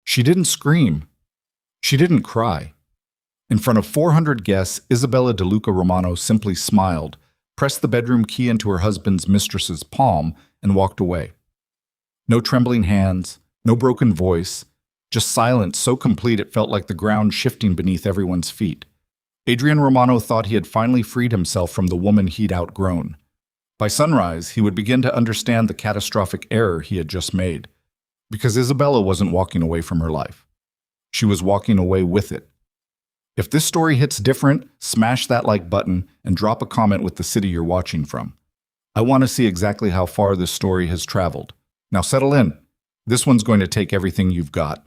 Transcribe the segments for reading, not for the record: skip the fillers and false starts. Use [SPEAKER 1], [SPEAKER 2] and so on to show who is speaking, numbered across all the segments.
[SPEAKER 1] She didn't scream. She didn't cry. In front of 400 guests, Isabella De Luca Romano simply smiled, pressed the bedroom key into her husband's mistress's palm, and walked away. No trembling hands, no broken voice, just silence so complete it felt like the ground shifting beneath everyone's feet. Adrian Romano thought he had finally freed himself from the woman he'd outgrown. By sunrise, he would begin to understand the catastrophic error he had just made. Because Isabella wasn't walking away from her life. She was walking away with it. If this story hits different, smash that like button and drop a comment with the city you're watching from. I want to see exactly how far this story has traveled. Now settle in. This one's going to take everything you've got.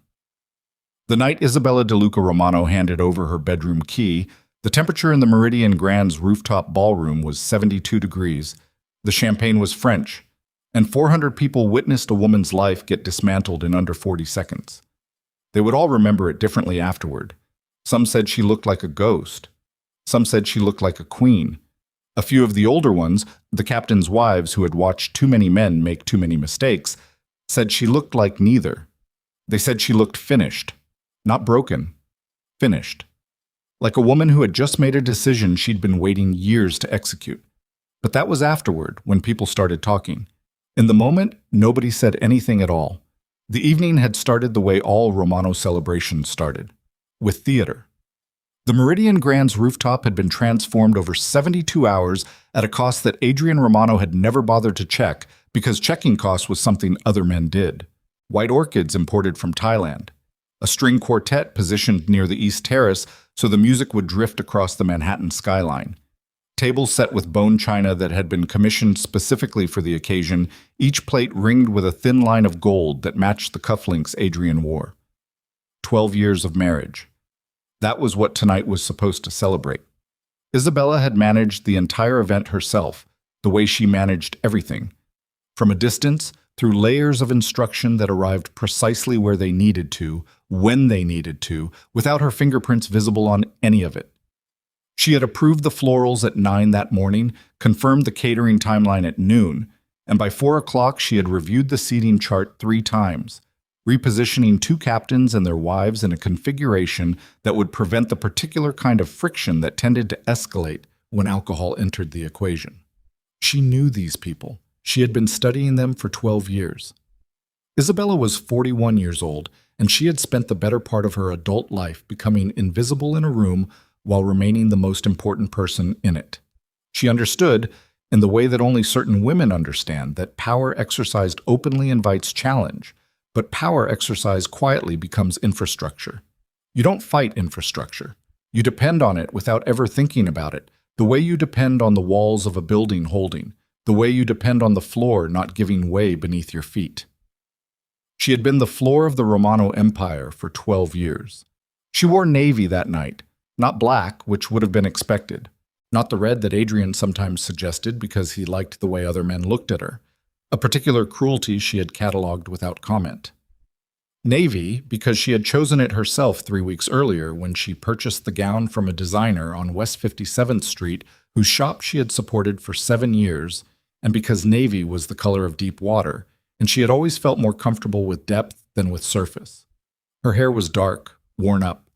[SPEAKER 1] The night Isabella De Luca Romano handed over her bedroom key, the temperature in the Meridian Grand's rooftop ballroom was 72 degrees. The champagne was French, and 400 people witnessed a woman's life get dismantled in under 40 seconds. They would all remember it differently afterward. Some said she looked like a ghost. Some said she looked like a queen. A few of the older ones, the captain's wives who had watched too many men make too many mistakes, said she looked like neither. They said she looked finished. Not broken. Finished. Like a woman who had just made a decision she'd been waiting years to execute. But that was afterward, when people started talking. In the moment, nobody said anything at all. The evening had started the way all Romano celebrations started, with theater. The Meridian Grand's rooftop had been transformed over 72 hours at a cost that Adrian Romano had never bothered to check because checking costs was something other men did. White orchids imported from Thailand. A string quartet positioned near the East Terrace so the music would drift across the Manhattan skyline. Tables set with bone china that had been commissioned specifically for the occasion, each plate ringed with a thin line of gold that matched the cufflinks Adrian wore. 12 years of marriage. That was what tonight was supposed to celebrate. Isabella had managed the entire event herself, the way she managed everything. From a distance, through layers of instruction that arrived precisely where they needed to, when they needed to, without her fingerprints visible on any of it. She had approved the florals at 9 that morning, confirmed the catering timeline at noon, and by 4 o'clock she had reviewed the seating chart 3 times, repositioning 2 captains and their wives in a configuration that would prevent the particular kind of friction that tended to escalate when alcohol entered the equation. She knew these people. She had been studying them for 12 years. Isabella was 41 years old, and she had spent the better part of her adult life becoming invisible in a room while remaining the most important person in it. She understood, in the way that only certain women understand, that power exercised openly invites challenge, but power exercised quietly becomes infrastructure. You don't fight infrastructure. You depend on it without ever thinking about it, the way you depend on the walls of a building holding, the way you depend on the floor not giving way beneath your feet. She had been the floor of the Romano Empire for 12 years. She wore navy that night, not black, which would have been expected, not the red that Adrian sometimes suggested because he liked the way other men looked at her, a particular cruelty she had catalogued without comment. Navy, because she had chosen it herself 3 weeks earlier when she purchased the gown from a designer on West 57th Street whose shop she had supported for 7 years, and because navy was the color of deep water, and she had always felt more comfortable with depth than with surface. Her hair was dark, worn up,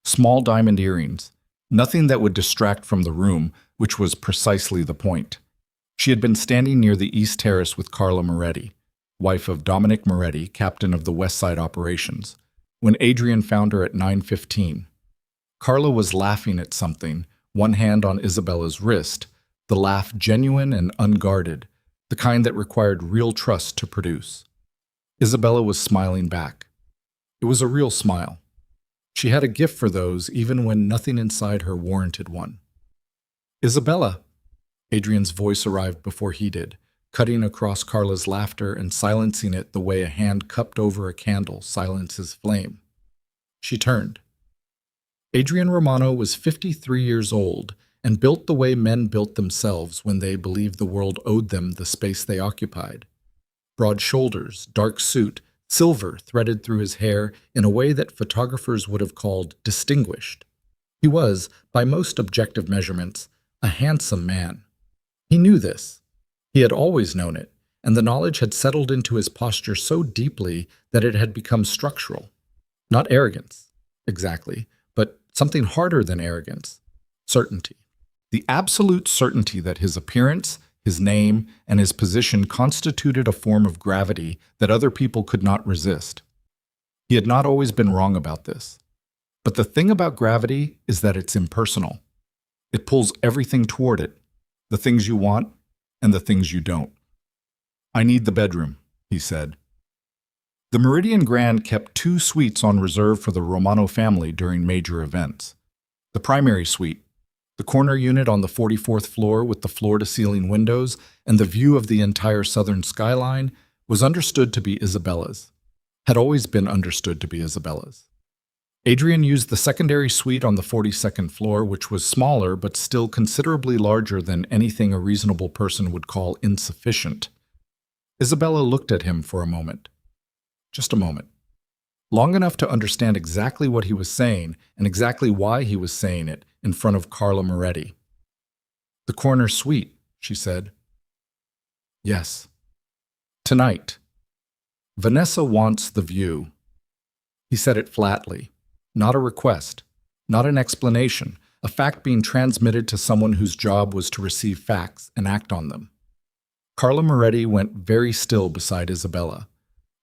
[SPEAKER 1] small diamond earrings, nothing that would distract from the room, which was precisely the point. She had been standing near the East Terrace with Carla Moretti, wife of Dominic Moretti, captain of the West Side operations, when Adrian found her at 9:15. Carla was laughing at something, one hand on Isabella's wrist, the laugh genuine and unguarded, the kind that required real trust to produce. Isabella was smiling back. It was a real smile. She had a gift for those even when nothing inside her warranted one. "Isabella!" Adrian's voice arrived before he did, cutting across Carla's laughter and silencing it the way a hand cupped over a candle silences flame. She turned. Adrian Romano was 53 years old and built the way men built themselves when they believed the world owed them the space they occupied. Broad shoulders, dark suit, silver threaded through his hair in a way that photographers would have called distinguished. He was, by most objective measurements, a handsome man. He knew this. He had always known it, and the knowledge had settled into his posture so deeply that it had become structural. Not arrogance, exactly, but something harder than arrogance. Certainty. The absolute certainty that his appearance, his name, and his position constituted a form of gravity that other people could not resist. He had not always been wrong about this. But the thing about gravity is that it's impersonal. It pulls everything toward it, the things you want and the things you don't. "I need the bedroom," he said. The Meridian Grand kept 2 suites on reserve for the Romano family during major events. The primary suite, the corner unit on the 44th floor with the floor-to-ceiling windows and the view of the entire southern skyline, was understood to be Isabella's. Had always been understood to be Isabella's. Adrian used the secondary suite on the 42nd floor, which was smaller but still considerably larger than anything a reasonable person would call insufficient. Isabella looked at him for a moment. Just a moment. Long enough to understand exactly what he was saying and exactly why he was saying it in front of Carla Moretti. "The corner suite," she said. "Yes. Tonight. Vanessa wants the view." He said it flatly. Not a request, not an explanation, a fact being transmitted to someone whose job was to receive facts and act on them. Carla Moretti went very still beside Isabella,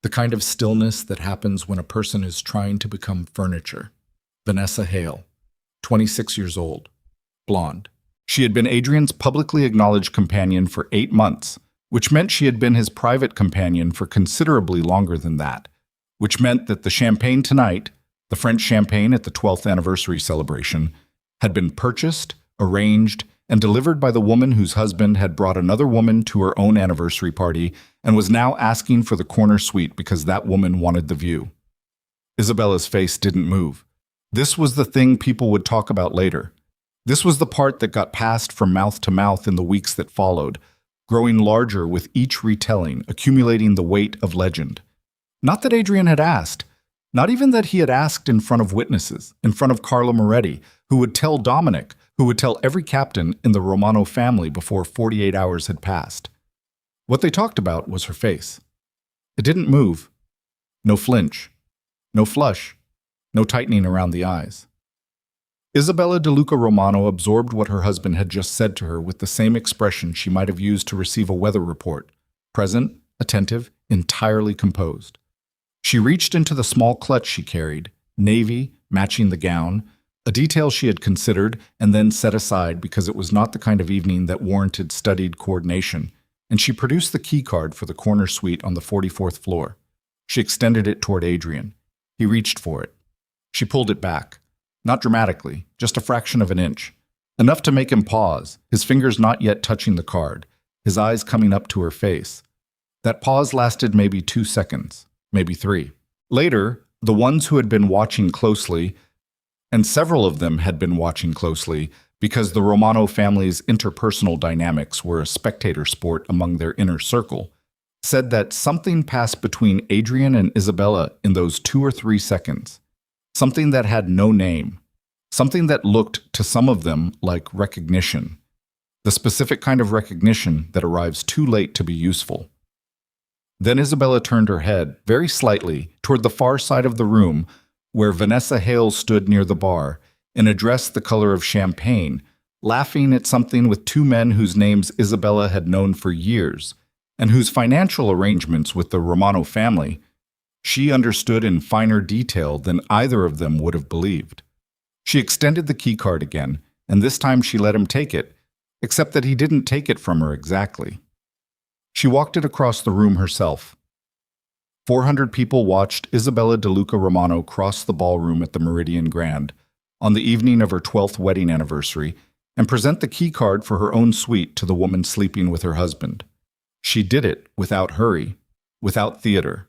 [SPEAKER 1] the kind of stillness that happens when a person is trying to become furniture. Vanessa Hale, 26 years old, blonde. She had been Adrian's publicly acknowledged companion for 8 months, which meant she had been his private companion for considerably longer than that, which meant that the champagne tonight, the French champagne at the 12th anniversary celebration, had been purchased, arranged, and delivered by the woman whose husband had brought another woman to her own anniversary party and was now asking for the corner suite because that woman wanted the view. Isabella's face didn't move. This was the thing people would talk about later. This was the part that got passed from mouth to mouth in the weeks that followed, growing larger with each retelling, accumulating the weight of legend. Not that Adrian had asked. Not even that he had asked in front of witnesses, in front of Carla Moretti, who would tell Dominic, who would tell every captain in the Romano family before 48 hours had passed. What they talked about was her face. It didn't move. No flinch. No flush. No tightening around the eyes. Isabella De Luca Romano absorbed what her husband had just said to her with the same expression she might have used to receive a weather report, present, attentive, entirely composed. She reached into the small clutch she carried, navy, matching the gown, a detail she had considered and then set aside because it was not the kind of evening that warranted studied coordination, and she produced the key card for the corner suite on the 44th floor. She extended it toward Adrian. He reached for it. She pulled it back. Not dramatically, just a fraction of an inch. Enough to make him pause, his fingers not yet touching the card, his eyes coming up to her face. That pause lasted maybe 2 seconds. Maybe 3. Later, the ones who had been watching closely, and several of them had been watching closely because the Romano family's interpersonal dynamics were a spectator sport among their inner circle, said that something passed between Adrian and Isabella in those 2 or 3 seconds. Something that had no name. Something that looked to some of them like recognition. The specific kind of recognition that arrives too late to be useful. Then Isabella turned her head, very slightly, toward the far side of the room, where Vanessa Hale stood near the bar, and addressed the color of champagne, laughing at something with 2 men whose names Isabella had known for years, and whose financial arrangements with the Romano family she understood in finer detail than either of them would have believed. She extended the key card again, and this time she let him take it, except that he didn't take it from her exactly. She walked it across the room herself. 400 people watched Isabella De Luca Romano cross the ballroom at the Meridian Grand on the evening of her 12th wedding anniversary and present the key card for her own suite to the woman sleeping with her husband. She did it without hurry, without theater.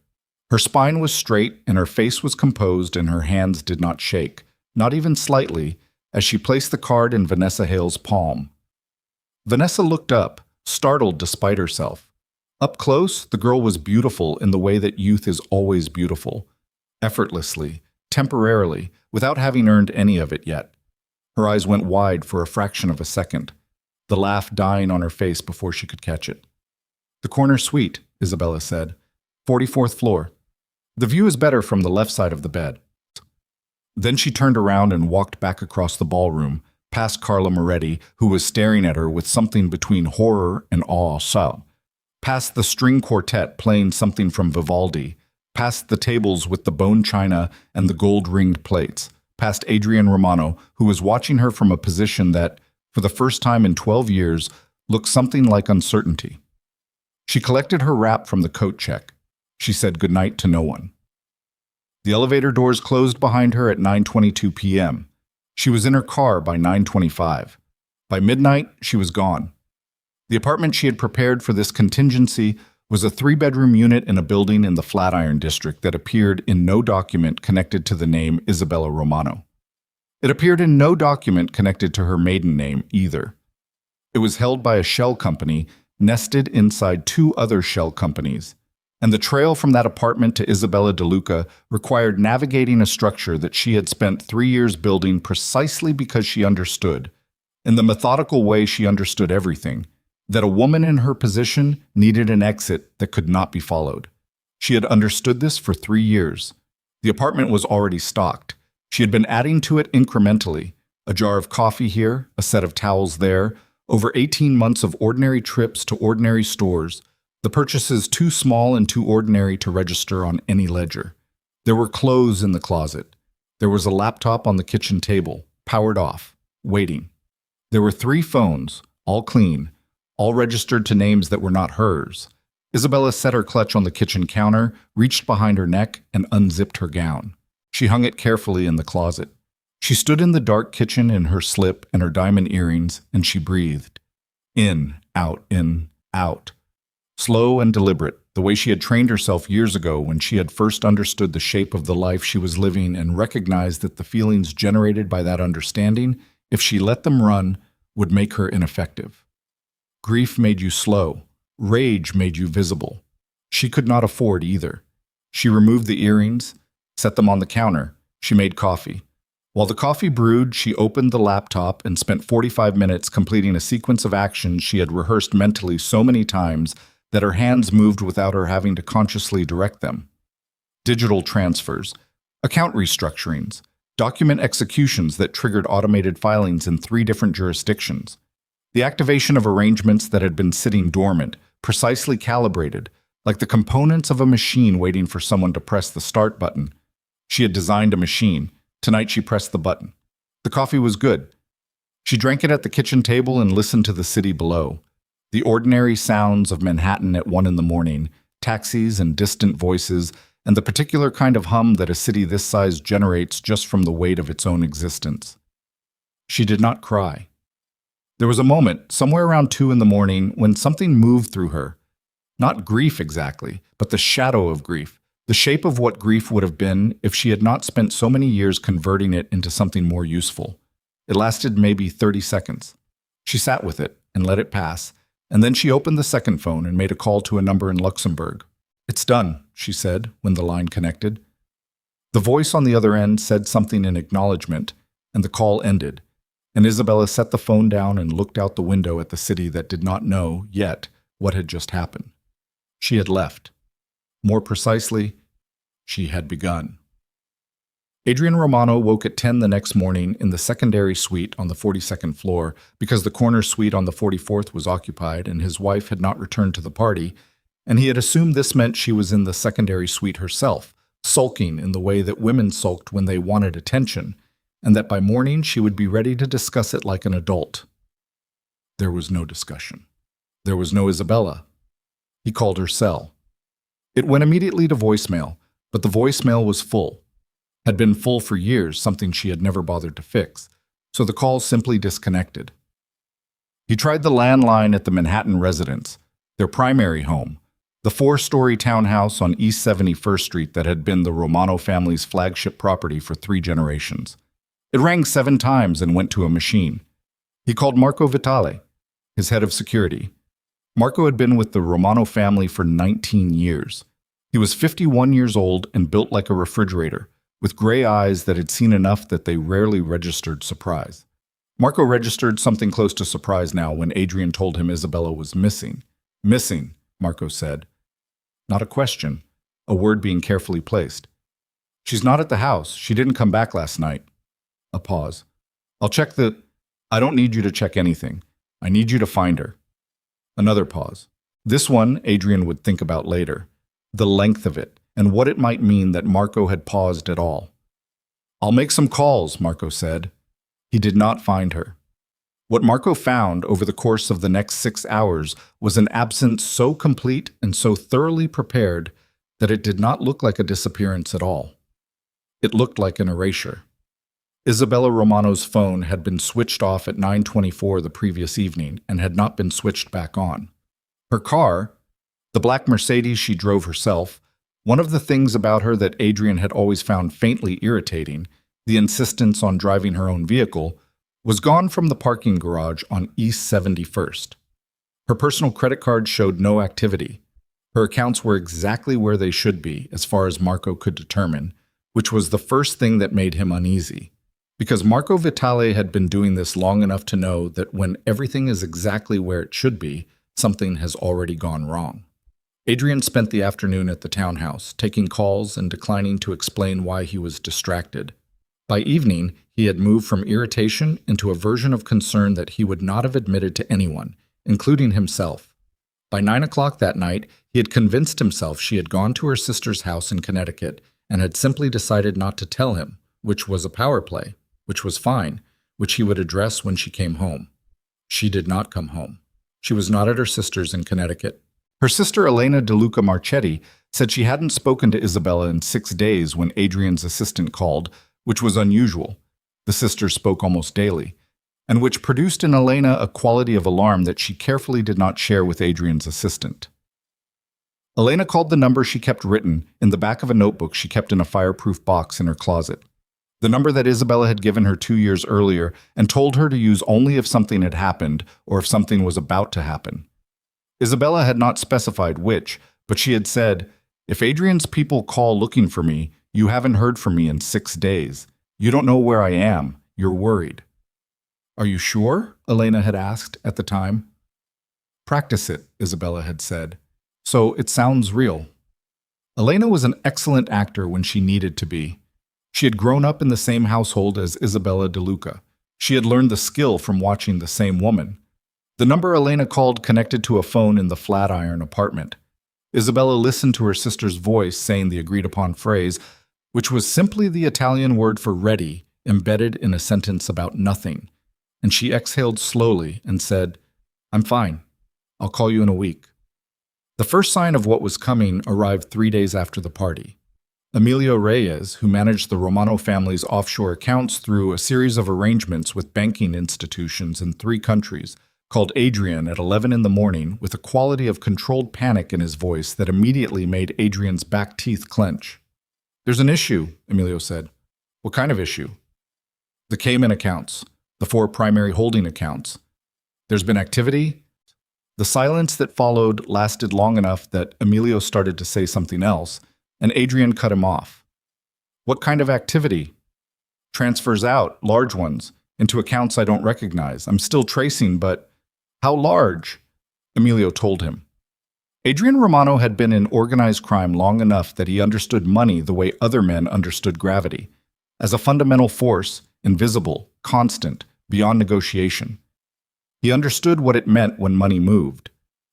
[SPEAKER 1] Her spine was straight and her face was composed and her hands did not shake, not even slightly, as she placed the card in Vanessa Hale's palm. Vanessa looked up, startled despite herself. Up close, the girl was beautiful in the way that youth is always beautiful, effortlessly, temporarily, without having earned any of it yet. Her eyes went wide for a fraction of a second, the laugh dying on her face before she could catch it. "The corner suite," Isabella said. "44th floor. The view is better from the left side of the bed." Then she turned around and walked back across the ballroom, past Carla Moretti, who was staring at her with something between horror and awe. Past the string quartet playing something from Vivaldi, past the tables with the bone china and the gold-ringed plates, past Adrian Romano, who was watching her from a position that, for the first time in 12 years, looked something like uncertainty. She collected her wrap from the coat check. She said goodnight to no one. The elevator doors closed behind her at 9:22 p.m. She was in her car by 9:25. By midnight, she was gone. The apartment she had prepared for this contingency was a 3-bedroom unit in a building in the Flatiron district that appeared in no document connected to the name Isabella Romano. It appeared in no document connected to her maiden name either. It was held by a shell company nested inside 2 other shell companies, and the trail from that apartment to Isabella De Luca required navigating a structure that she had spent 3 years building precisely because she understood, in the methodical way she understood everything, that a woman in her position needed an exit that could not be followed. She had understood this for 3 years. The apartment was already stocked. She had been adding to it incrementally, a jar of coffee here, a set of towels there, over 18 months of ordinary trips to ordinary stores, the purchases too small and too ordinary to register on any ledger. There were clothes in the closet. There was a laptop on the kitchen table, powered off, waiting. There were 3 phones, all clean, all registered to names that were not hers. Isabella set her clutch on the kitchen counter, reached behind her neck, and unzipped her gown. She hung it carefully in the closet. She stood in the dark kitchen in her slip and her diamond earrings, and she breathed. In, out. Slow and deliberate, the way she had trained herself years ago when she had first understood the shape of the life she was living and recognized that the feelings generated by that understanding, if she let them run, would make her ineffective. Grief made you slow. Rage made you visible. She could not afford either. She removed the earrings, set them on the counter. She made coffee. While the coffee brewed, she opened the laptop and spent 45 minutes completing a sequence of actions she had rehearsed mentally so many times that her hands moved without her having to consciously direct them. Digital transfers, account restructurings, document executions that triggered automated filings in 3 different jurisdictions. The activation of arrangements that had been sitting dormant, precisely calibrated, like the components of a machine waiting for someone to press the start button. She had designed a machine. Tonight she pressed the button. The coffee was good. She drank it at the kitchen table and listened to the city below. The ordinary sounds of Manhattan at 1 a.m, taxis and distant voices, and the particular kind of hum that a city this size generates just from the weight of its own existence. She did not cry. There was a moment, somewhere around 2 a.m, when something moved through her. Not grief exactly, but the shadow of grief, the shape of what grief would have been if she had not spent so many years converting it into something more useful. It lasted maybe 30 seconds. She sat with it and let it pass, and then she opened the second phone and made a call to a number in Luxembourg. "It's done," she said when the line connected. The voice on the other end said something in acknowledgement, and the call ended, and Isabella set the phone down and looked out the window at the city that did not know, yet, what had just happened. She had left. More precisely, she had begun. Adrian Romano woke at 10 the next morning in the secondary suite on the 42nd floor because the corner suite on the 44th was occupied and his wife had not returned to the party, and he had assumed this meant she was in the secondary suite herself, sulking in the way that women sulked when they wanted attention, and that by morning she would be ready to discuss it like an adult. There was no discussion. There was no Isabella. He called her cell. It went immediately to voicemail, but the voicemail was full. Had been full for years, something she had never bothered to fix, so the call simply disconnected. He tried the landline at the Manhattan residence, their primary home, the 4-story townhouse on East 71st Street that had been the Romano family's flagship property for 3 generations. It rang 7 times and went to a machine. He called Marco Vitale, his head of security. Marco had been with the Romano family for 19 years. He was 51 years old and built like a refrigerator, with gray eyes that had seen enough that they rarely registered surprise. Marco registered something close to surprise now when Adrian told him Isabella was missing. "Missing," Marco said. Not a question, a word being carefully placed. She's not at the house. She didn't come back last night. A pause. I'll check the... I don't need you to check anything. I need you to find her. Another pause. This one Adrian would think about later. The length of it, and what it might mean that Marco had paused at all. I'll make some calls, Marco said. He did not find her. What Marco found over the course of the next 6 hours was an absence so complete and so thoroughly prepared that it did not look like a disappearance at all. It looked like an erasure. Isabella Romano's phone had been switched off at 9:24 the previous evening and had not been switched back on. Her car, the black Mercedes she drove herself, one of the things about her that Adrian had always found faintly irritating, the insistence on driving her own vehicle, was gone from the parking garage on East 71st. Her personal credit card showed no activity. Her accounts were exactly where they should be, as far as Marco could determine, which was the first thing that made him uneasy. Because Marco Vitale had been doing this long enough to know that when everything is exactly where it should be, something has already gone wrong. Adrian spent the afternoon at the townhouse, taking calls and declining to explain why he was distracted. By evening, he had moved from irritation into a version of concern that he would not have admitted to anyone, including himself. By 9 o'clock that night, he had convinced himself she had gone to her sister's house in Connecticut and had simply decided not to tell him, which was a power play, which was fine, which he would address when she came home. She did not come home. She was not at her sister's in Connecticut. Her sister Elena De Luca Marchetti said she hadn't spoken to Isabella in 6 days when Adrian's assistant called, which was unusual. The sister spoke almost daily, and which produced in Elena a quality of alarm that she carefully did not share with Adrian's assistant. Elena called the number she kept written in the back of a notebook she kept in a fireproof box in her closet. The number that Isabella had given her 2 years earlier and told her to use only if something had happened or if something was about to happen. Isabella had not specified which, but she had said, "If Adrian's people call looking for me, you haven't heard from me in 6 days. You don't know where I am. You're worried." "Are you sure?" Elena had asked at the time. "Practice it," Isabella had said. "So it sounds real." Elena was an excellent actor when she needed to be. She had grown up in the same household as Isabella De Luca. She had learned the skill from watching the same woman. The number Elena called connected to a phone in the Flatiron apartment. Isabella listened to her sister's voice saying the agreed-upon phrase, which was simply the Italian word for ready, embedded in a sentence about nothing, and she exhaled slowly and said, "I'm fine. I'll call you in a week." The first sign of what was coming arrived 3 days after the party. Emilio Reyes, who managed the Romano family's offshore accounts through a series of arrangements with banking institutions in 3 countries, called Adrian at 11 in the morning with a quality of controlled panic in his voice that immediately made Adrian's back teeth clench. "There's an issue," Emilio said. "What kind of issue?" "The Cayman accounts, the 4 primary holding accounts. There's been activity?" The silence that followed lasted long enough that Emilio started to say something else, and Adrian cut him off. "What kind of activity?" "Transfers out, large ones, into accounts I don't recognize. I'm still tracing, but..." "How large?" Emilio told him. Adrian Romano had been in organized crime long enough that he understood money the way other men understood gravity, as a fundamental force, invisible, constant, beyond negotiation. He understood what it meant when money moved.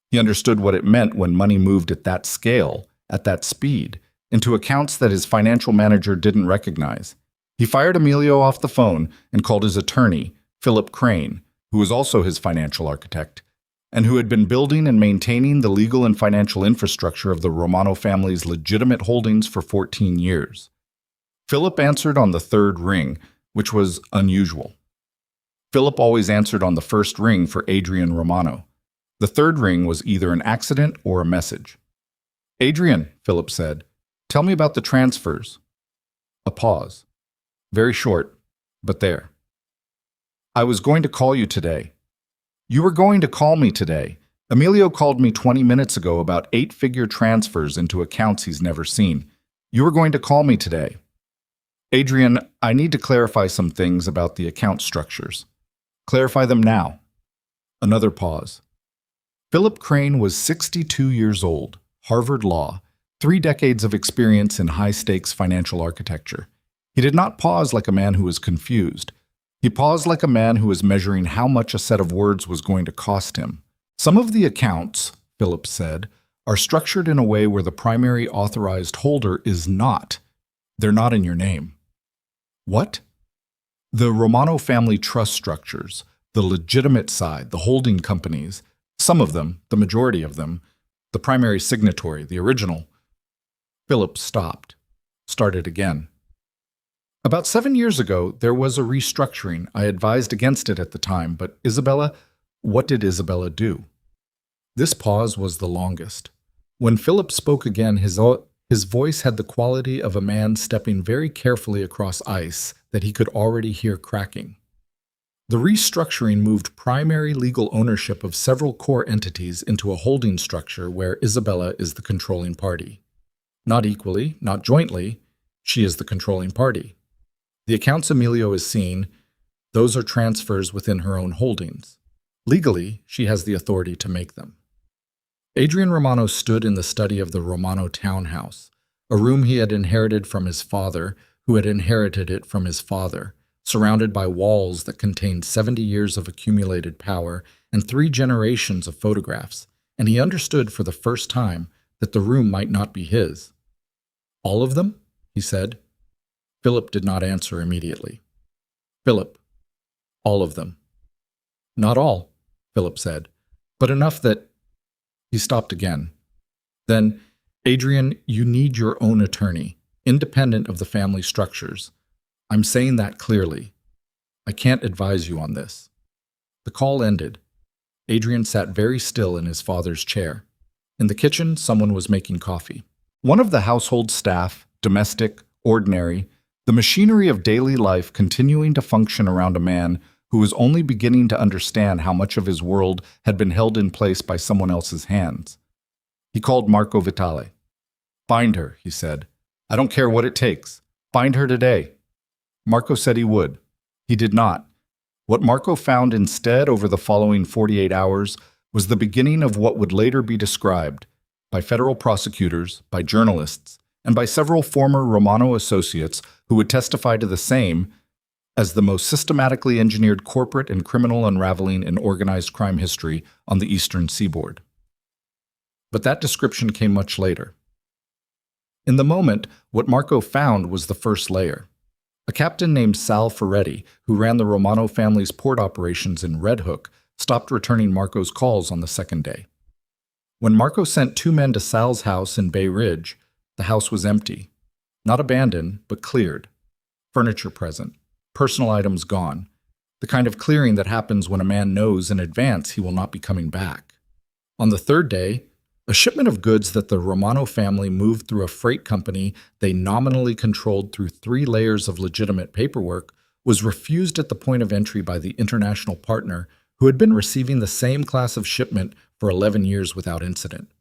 [SPEAKER 1] He understood what it meant when money moved at that scale, at that speed, into accounts that his financial manager didn't recognize. He fired Emilio off the phone and called his attorney, Philip Crane, who was also his financial architect, and who had been building and maintaining the legal and financial infrastructure of the Romano family's legitimate holdings for 14 years. Philip answered on the 3rd ring, which was unusual. Philip always answered on the 1st ring for Adrian Romano. The 3rd ring was either an accident or a message. "Adrian," Philip said, "tell me about the transfers." A pause. Very short, but there. "I was going to call you today." "You were going to call me today. Emilio called me 20 minutes ago about 8-figure transfers into accounts he's never seen. You were going to call me today." "Adrian, I need to clarify some things about the account structures." "Clarify them now." Another pause. Philip Crane was 62 years old, Harvard Law, 3 decades of experience in high-stakes financial architecture. He did not pause like a man who was confused. He paused like a man who was measuring how much a set of words was going to cost him. Some of the accounts, Philip said, are structured in a way where the primary authorized holder is not. They're not in your name. What? The Romano family trust structures, the legitimate side, the holding companies, some of them, the majority of them, the primary signatory, the original. Philip stopped, started again. About 7 years ago, there was a restructuring. I advised against it at the time, but Isabella, what did Isabella do? This pause was the longest. When Philip spoke again, his voice had the quality of a man stepping very carefully across ice that he could already hear cracking. The restructuring moved primary legal ownership of several core entities into a holding structure where Isabella is the controlling party. Not equally, not jointly, she is the controlling party. The accounts Emilio is seeing, those are transfers within her own holdings. Legally, she has the authority to make them. Adrian Romano stood in the study of the Romano townhouse, a room he had inherited from his father, who had inherited it from his father, surrounded by walls that contained 70 years of accumulated power and 3 generations of photographs, and he understood for the first time that the room might not be his. All of them? He said. Philip did not answer immediately. Philip, all of them. Not all, Philip said, but enough that... He stopped again. Then, Adrian, you need your own attorney, independent of the family structures. I'm saying that clearly. I can't advise you on this. The call ended. Adrian sat very still in his father's chair. In the kitchen, someone was making coffee. One of the household staff, domestic, ordinary, the machinery of daily life continuing to function around a man who was only beginning to understand how much of his world had been held in place by someone else's hands. He called Marco Vitale. Find her, he said. I don't care what it takes. Find her today. Marco said he would. He did not. What Marco found instead over the following 48 hours was the beginning of what would later be described by federal prosecutors, by journalists, and by several former Romano associates who would testify to the same as the most systematically engineered corporate and criminal unraveling in organized crime history on the eastern seaboard. But that description came much later. In the moment, what Marco found was the first layer. A captain named Sal Ferretti, who ran the Romano family's port operations in Red Hook, stopped returning Marco's calls on the second day. When Marco sent 2 men to Sal's house in Bay Ridge, the house was empty. Not abandoned, but cleared. Furniture present. Personal items gone. The kind of clearing that happens when a man knows in advance he will not be coming back. On the third day, a shipment of goods that the Romano family moved through a freight company they nominally controlled through 3 layers of legitimate paperwork was refused at the point of entry by the international partner who had been receiving the same class of shipment for 11 years without incident.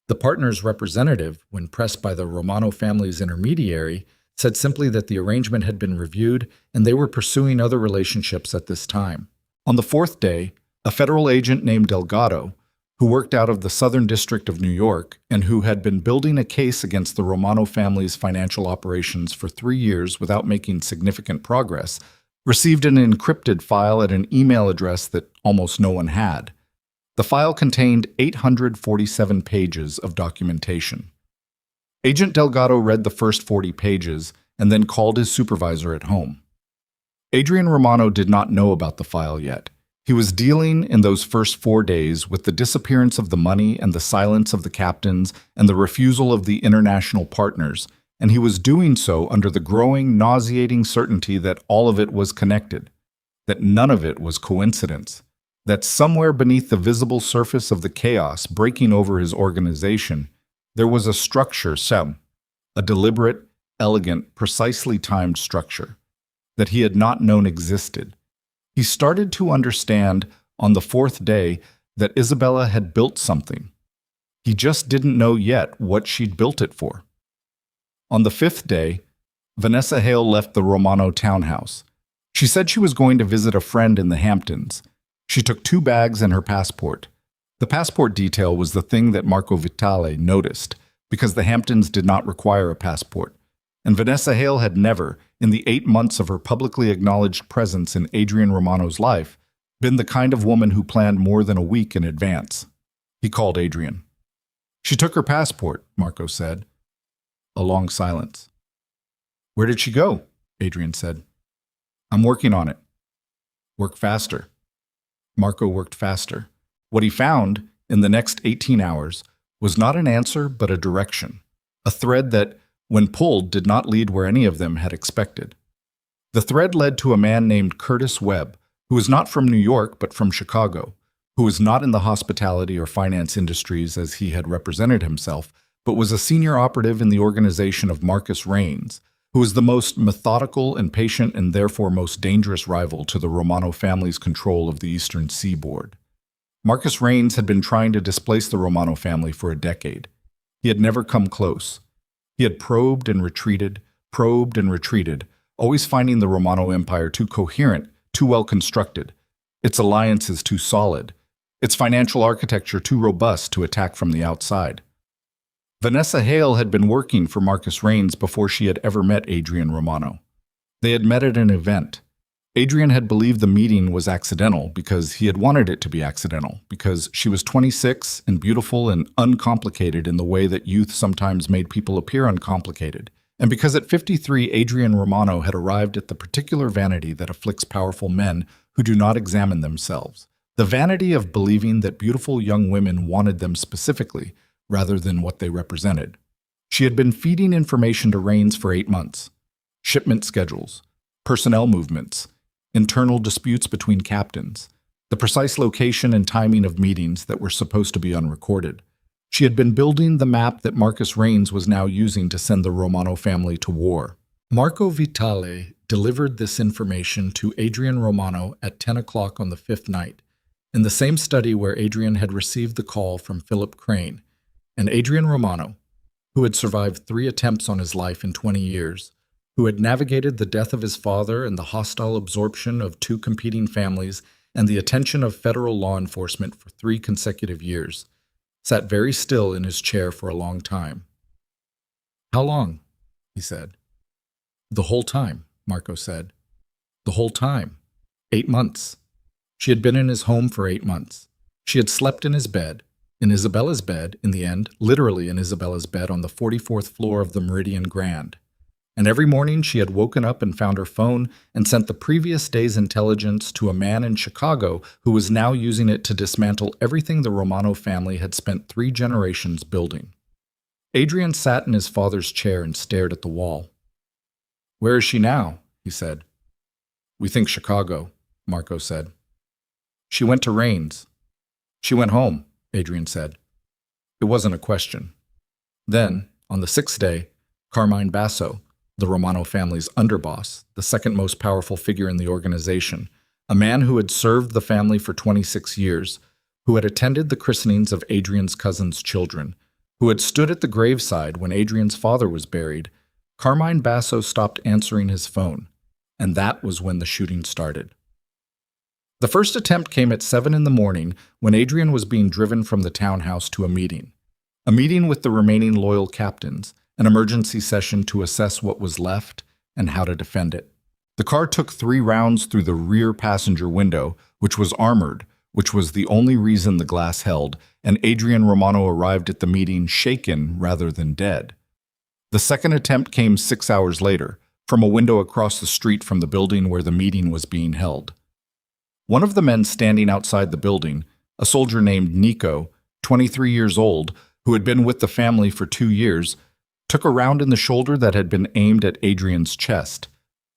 [SPEAKER 1] The partner's representative, when pressed by the Romano family's intermediary, said simply that the arrangement had been reviewed and they were pursuing other relationships at this time. On the 4th day, a federal agent named Delgado, who worked out of the Southern District of New York and who had been building a case against the Romano family's financial operations for 3 years without making significant progress, received an encrypted file at an email address that almost no one had. The file contained 847 pages of documentation. Agent Delgado read the first 40 pages and then called his supervisor at home. Adrian Romano did not know about the file yet. He was dealing in those first 4 days with the disappearance of the money and the silence of the captains and the refusal of the international partners, and he was doing so under the growing, nauseating certainty that all of it was connected, that none of it was coincidence, that somewhere beneath the visible surface of the chaos breaking over his organization, there was a structure, a deliberate, elegant, precisely timed structure that he had not known existed. He started to understand on the 4th day that Isabella had built something. He just didn't know yet what she'd built it for. On the 5th day, Vanessa Hale left the Romano townhouse. She said she was going to visit a friend in the Hamptons. She took 2 bags and her passport. The passport detail was the thing that Marco Vitale noticed. because the Hamptons did not require a passport, and Vanessa Hale had never, in the 8 months of her publicly acknowledged presence in Adrian Romano's life, been the kind of woman who planned more than a week in advance. He called Adrian. "She took her passport," Marco said. A long silence. "Where did she go?" Adrian said. "I'm working on it." "Work faster." Marco worked faster. What he found, in the next 18 hours, was not an answer but a direction, a thread that, when pulled, did not lead where any of them had expected. The thread led to a man named Curtis Webb, who was not from New York but from Chicago, who was not in the hospitality or finance industries as he had represented himself, but was a senior operative in the organization of Marcus Raines, who was the most methodical and patient and therefore most dangerous rival to the Romano family's control of the eastern seaboard. Marcus Raines had been trying to displace the Romano family for a decade. He had never come close. He had probed and retreated, always finding the Romano Empire too coherent, too well constructed, its alliances too solid, its financial architecture too robust to attack from the outside. Vanessa Hale had been working for Marcus Raines before she had ever met Adrian Romano. They had met at an event. Adrian had believed the meeting was accidental because he had wanted it to be accidental, because she was 26 and beautiful and uncomplicated in the way that youth sometimes made people appear uncomplicated, and because at 53 Adrian Romano had arrived at the particular vanity that afflicts powerful men who do not examine themselves, the vanity of believing that beautiful young women wanted them specifically, rather than what they represented. She had been feeding information to Raines for 8 months. Shipment schedules, personnel movements, internal disputes between captains, the precise location and timing of meetings that were supposed to be unrecorded. She had been building the map that Marcus Raines was now using to send the Romano family to war. Marco Vitale delivered this information to Adrian Romano at 10 o'clock on the 5th night, in the same study where Adrian had received the call from Philip Crane. And Adrian Romano, who had survived 3 attempts on his life in 20 years, who had navigated the death of his father and the hostile absorption of 2 competing families and the attention of federal law enforcement for 3 consecutive years, sat very still in his chair for a long time. "How long?" he said. "The whole time," Marco said. "The whole time. 8 months. She had been in his home for 8 months. She had slept in his bed, in Isabella's bed, in the end, literally in Isabella's bed on the 44th floor of the Meridian Grand. And every morning she had woken up and found her phone and sent the previous day's intelligence to a man in Chicago who was now using it to dismantle everything the Romano family had spent 3 generations building. Adrian sat in his father's chair and stared at the wall. "Where is she now?" he said. "We think Chicago," Marco said. "She went to Raines." "She went home," Adrian said. It wasn't a question. Then, on the 6th day, Carmine Basso, the Romano family's underboss, the second most powerful figure in the organization, a man who had served the family for 26 years, who had attended the christenings of Adrian's cousin's children, who had stood at the graveside when Adrian's father was buried, Carmine Basso stopped answering his phone, and that was when the shooting started. The first attempt came at 7 in the morning when Adrian was being driven from the townhouse to a meeting with the remaining loyal captains, an emergency session to assess what was left and how to defend it. The car took 3 rounds through the rear passenger window, which was armored, which was the only reason the glass held, and Adrian Romano arrived at the meeting shaken rather than dead. The second attempt came 6 hours later, from a window across the street from the building where the meeting was being held. One of the men standing outside the building, a soldier named Nico, 23 years old, who had been with the family for 2 years, took a round in the shoulder that had been aimed at Adrian's chest.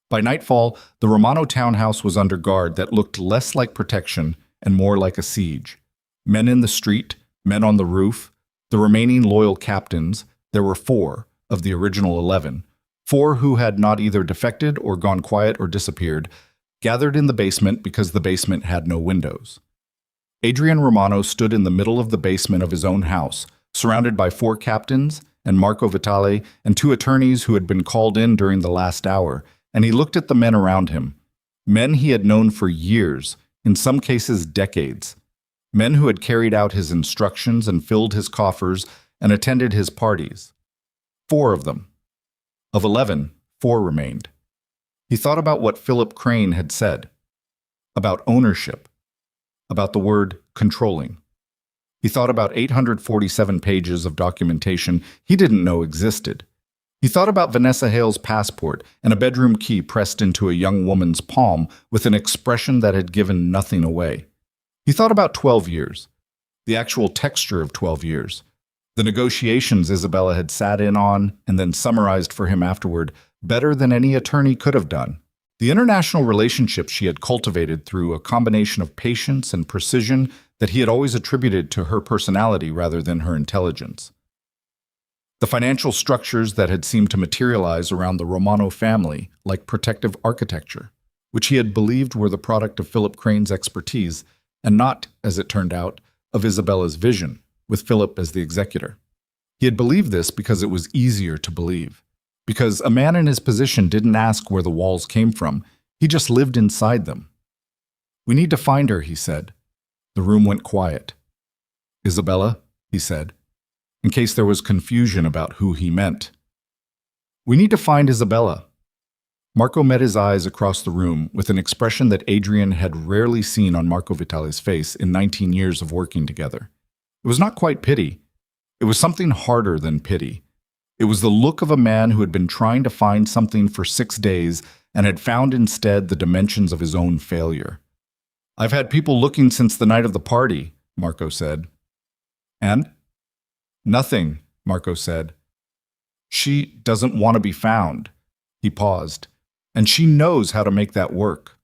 [SPEAKER 1] By nightfall, the Romano townhouse was under guard that looked less like protection and more like a siege. Men in the street, men on the roof, the remaining loyal captains, there were 4 of the original 11, 4 who had not either defected or gone quiet or disappeared, gathered in the basement because the basement had no windows. Adrian Romano stood in the middle of the basement of his own house, surrounded by 4 captains and Marco Vitale and 2 attorneys who had been called in during the last hour, and he looked at the men around him, men he had known for years, in some cases decades, men who had carried out his instructions and filled his coffers and attended his parties. 4 of them. Of 11, 4 remained. He thought about what Philip Crane had said, about ownership, about the word controlling. He thought about 847 pages of documentation he didn't know existed. He thought about Vanessa Hale's passport and a bedroom key pressed into a young woman's palm with an expression that had given nothing away. He thought about 12 years, the actual texture of 12 years, the negotiations Isabella had sat in on and then summarized for him afterward better than any attorney could have done. The international relationships she had cultivated through a combination of patience and precision that he had always attributed to her personality rather than her intelligence. The financial structures that had seemed to materialize around the Romano family like protective architecture, which he had believed were the product of Philip Crane's expertise and not, as it turned out, of Isabella's vision, with Philip as the executor. He had believed this because it was easier to believe. Because a man in his position didn't ask where the walls came from, he just lived inside them. "We need to find her," he said. The room went quiet. "Isabella," he said, in case there was confusion about who he meant. "We need to find Isabella." Marco met his eyes across the room with an expression that Adrian had rarely seen on Marco Vitale's face in 19 years of working together. It was not quite pity. It was something harder than pity. It was the look of a man who had been trying to find something for 6 days and had found instead the dimensions of his own failure. "I've had people looking since the night of the party," Marco said. "And?" "Nothing," Marco said. "She doesn't want to be found." He paused. "And she knows how to make that work."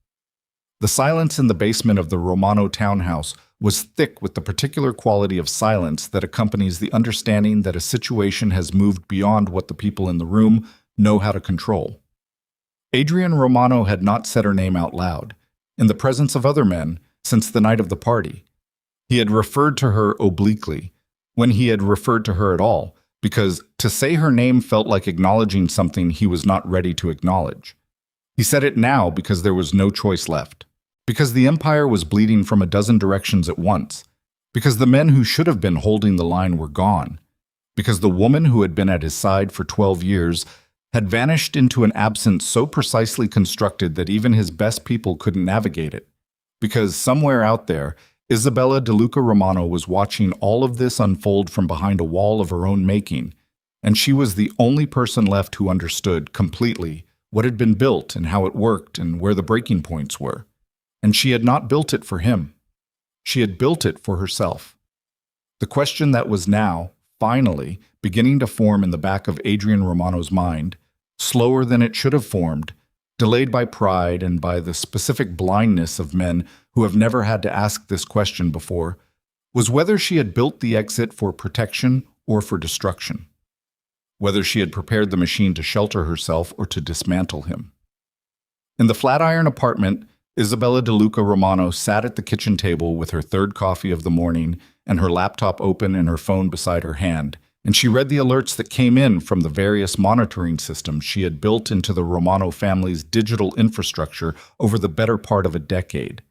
[SPEAKER 1] The silence in the basement of the Romano townhouse was thick with the particular quality of silence that accompanies the understanding that a situation has moved beyond what the people in the room know how to control. Adrian Romano had not said her name out loud, in the presence of other men, since the night of the party. He had referred to her obliquely, when he had referred to her at all, because to say her name felt like acknowledging something he was not ready to acknowledge. He said it now because there was no choice left. Because the empire was bleeding from a dozen directions at once. Because the men who should have been holding the line were gone. Because the woman who had been at his side for 12 years had vanished into an absence so precisely constructed that even his best people couldn't navigate it. Because somewhere out there, Isabella De Luca Romano was watching all of this unfold from behind a wall of her own making, and she was the only person left who understood completely what had been built and how it worked and where the breaking points were. And she had not built it for him. She had built it for herself. The question that was now, finally, beginning to form in the back of Adrian Romano's mind, slower than it should have formed, delayed by pride and by the specific blindness of men who have never had to ask this question before, was whether she had built the exit for protection or for destruction. Whether she had prepared the machine to shelter herself or to dismantle him. In the Flatiron apartment, Isabella De Luca Romano sat at the kitchen table with her third coffee of the morning and her laptop open and her phone beside her hand, and she read the alerts that came in from the various monitoring systems she had built into the Romano family's digital infrastructure over the better part of a decade.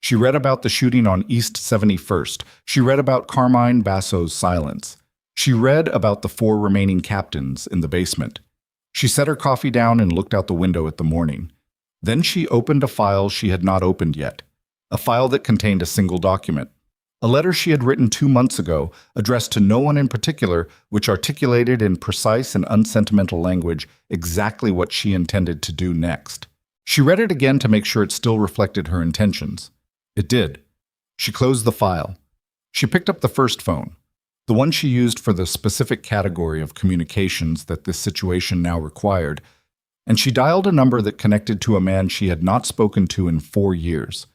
[SPEAKER 1] She read about the shooting on East 71st. She read about Carmine Basso's silence. She read about the 4 remaining captains in the basement. She set her coffee down and looked out the window at the morning. Then she opened a file she had not opened yet, a file that contained a single document, a letter she had written 2 months ago, addressed to no one in particular, which articulated in precise and unsentimental language exactly what she intended to do next. She read it again to make sure it still reflected her intentions. It did. She closed the file. She picked up the first phone, the one she used for the specific category of communications that this situation now required, and she dialed a number that connected to a man she had not spoken to in 4 years.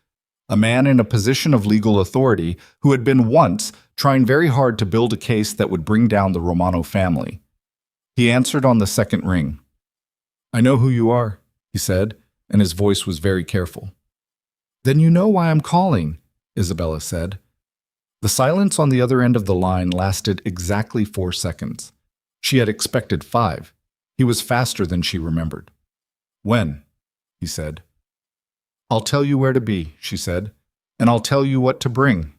[SPEAKER 1] A man in a position of legal authority who had been once trying very hard to build a case that would bring down the Romano family. He answered on the second ring. "I know who you are," he said, and his voice was very careful. "Then you know why I'm calling," Isabella said. The silence on the other end of the line lasted exactly 4 seconds. She had expected 5. He was faster than she remembered. "When?" he said. "I'll tell you where to be," she said, "and I'll tell you what to bring."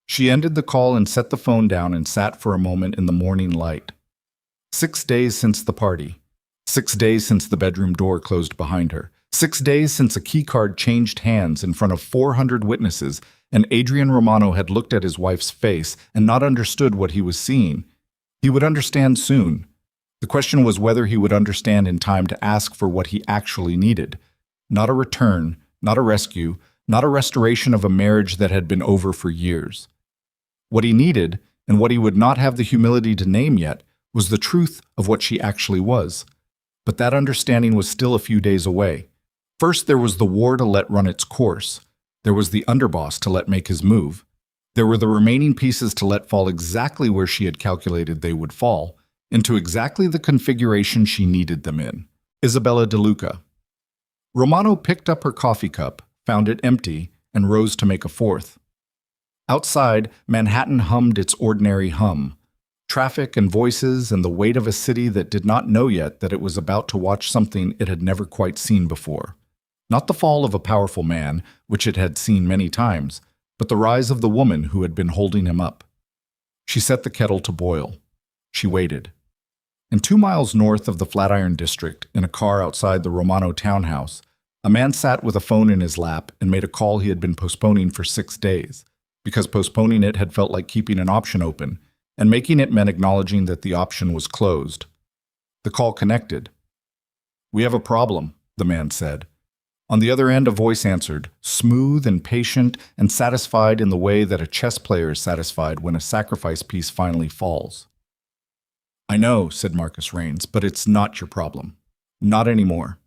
[SPEAKER 1] She ended the call and set the phone down and sat for a moment in the morning light. 6 days since the party. 6 days since the bedroom door closed behind her. 6 days since a keycard changed hands in front of 400 witnesses, and Adrian Romano had looked at his wife's face and not understood what he was seeing. He would understand soon. The question was whether he would understand in time to ask for what he actually needed. Not a return, not a rescue, not a restoration of a marriage that had been over for years. What he needed, and what he would not have the humility to name yet, was the truth of what she actually was. But that understanding was still a few days away. First, there was the war to let run its course. There was the underboss to let make his move. There were the remaining pieces to let fall exactly where she had calculated they would fall, into exactly the configuration she needed them in. Isabella De Luca. Romano picked up her coffee cup, found it empty, and rose to make a fourth. Outside, Manhattan hummed its ordinary hum. Traffic and voices and the weight of a city that did not know yet that it was about to watch something it had never quite seen before. Not the fall of a powerful man, which it had seen many times, but the rise of the woman who had been holding him up. She set the kettle to boil. She waited. And 2 miles north of the Flatiron District, in a car outside the Romano townhouse, a man sat with a phone in his lap and made a call he had been postponing for 6 days, because postponing it had felt like keeping an option open, and making it meant acknowledging that the option was closed. The call connected. "We have a problem," the man said. On the other end, a voice answered, smooth and patient and satisfied in the way that a chess player is satisfied when a sacrifice piece finally falls. "I know," said Marcus Raines, "but it's not your problem. Not anymore."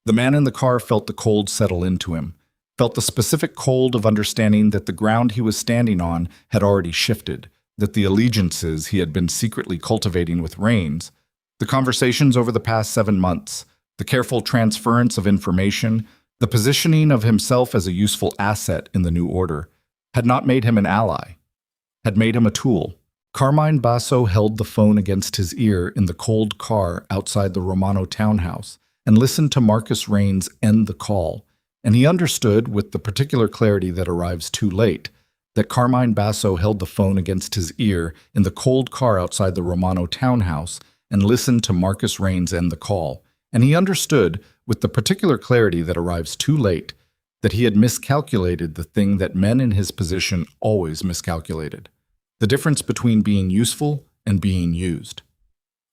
[SPEAKER 1] The man in the car felt the cold settle into him, felt the specific cold of understanding that the ground he was standing on had already shifted, that the allegiances he had been secretly cultivating with Raines, the conversations over the past 7 months, the careful transference of information, the positioning of himself as a useful asset in the new order, had not made him an ally, had made him a tool. Carmine Basso held the phone against his ear in the cold car outside the Romano townhouse and listened to Marcus Raines end the call, and he understood, with the particular clarity that arrives too late, that Carmine Basso held the phone against his ear in the cold car outside the Romano townhouse and listened to Marcus Raines end the call, and he understood, with the particular clarity that arrives too late, that he had miscalculated the thing that men in his position always miscalculated: the difference between being useful and being used.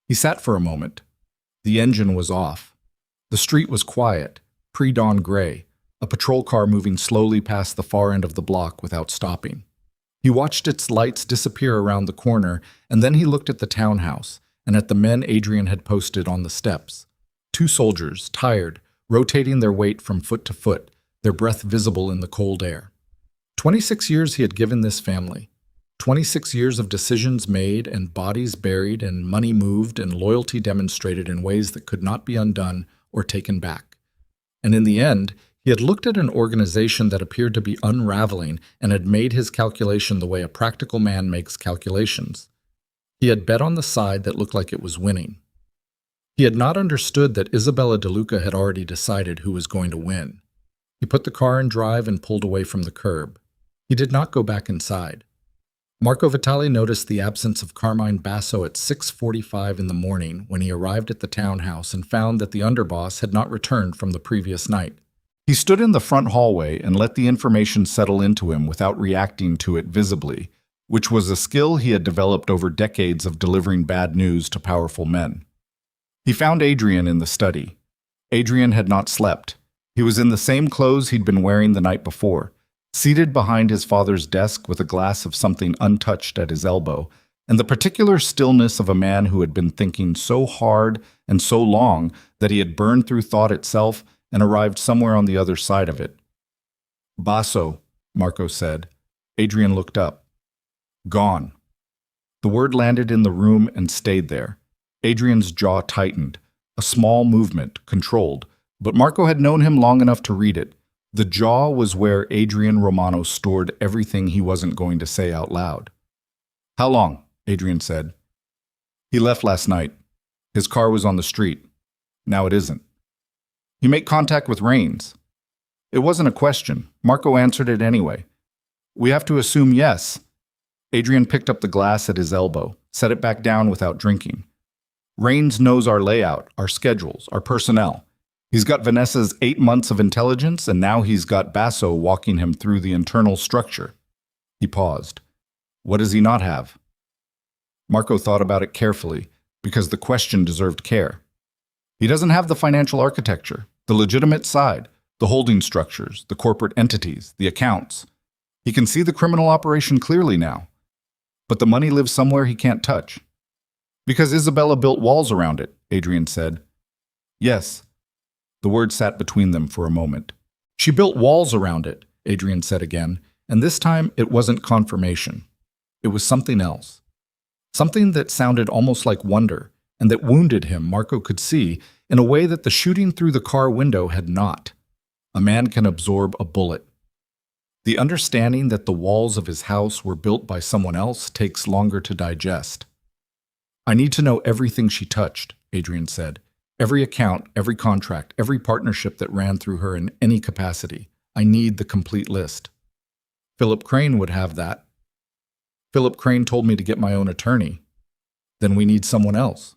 [SPEAKER 1] He sat for a moment. The engine was off. The street was quiet, pre-dawn gray, a patrol car moving slowly past the far end of the block without stopping. He watched its lights disappear around the corner, and then he looked at the townhouse and at the men Adrian had posted on the steps. 2 soldiers, tired, rotating their weight from foot to foot, their breath visible in the cold air. 26 years he had given this family. 26 years of decisions made and bodies buried and money moved and loyalty demonstrated in ways that could not be undone or taken back. And in the end, he had looked at an organization that appeared to be unraveling and had made his calculation the way a practical man makes calculations. He had bet on the side that looked like it was winning. He had not understood that Isabella De Luca had already decided who was going to win. He put the car in drive and pulled away from the curb. He did not go back inside. Marco Vitali noticed the absence of Carmine Basso at 6:45 in the morning when he arrived at the townhouse and found that the underboss had not returned from the previous night. He stood in the front hallway and let the information settle into him without reacting to it visibly, which was a skill he had developed over decades of delivering bad news to powerful men. He found Adrian in the study. Adrian had not slept. He was in the same clothes he'd been wearing the night before, seated behind his father's desk with a glass of something untouched at his elbow, and the particular stillness of a man who had been thinking so hard and so long that he had burned through thought itself and arrived somewhere on the other side of it. "Basso," Marco said. Adrian looked up. "Gone." The word landed in the room and stayed there. Adrian's jaw tightened. A small movement, controlled, but Marco had known him long enough to read it. The jaw was where Adrian Romano stored everything he wasn't going to say out loud. "How long?" Adrian said. "He left last night. His car was on the street. Now it isn't." "You make contact with Raines?" It wasn't a question. Marco answered it anyway. We have to assume yes. Adrian picked up the glass at his elbow, set it back down without drinking. Raines knows our layout, our schedules, our personnel. He's got Vanessa's 8 months of intelligence, and now he's got Basso walking him through the internal structure. He paused. What does he not have? Marco thought about it carefully, because the question deserved care. He doesn't have the financial architecture, the legitimate side, the holding structures, the corporate entities, the accounts. He can see the criminal operation clearly now. But the money lives somewhere he can't touch. Because Isabella built walls around it, Adrian said. Yes. The word sat between them for a moment. She built walls around it, Adrian said again, and this time it wasn't confirmation. It was something else. Something that sounded almost like wonder, and that wounded him, Marco could see, in a way that the shooting through the car window had not. A man can absorb a bullet. The understanding that the walls of his house were built by someone else takes longer to digest. I need to know everything she touched, Adrian said. Every account, every contract, every partnership that ran through her in any capacity. I need the complete list. Philip Crane would have that. Philip Crane told me to get my own attorney. Then we need someone else.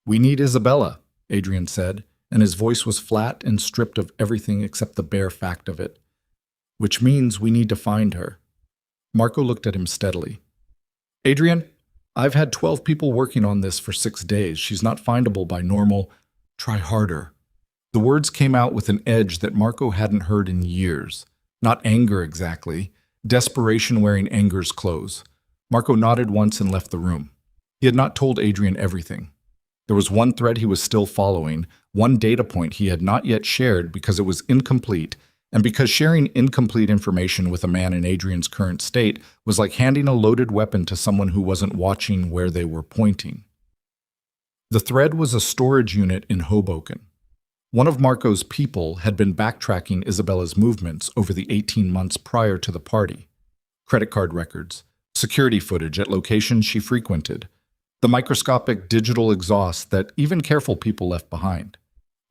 [SPEAKER 1] We need Isabella, Adrian said, and his voice was flat and stripped of everything except the bare fact of it. Which means we need to find her. Marco looked at him steadily. Adrian, I've had 12 people working on this for 6 days. She's not findable by normal. Try harder. The words came out with an edge that Marco hadn't heard in years. Not anger exactly. Desperation wearing anger's clothes. Marco nodded once and left the room. He had not told Adrian everything. There was one thread he was still following, one data point he had not yet shared because it was incomplete, and because sharing incomplete information with a man in Adrian's current state was like handing a loaded weapon to someone who wasn't watching where they were pointing. The thread was a storage unit in Hoboken. One of Marco's people had been backtracking Isabella's movements over the 18 months prior to the party. Credit card records, security footage at locations she frequented, the microscopic digital exhaust that even careful people left behind.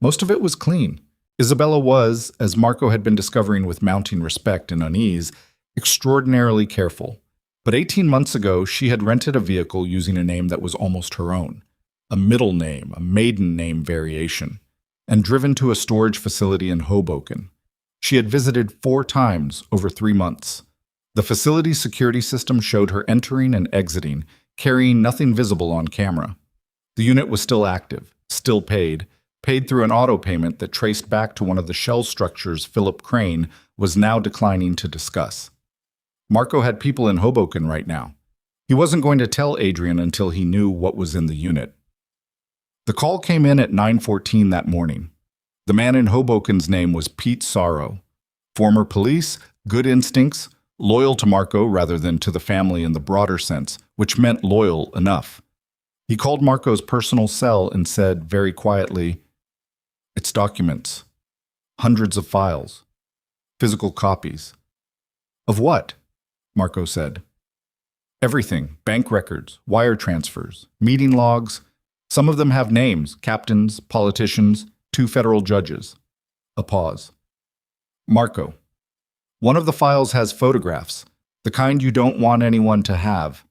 [SPEAKER 1] Most of it was clean. Isabella was, as Marco had been discovering with mounting respect and unease, extraordinarily careful. But 18 months ago, she had rented a vehicle using a name that was almost her own, a middle name, a maiden name variation, and driven to a storage facility in Hoboken. She had visited 4 times over 3 months. The facility's security system showed her entering and exiting, carrying nothing visible on camera. The unit was still active, still paid through an auto payment that traced back to one of the shell structures Philip Crane was now declining to discuss. Marco had people in Hoboken right now. He wasn't going to tell Adrian until he knew what was in the unit. The call came in at 9:14 that morning. The man in Hoboken's name was Pete Sorrow. Former police, good instincts, loyal to Marco rather than to the family in the broader sense, which meant loyal enough. He called Marco's personal cell and said very quietly, "It's documents. Hundreds of files. Physical copies." "Of what?" Marco said. "Everything. Bank records, wire transfers, meeting logs. Some of them have names, captains, politicians, 2 federal judges." A pause. "Marco, one of the files has photographs, the kind you don't want anyone to have."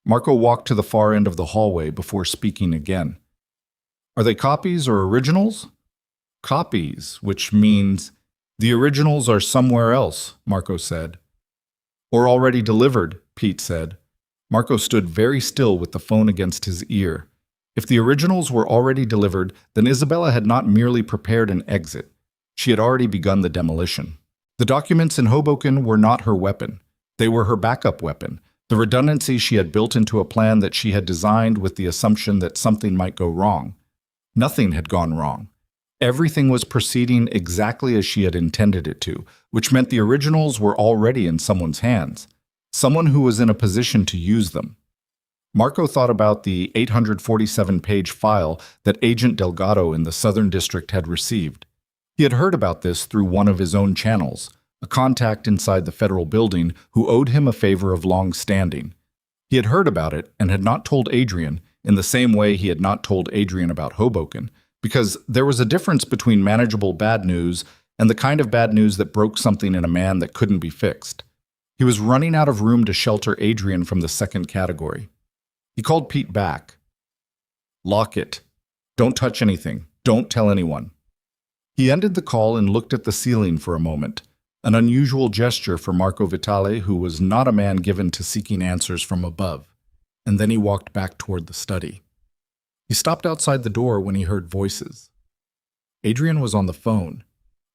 [SPEAKER 1] Marco walked to the far end of the hallway before speaking again. "Are they copies or originals?" "Copies, which means the originals are somewhere else," Marco said. "Or already delivered," Pete said. Marco stood very still with the phone against his ear. If the originals were already delivered, then Isabella had not merely prepared an exit. She had already begun the demolition. The documents in Hoboken were not her weapon. They were her backup weapon, the redundancy she had built into a plan that she had designed with the assumption that something might go wrong. Nothing had gone wrong. Everything was proceeding exactly as she had intended it to, which meant the originals were already in someone's hands, someone who was in a position to use them. Marco thought about the 847-page file that Agent Delgado in the Southern District had received. He had heard about this through one of his own channels, a contact inside the federal building who owed him a favor of long standing. He had heard about it and had not told Adrian, in the same way he had not told Adrian about Hoboken, because there was a difference between manageable bad news and the kind of bad news that broke something in a man that couldn't be fixed. He was running out of room to shelter Adrian from the second category. He called Pete back. "Lock it. Don't touch anything. Don't tell anyone." He ended the call and looked at the ceiling for a moment, an unusual gesture for Marco Vitale, who was not a man given to seeking answers from above, and then he walked back toward the study. He stopped outside the door when he heard voices. Adrian was on the phone.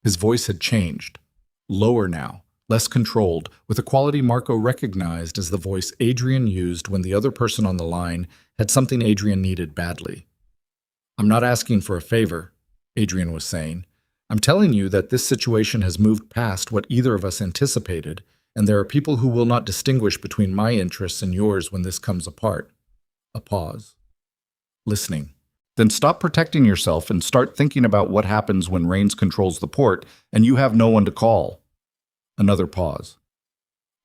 [SPEAKER 1] His voice had changed, lower now, less controlled, with a quality Marco recognized as the voice Adrian used when the other person on the line had something Adrian needed badly. "I'm not asking for a favor," Adrian was saying. "I'm telling you that this situation has moved past what either of us anticipated, and there are people who will not distinguish between my interests and yours when this comes apart." A pause. Listening. "Then stop protecting yourself and start thinking about what happens when Rains controls the port and you have no one to call." Another pause.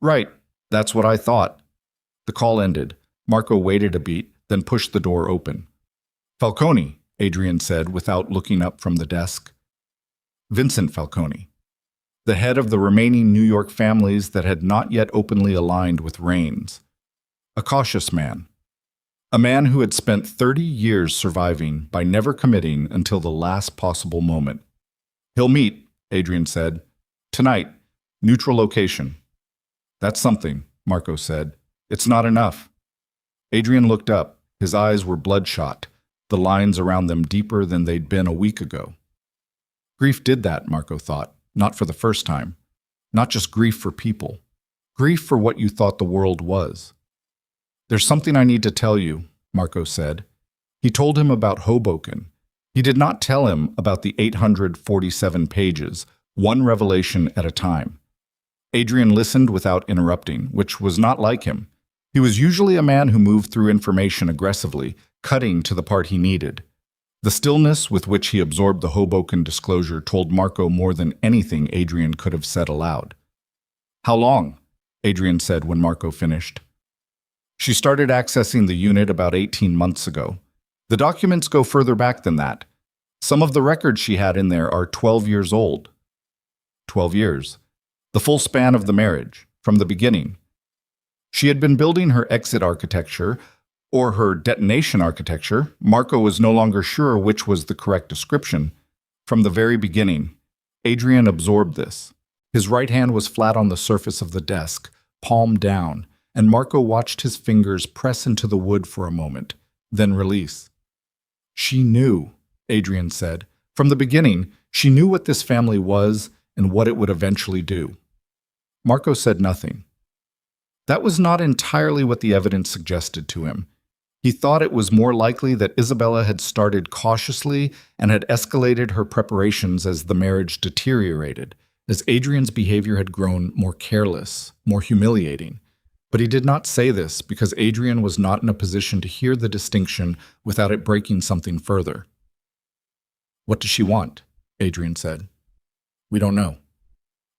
[SPEAKER 1] "Right, that's what I thought." The call ended. Marco waited a beat, then pushed the door open. "Falcone," Adrian said without looking up from the desk. Vincent Falcone, the head of the remaining New York families that had not yet openly aligned with Rains. A cautious man. A man who had spent 30 years surviving by never committing until the last possible moment. "He'll meet," Adrian said. "Tonight. Neutral location." "That's something," Marco said. "It's not enough." Adrian looked up. His eyes were bloodshot, the lines around them deeper than they'd been a week ago. Grief did that, Marco thought, not for the first time. Not just grief for people. Grief for what you thought the world was. "There's something I need to tell you," Marco said. He told him about Hoboken. He did not tell him about the 847 pages, one revelation at a time. Adrian listened without interrupting, which was not like him. He was usually a man who moved through information aggressively, cutting to the part he needed. The stillness with which he absorbed the Hoboken disclosure told Marco more than anything Adrian could have said aloud. "How long?" Adrian said when Marco finished. "She started accessing the unit about 18 months ago. The documents go further back than that. Some of the records she had in there are 12 years old." 12 years. The full span of the marriage, from the beginning. She had been building her exit architecture, or her detonation architecture. Marco was no longer sure which was the correct description. From the very beginning, Adrian absorbed this. His right hand was flat on the surface of the desk, palm down, and Marco watched his fingers press into the wood for a moment, then release. "She knew," Adrian said. "From the beginning, she knew what this family was and what it would eventually do." Marco said nothing. That was not entirely what the evidence suggested to him. He thought it was more likely that Isabella had started cautiously and had escalated her preparations as the marriage deteriorated, as Adrian's behavior had grown more careless, more humiliating. But he did not say this because Adrian was not in a position to hear the distinction without it breaking something further. "What does she want?" Adrian said. "We don't know.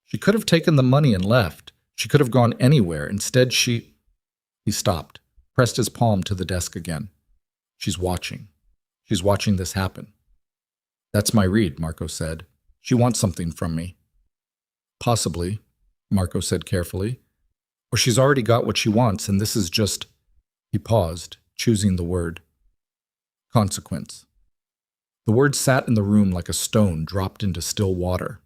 [SPEAKER 1] She could have taken the money and left. She could have gone anywhere. Instead, she—" He stopped, pressed his palm to the desk again. "She's watching. She's watching this happen." "That's my read," Marco said. "She wants something from me." "Possibly," Marco said carefully. "Or she's already got what she wants, and this is just—" He paused, choosing the word. "Consequence." The word sat in the room like a stone dropped into still water.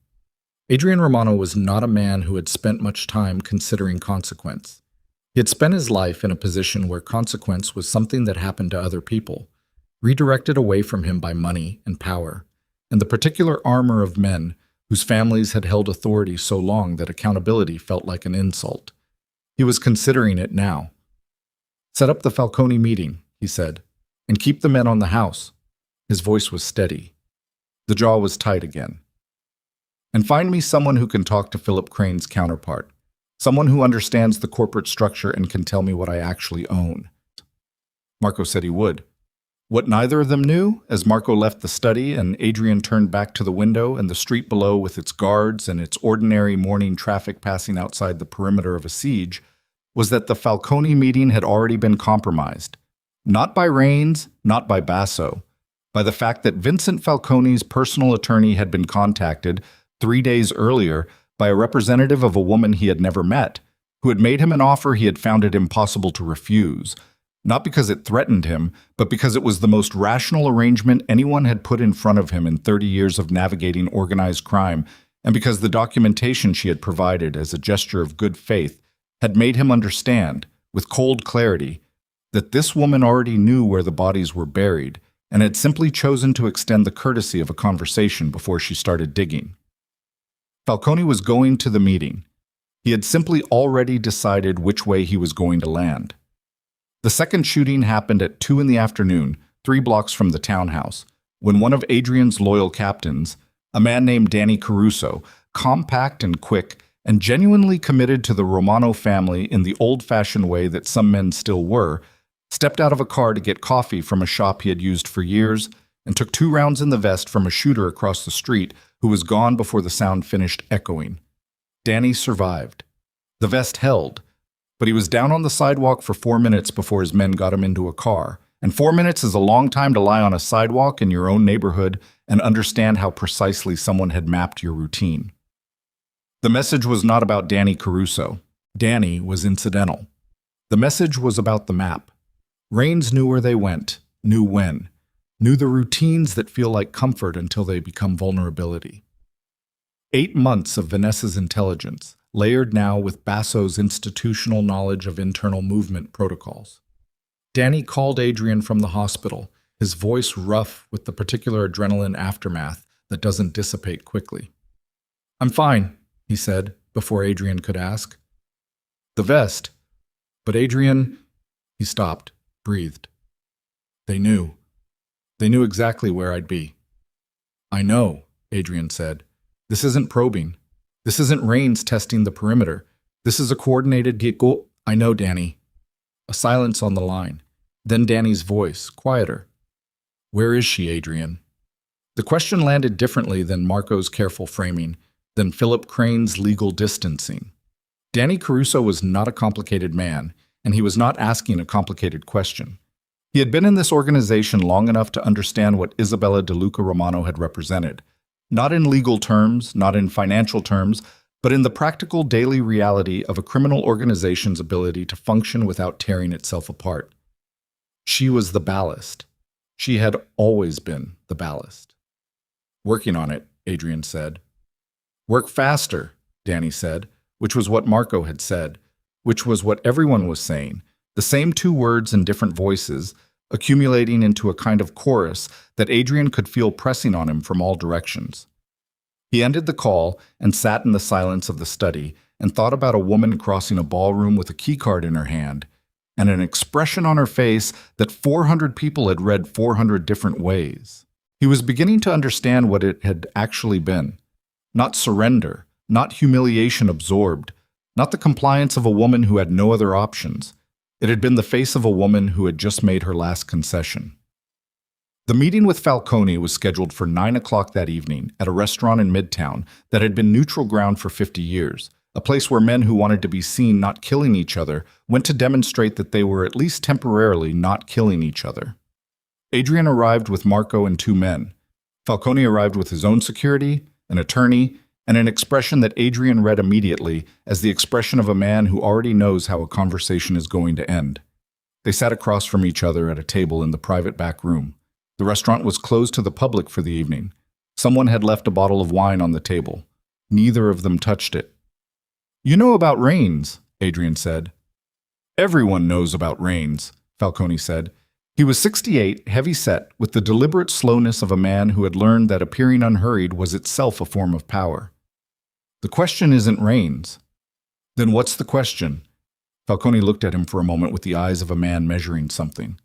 [SPEAKER 1] Adrian Romano was not a man who had spent much time considering consequence. He had spent his life in a position where consequence was something that happened to other people, redirected away from him by money and power, and the particular armor of men whose families had held authority so long that accountability felt like an insult. He was considering it now. "Set up the Falcone meeting," he said, "and keep the men on the house." His voice was steady. The jaw was tight again. "And find me someone who can talk to Philip Crane's counterpart, someone who understands the corporate structure and can tell me what I actually own." Marco said he would. What neither of them knew, as Marco left the study and Adrian turned back to the window and the street below with its guards and its ordinary morning traffic passing outside the perimeter of a siege, was that the Falcone meeting had already been compromised. Not by Rains, not by Basso, by the fact that Vincent Falcone's personal attorney had been contacted 3 days earlier by a representative of a woman he had never met, who had made him an offer he had found it impossible to refuse, not because it threatened him, but because it was the most rational arrangement anyone had put in front of him in 30 years of navigating organized crime, and because the documentation she had provided as a gesture of good faith had made him understand, with cold clarity, that this woman already knew where the bodies were buried and had simply chosen to extend the courtesy of a conversation before she started digging. Falcone was going to the meeting. He had simply already decided which way he was going to land. The second shooting happened at 2 in the afternoon, 3 blocks from the townhouse, when one of Adrian's loyal captains, a man named Danny Caruso, compact and quick and genuinely committed to the Romano family in the old-fashioned way that some men still were, stepped out of a car to get coffee from a shop he had used for years and took 2 rounds in the vest from a shooter across the street who was gone before the sound finished echoing. Danny survived. The vest held, but he was down on the sidewalk for 4 minutes before his men got him into a car. And 4 minutes is a long time to lie on a sidewalk in your own neighborhood and understand how precisely someone had mapped your routine. The message was not about Danny Caruso. Danny was incidental. The message was about the map. Rains knew where they went, knew when, knew the routines that feel like comfort until they become vulnerability. 8 months of Vanessa's intelligence, layered now with Basso's institutional knowledge of internal movement protocols. Danny called Adrian from the hospital, his voice rough with the particular adrenaline aftermath that doesn't dissipate quickly. "I'm fine," he said, before Adrian could ask. "The vest." But Adrian... He stopped, breathed. They knew. They knew exactly where I'd be. "I know," Adrian said. "This isn't probing. This isn't Rains testing the perimeter. This is a coordinated get-go." "I know, Danny." A silence on the line. Then Danny's voice, quieter. "Where is she, Adrian?" The question landed differently than Marco's careful framing, than Philip Crane's legal distancing. Danny Caruso was not a complicated man, and he was not asking a complicated question. He had been in this organization long enough to understand what Isabella De Luca Romano had represented, not in legal terms, not in financial terms, but in the practical daily reality of a criminal organization's ability to function without tearing itself apart. She was the ballast. She had always been the ballast. "Working on it," Adrian said. "Work faster," Danny said, which was what Marco had said, which was what everyone was saying, the same 2 words in different voices, accumulating into a kind of chorus that Adrian could feel pressing on him from all directions. He ended the call and sat in the silence of the study and thought about a woman crossing a ballroom with a keycard in her hand and an expression on her face that 400 people had read 400 different ways. He was beginning to understand what it had actually been. Not surrender, not humiliation absorbed, not the compliance of a woman who had no other options. It had been the face of a woman who had just made her last concession. The meeting with Falcone was scheduled for 9 o'clock that evening at a restaurant in Midtown that had been neutral ground for 50 years, a place where men who wanted to be seen not killing each other went to demonstrate that they were at least temporarily not killing each other. Adrian arrived with Marco and 2 men. Falcone arrived with his own security, an attorney, and an expression that Adrian read immediately as the expression of a man who already knows how a conversation is going to end. They sat across from each other at a table in the private back room. The restaurant was closed to the public for the evening. Someone had left a bottle of wine on the table. Neither of them touched it. "You know about Rains," Adrian said. "Everyone knows about Rains," Falcone said. He was 68, heavy-set, with the deliberate slowness of a man who had learned that appearing unhurried was itself a form of power. "The question isn't Rains." "Then what's the question?" Falcone looked at him for a moment with the eyes of a man measuring something.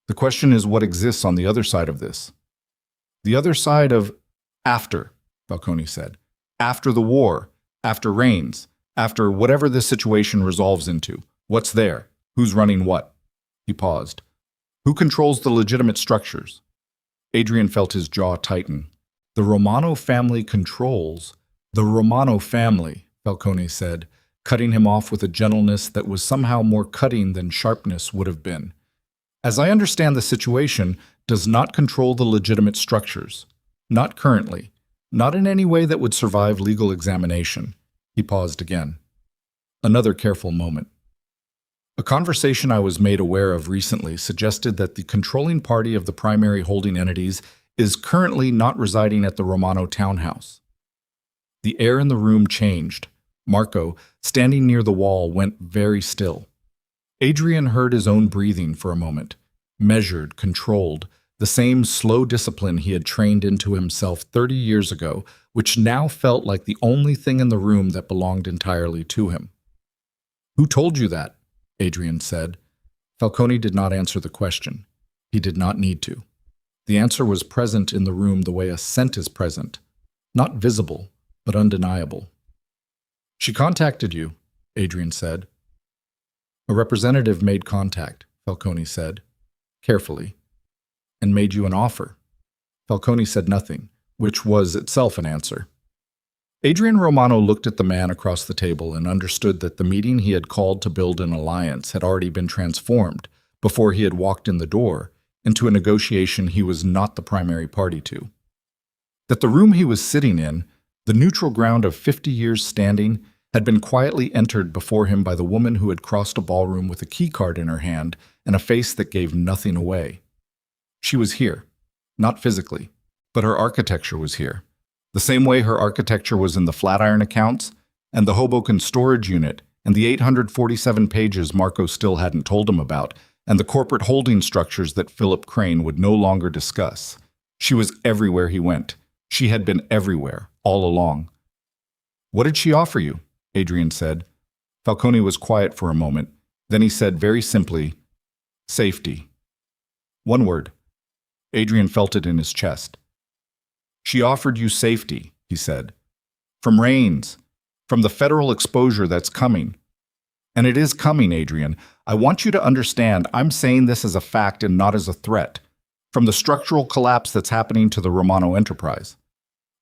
[SPEAKER 1] "The question is what exists on the other side of this." "The other side of after," Falcone said. "After the war, after Rains, after whatever this situation resolves into. What's there? Who's running what?" He paused. "Who controls the legitimate structures?" Adrian felt his jaw tighten. "The Romano family controls." "The Romano family," Falcone said, cutting him off with a gentleness that was somehow more cutting than sharpness would have been. "As I understand the situation, does not control the legitimate structures. Not currently. Not in any way that would survive legal examination." He paused again. Another careful moment. A conversation I was made aware of recently suggested that the controlling party of the primary holding entities is currently not residing at the Romano townhouse. The air in the room changed. Marco, standing near the wall, went very still. Adrian heard his own breathing for a moment, measured, controlled, the same slow discipline he had trained into himself 30 years ago, which now felt like the only thing in the room that belonged entirely to him. "Who told you that?" Adrian said. Falcone did not answer the question. He did not need to. The answer was present in the room the way a scent is present, not visible, but undeniable. "She contacted you," Adrian said. "A representative made contact," Falcone said, carefully, "and made you an offer." Falcone said nothing, which was itself an answer. Adrian Romano looked at the man across the table and understood that the meeting he had called to build an alliance had already been transformed, before he had walked in the door, into a negotiation he was not the primary party to. That the room he was sitting in, the neutral ground of 50 years standing, had been quietly entered before him by the woman who had crossed a ballroom with a keycard in her hand and a face that gave nothing away. She was here, not physically, but her architecture was here. The same way her architecture was in the Flatiron accounts, and the Hoboken storage unit, and the 847 pages Marco still hadn't told him about, and the corporate holding structures that Philip Crane would no longer discuss. She was everywhere he went. She had been everywhere, all along. "What did she offer you?" Adrian said. Falcone was quiet for a moment. Then he said very simply, "Safety." One word. Adrian felt it in his chest. "She offered you safety," he said. "From Rains, from the federal exposure that's coming. And it is coming, Adrian. I want you to understand I'm saying this as a fact and not as a threat. From the structural collapse that's happening to the Romano enterprise."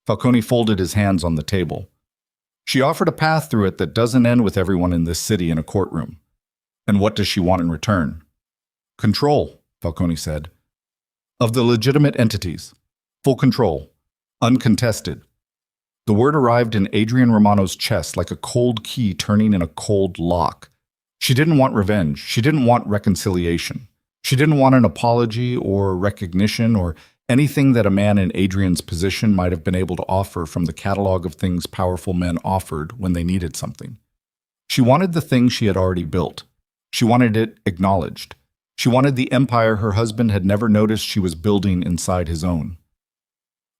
[SPEAKER 1] Falcone folded his hands on the table. "She offered a path through it that doesn't end with everyone in this city in a courtroom. And what does she want in return?" "Control," Falcone said. "Of the legitimate entities. Full control. Uncontested." The word arrived in Adrian Romano's chest like a cold key turning in a cold lock. She didn't want revenge. She didn't want reconciliation. She didn't want an apology or recognition or anything that a man in Adrian's position might have been able to offer from the catalog of things powerful men offered when they needed something. She wanted the thing she had already built. She wanted it acknowledged. She wanted the empire her husband had never noticed she was building inside his own.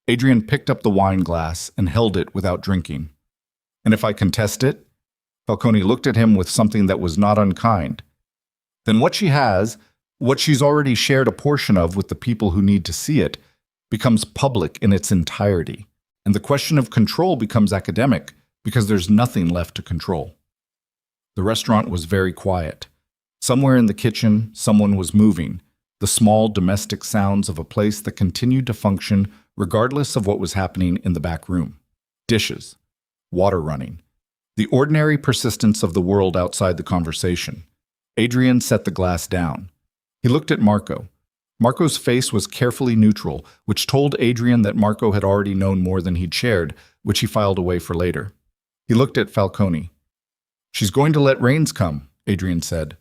[SPEAKER 1] Adrian picked up the wine glass and held it without drinking. "And if I contest it?" Falcone looked at him with something that was not unkind. "Then what she has, what she's already shared a portion of with the people who need to see it, becomes public in its entirety. And the question of control becomes academic because there's nothing left to control." The restaurant was very quiet. Somewhere in the kitchen, someone was moving, the small domestic sounds of a place that continued to function regardless of what was happening in the back room. Dishes, water running, the ordinary persistence of the world outside the conversation. Adrian set the glass down. He looked at Marco. Marco's face was carefully neutral, which told Adrian that Marco had already known more than he'd shared, which he filed away for later. He looked at Falcone. "She's going to let Rains come," Adrian said.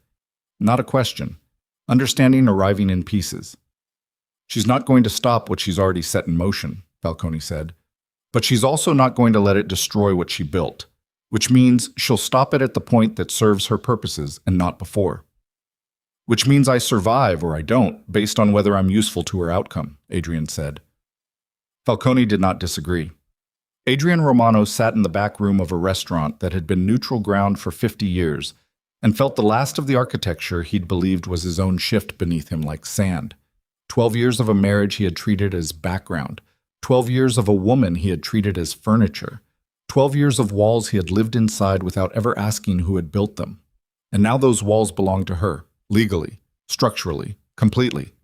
[SPEAKER 1] Not a question. Understanding arriving in pieces. "She's not going to stop what she's already set in motion," Falcone said. "But she's also not going to let it destroy what she built, which means she'll stop it at the point that serves her purposes and not before." "Which means I survive or I don't, based on whether I'm useful to her outcome," Adrian said. Falcone did not disagree. Adrian Romano sat in the back room of a restaurant that had been neutral ground for 50 years and felt the last of the architecture he'd believed was his own shift beneath him like sand. 12 years of a marriage he had treated as background. 12 years of a woman he had treated as furniture. 12 years of walls he had lived inside without ever asking who had built them. And now those walls belonged to her, legally, structurally, completely.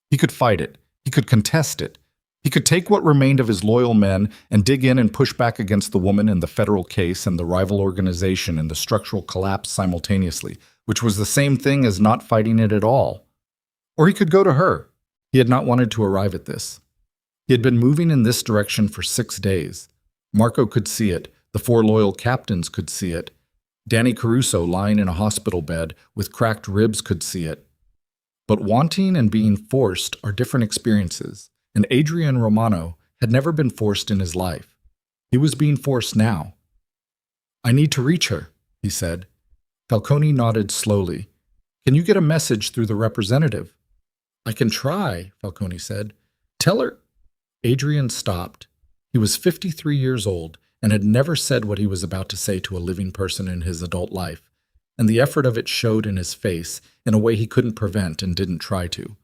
[SPEAKER 1] He could fight it. He could contest it. He could take what remained of his loyal men and dig in and push back against the woman in the federal case and the rival organization and the structural collapse simultaneously, which was the same thing as not fighting it at all. Or he could go to her. He had not wanted to arrive at this. He had been moving in this direction for 6 days. Marco could see it. The 4 loyal captains could see it. Danny Caruso, lying in a hospital bed with cracked ribs, could see it. But wanting and being forced are different experiences, and Adrian Romano had never been forced in his life. He was being forced now. "I need to reach her," he said. Falcone nodded slowly. "Can you get a message through the representative?" "I can try," Falcone said. "Tell her—" Adrian stopped. He was 53 years old and had never said what he was about to say to a living person in his adult life, and the effort of it showed in his face in a way he couldn't prevent and didn't try to.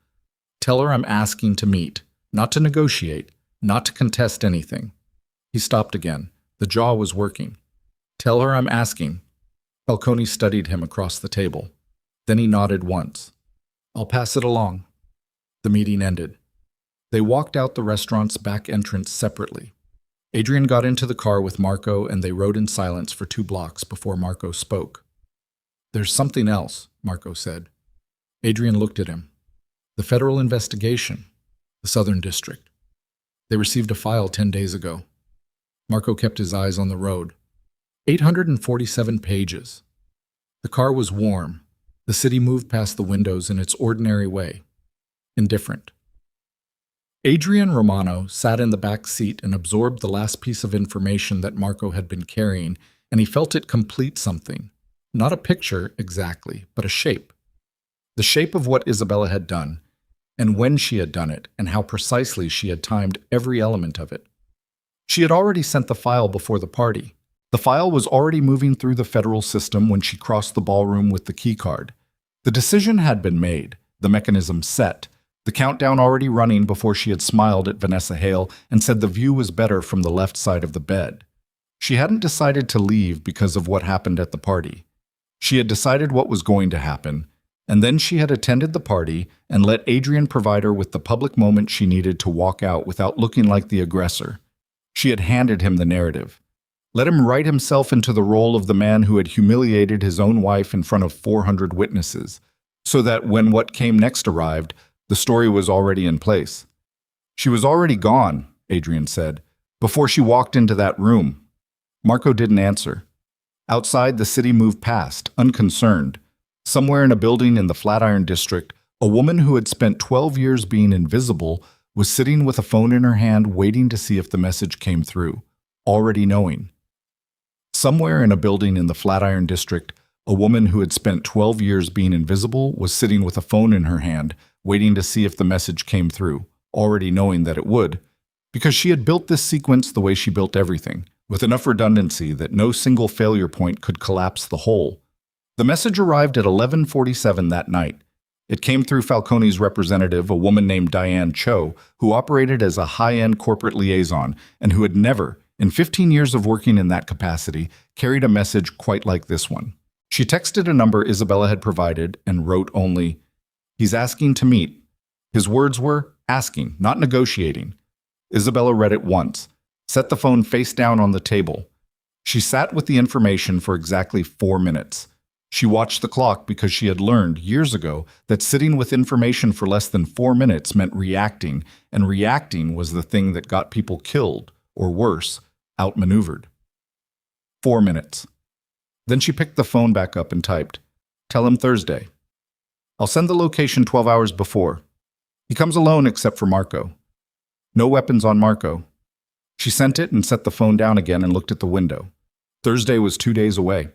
[SPEAKER 1] "Tell her I'm asking to meet, not to negotiate, not to contest anything." He stopped again. The jaw was working. "Tell her I'm asking." Falcone studied him across the table. Then he nodded once. "I'll pass it along." The meeting ended. They walked out the restaurant's back entrance separately. Adrian got into the car with Marco and they rode in silence for 2 blocks before Marco spoke. "There's something else," Marco said. Adrian looked at him. "The federal investigation, the Southern District. They received a file 10 days ago." Marco kept his eyes on the road. 847 pages. The car was warm. The city moved past the windows in its ordinary way. Indifferent. Adrian Romano sat in the back seat and absorbed the last piece of information that Marco had been carrying, and he felt it complete something. Not a picture exactly, but a shape. The shape of what Isabella had done, and when she had done it, and how precisely she had timed every element of it. She had already sent the file before the party. The file was already moving through the federal system when she crossed the ballroom with the keycard. The decision had been made, the mechanism set, the countdown already running before she had smiled at Vanessa Hale and said the view was better from the left side of the bed. She hadn't decided to leave because of what happened at the party. She had decided what was going to happen, and then she had attended the party and let Adrian provide her with the public moment she needed to walk out without looking like the aggressor. She had handed him the narrative. Let him write himself into the role of the man who had humiliated his own wife in front of 400 witnesses, so that when what came next arrived, the story was already in place. "She was already gone," Adrian said, "before she walked into that room." Marco didn't answer. Outside, the city moved past, unconcerned. Somewhere in a building in the Flatiron District, a woman who had spent 12 years being invisible was sitting with a phone in her hand waiting to see if the message came through, already knowing. Somewhere in a building in the Flatiron District, a woman who had spent 12 years being invisible was sitting with a phone in her hand, waiting to see if the message came through, already knowing that it would, because she had built this sequence the way she built everything, with enough redundancy that no single failure point could collapse the whole. The message arrived at 11:47 that night. It came through Falcone's representative, a woman named Diane Cho, who operated as a high-end corporate liaison and who had never, in 15 years of working in that capacity, carried a message quite like this one. She texted a number Isabella had provided and wrote only, "He's asking to meet." His words were, asking, not negotiating. Isabella read it once, set the phone face down on the table. She sat with the information for exactly 4 minutes. She watched the clock because she had learned years ago that sitting with information for less than 4 minutes meant reacting, and reacting was the thing that got people killed, or worse, outmaneuvered. 4 minutes. Then she picked the phone back up and typed, "Tell him Thursday. I'll send the location 12 hours before. He comes alone except for Marco. No weapons on Marco." She sent it and set the phone down again and looked at the window. Thursday was 2 days away.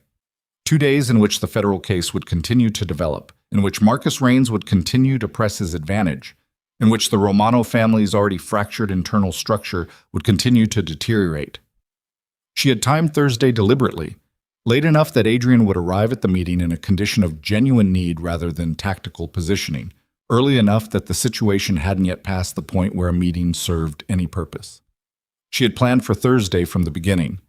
[SPEAKER 1] 2 days in which the federal case would continue to develop, in which Marcus Raines would continue to press his advantage, in which the Romano family's already fractured internal structure would continue to deteriorate. She had timed Thursday deliberately, late enough that Adrian would arrive at the meeting in a condition of genuine need rather than tactical positioning, early enough that the situation hadn't yet passed the point where a meeting served any purpose. She had planned for Thursday from the beginning.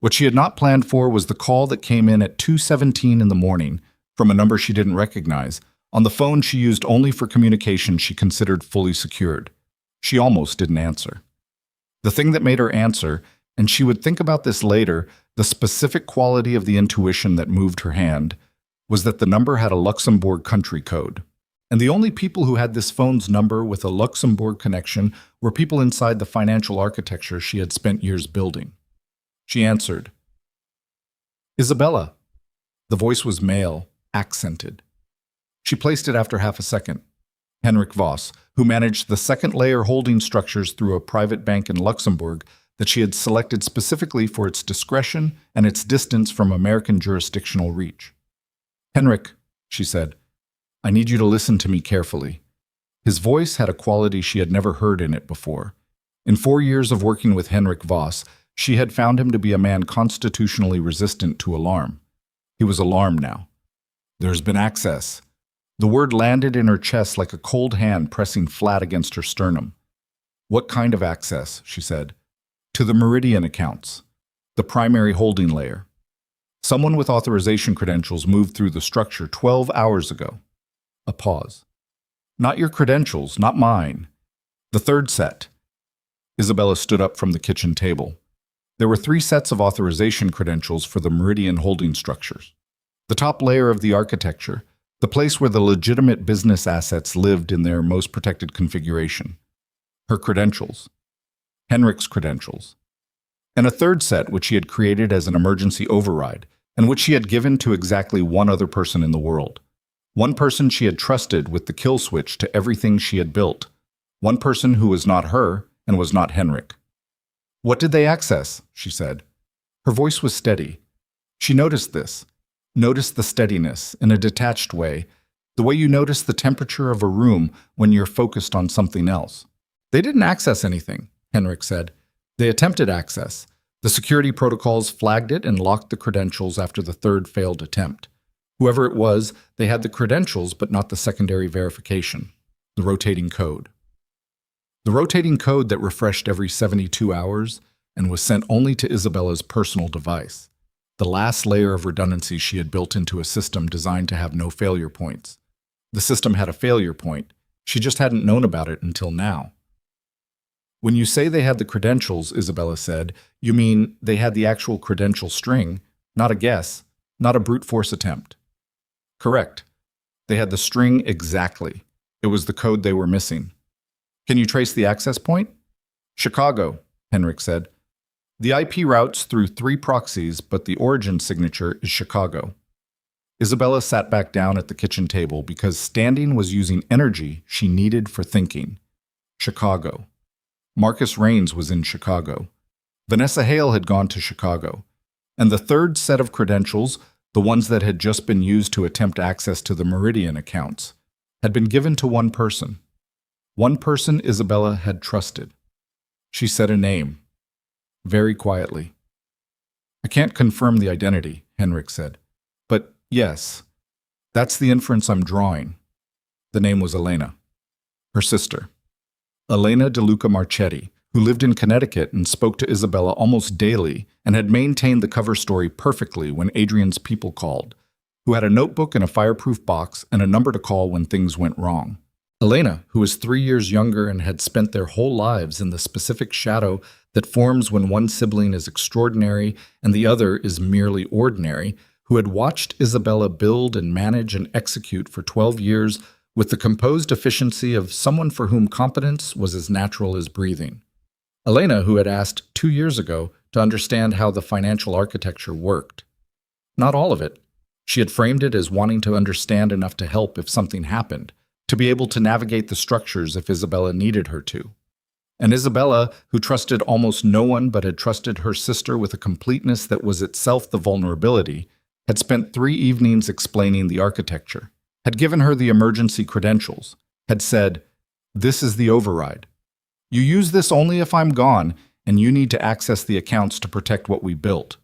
[SPEAKER 1] What she had not planned for was the call that came in at 2:17 in the morning from a number she didn't recognize, on the phone she used only for communication she considered fully secured. She almost didn't answer. The thing that made her answer, and she would think about this later, the specific quality of the intuition that moved her hand, was that the number had a Luxembourg country code. And the only people who had this phone's number with a Luxembourg connection were people inside the financial architecture she had spent years building. She answered. "Isabella." The voice was male, accented. She placed it after half a second. Henrik Voss, who managed the second-layer holding structures through a private bank in Luxembourg that she had selected specifically for its discretion and its distance from American jurisdictional reach. "Henrik," she said, "I need you to listen to me carefully." His voice had a quality she had never heard in it before. In 4 years of working with Henrik Voss, she had found him to be a man constitutionally resistant to alarm. He was alarmed now. "There's been access." The word landed in her chest like a cold hand pressing flat against her sternum. "What kind of access?" she said. "To the Meridian accounts, the primary holding layer. Someone with authorization credentials moved through the structure 12 hours ago." A pause. "Not your credentials, not mine. The third set." Isabella stood up from the kitchen table. There were 3 sets of authorization credentials for the Meridian holding structures. The top layer of the architecture, the place where the legitimate business assets lived in their most protected configuration. Her credentials. Henrik's credentials. And a third set which she had created as an emergency override, and which she had given to exactly one other person in the world. One person she had trusted with the kill switch to everything she had built. One person who was not her and was not Henrik. "What did they access?" she said. Her voice was steady. She noticed this. Noticed the steadiness, in a detached way, the way you notice the temperature of a room when you're focused on something else. "They didn't access anything," Henrik said. "They attempted access. The security protocols flagged it and locked the credentials after the third failed attempt. Whoever it was, they had the credentials but not the secondary verification, the rotating code. The rotating code that refreshed every 72 hours and was sent only to Isabella's personal device. The last layer of redundancy she had built into a system designed to have no failure points. The system had a failure point. She just hadn't known about it until now. "When you say they had the credentials," Isabella said, "you mean they had the actual credential string, not a guess, not a brute force attempt." "Correct. They had the string exactly. It was the code they were missing." "Can you trace the access point?" "Chicago," Henrik said. "The IP routes through 3 proxies, but the origin signature is Chicago." Isabella sat back down at the kitchen table because standing was using energy she needed for thinking. Chicago. Marcus Raines was in Chicago. Vanessa Hale had gone to Chicago. And the third set of credentials, the ones that had just been used to attempt access to the Meridian accounts, had been given to one person. One person Isabella had trusted. She said a name. Very quietly. "I can't confirm the identity," Henrik said. "But yes, that's the inference I'm drawing." The name was Elena. Her sister. Elena De Luca Marchetti, who lived in Connecticut and spoke to Isabella almost daily and had maintained the cover story perfectly when Adrian's people called, who had a notebook and a fireproof box and a number to call when things went wrong. Elena, who was 3 years younger and had spent their whole lives in the specific shadow that forms when one sibling is extraordinary and the other is merely ordinary, who had watched Isabella build and manage and execute for 12 years with the composed efficiency of someone for whom competence was as natural as breathing. Elena, who had asked 2 years ago to understand how the financial architecture worked. Not all of it. She had framed it as wanting to understand enough to help if something happened, to be able to navigate the structures if Isabella needed her to. And Isabella, who trusted almost no one but had trusted her sister with a completeness that was itself the vulnerability, had spent 3 evenings explaining the architecture, had given her the emergency credentials, had said, "This is the override. You use this only if I'm gone, and you need to access the accounts to protect what we built."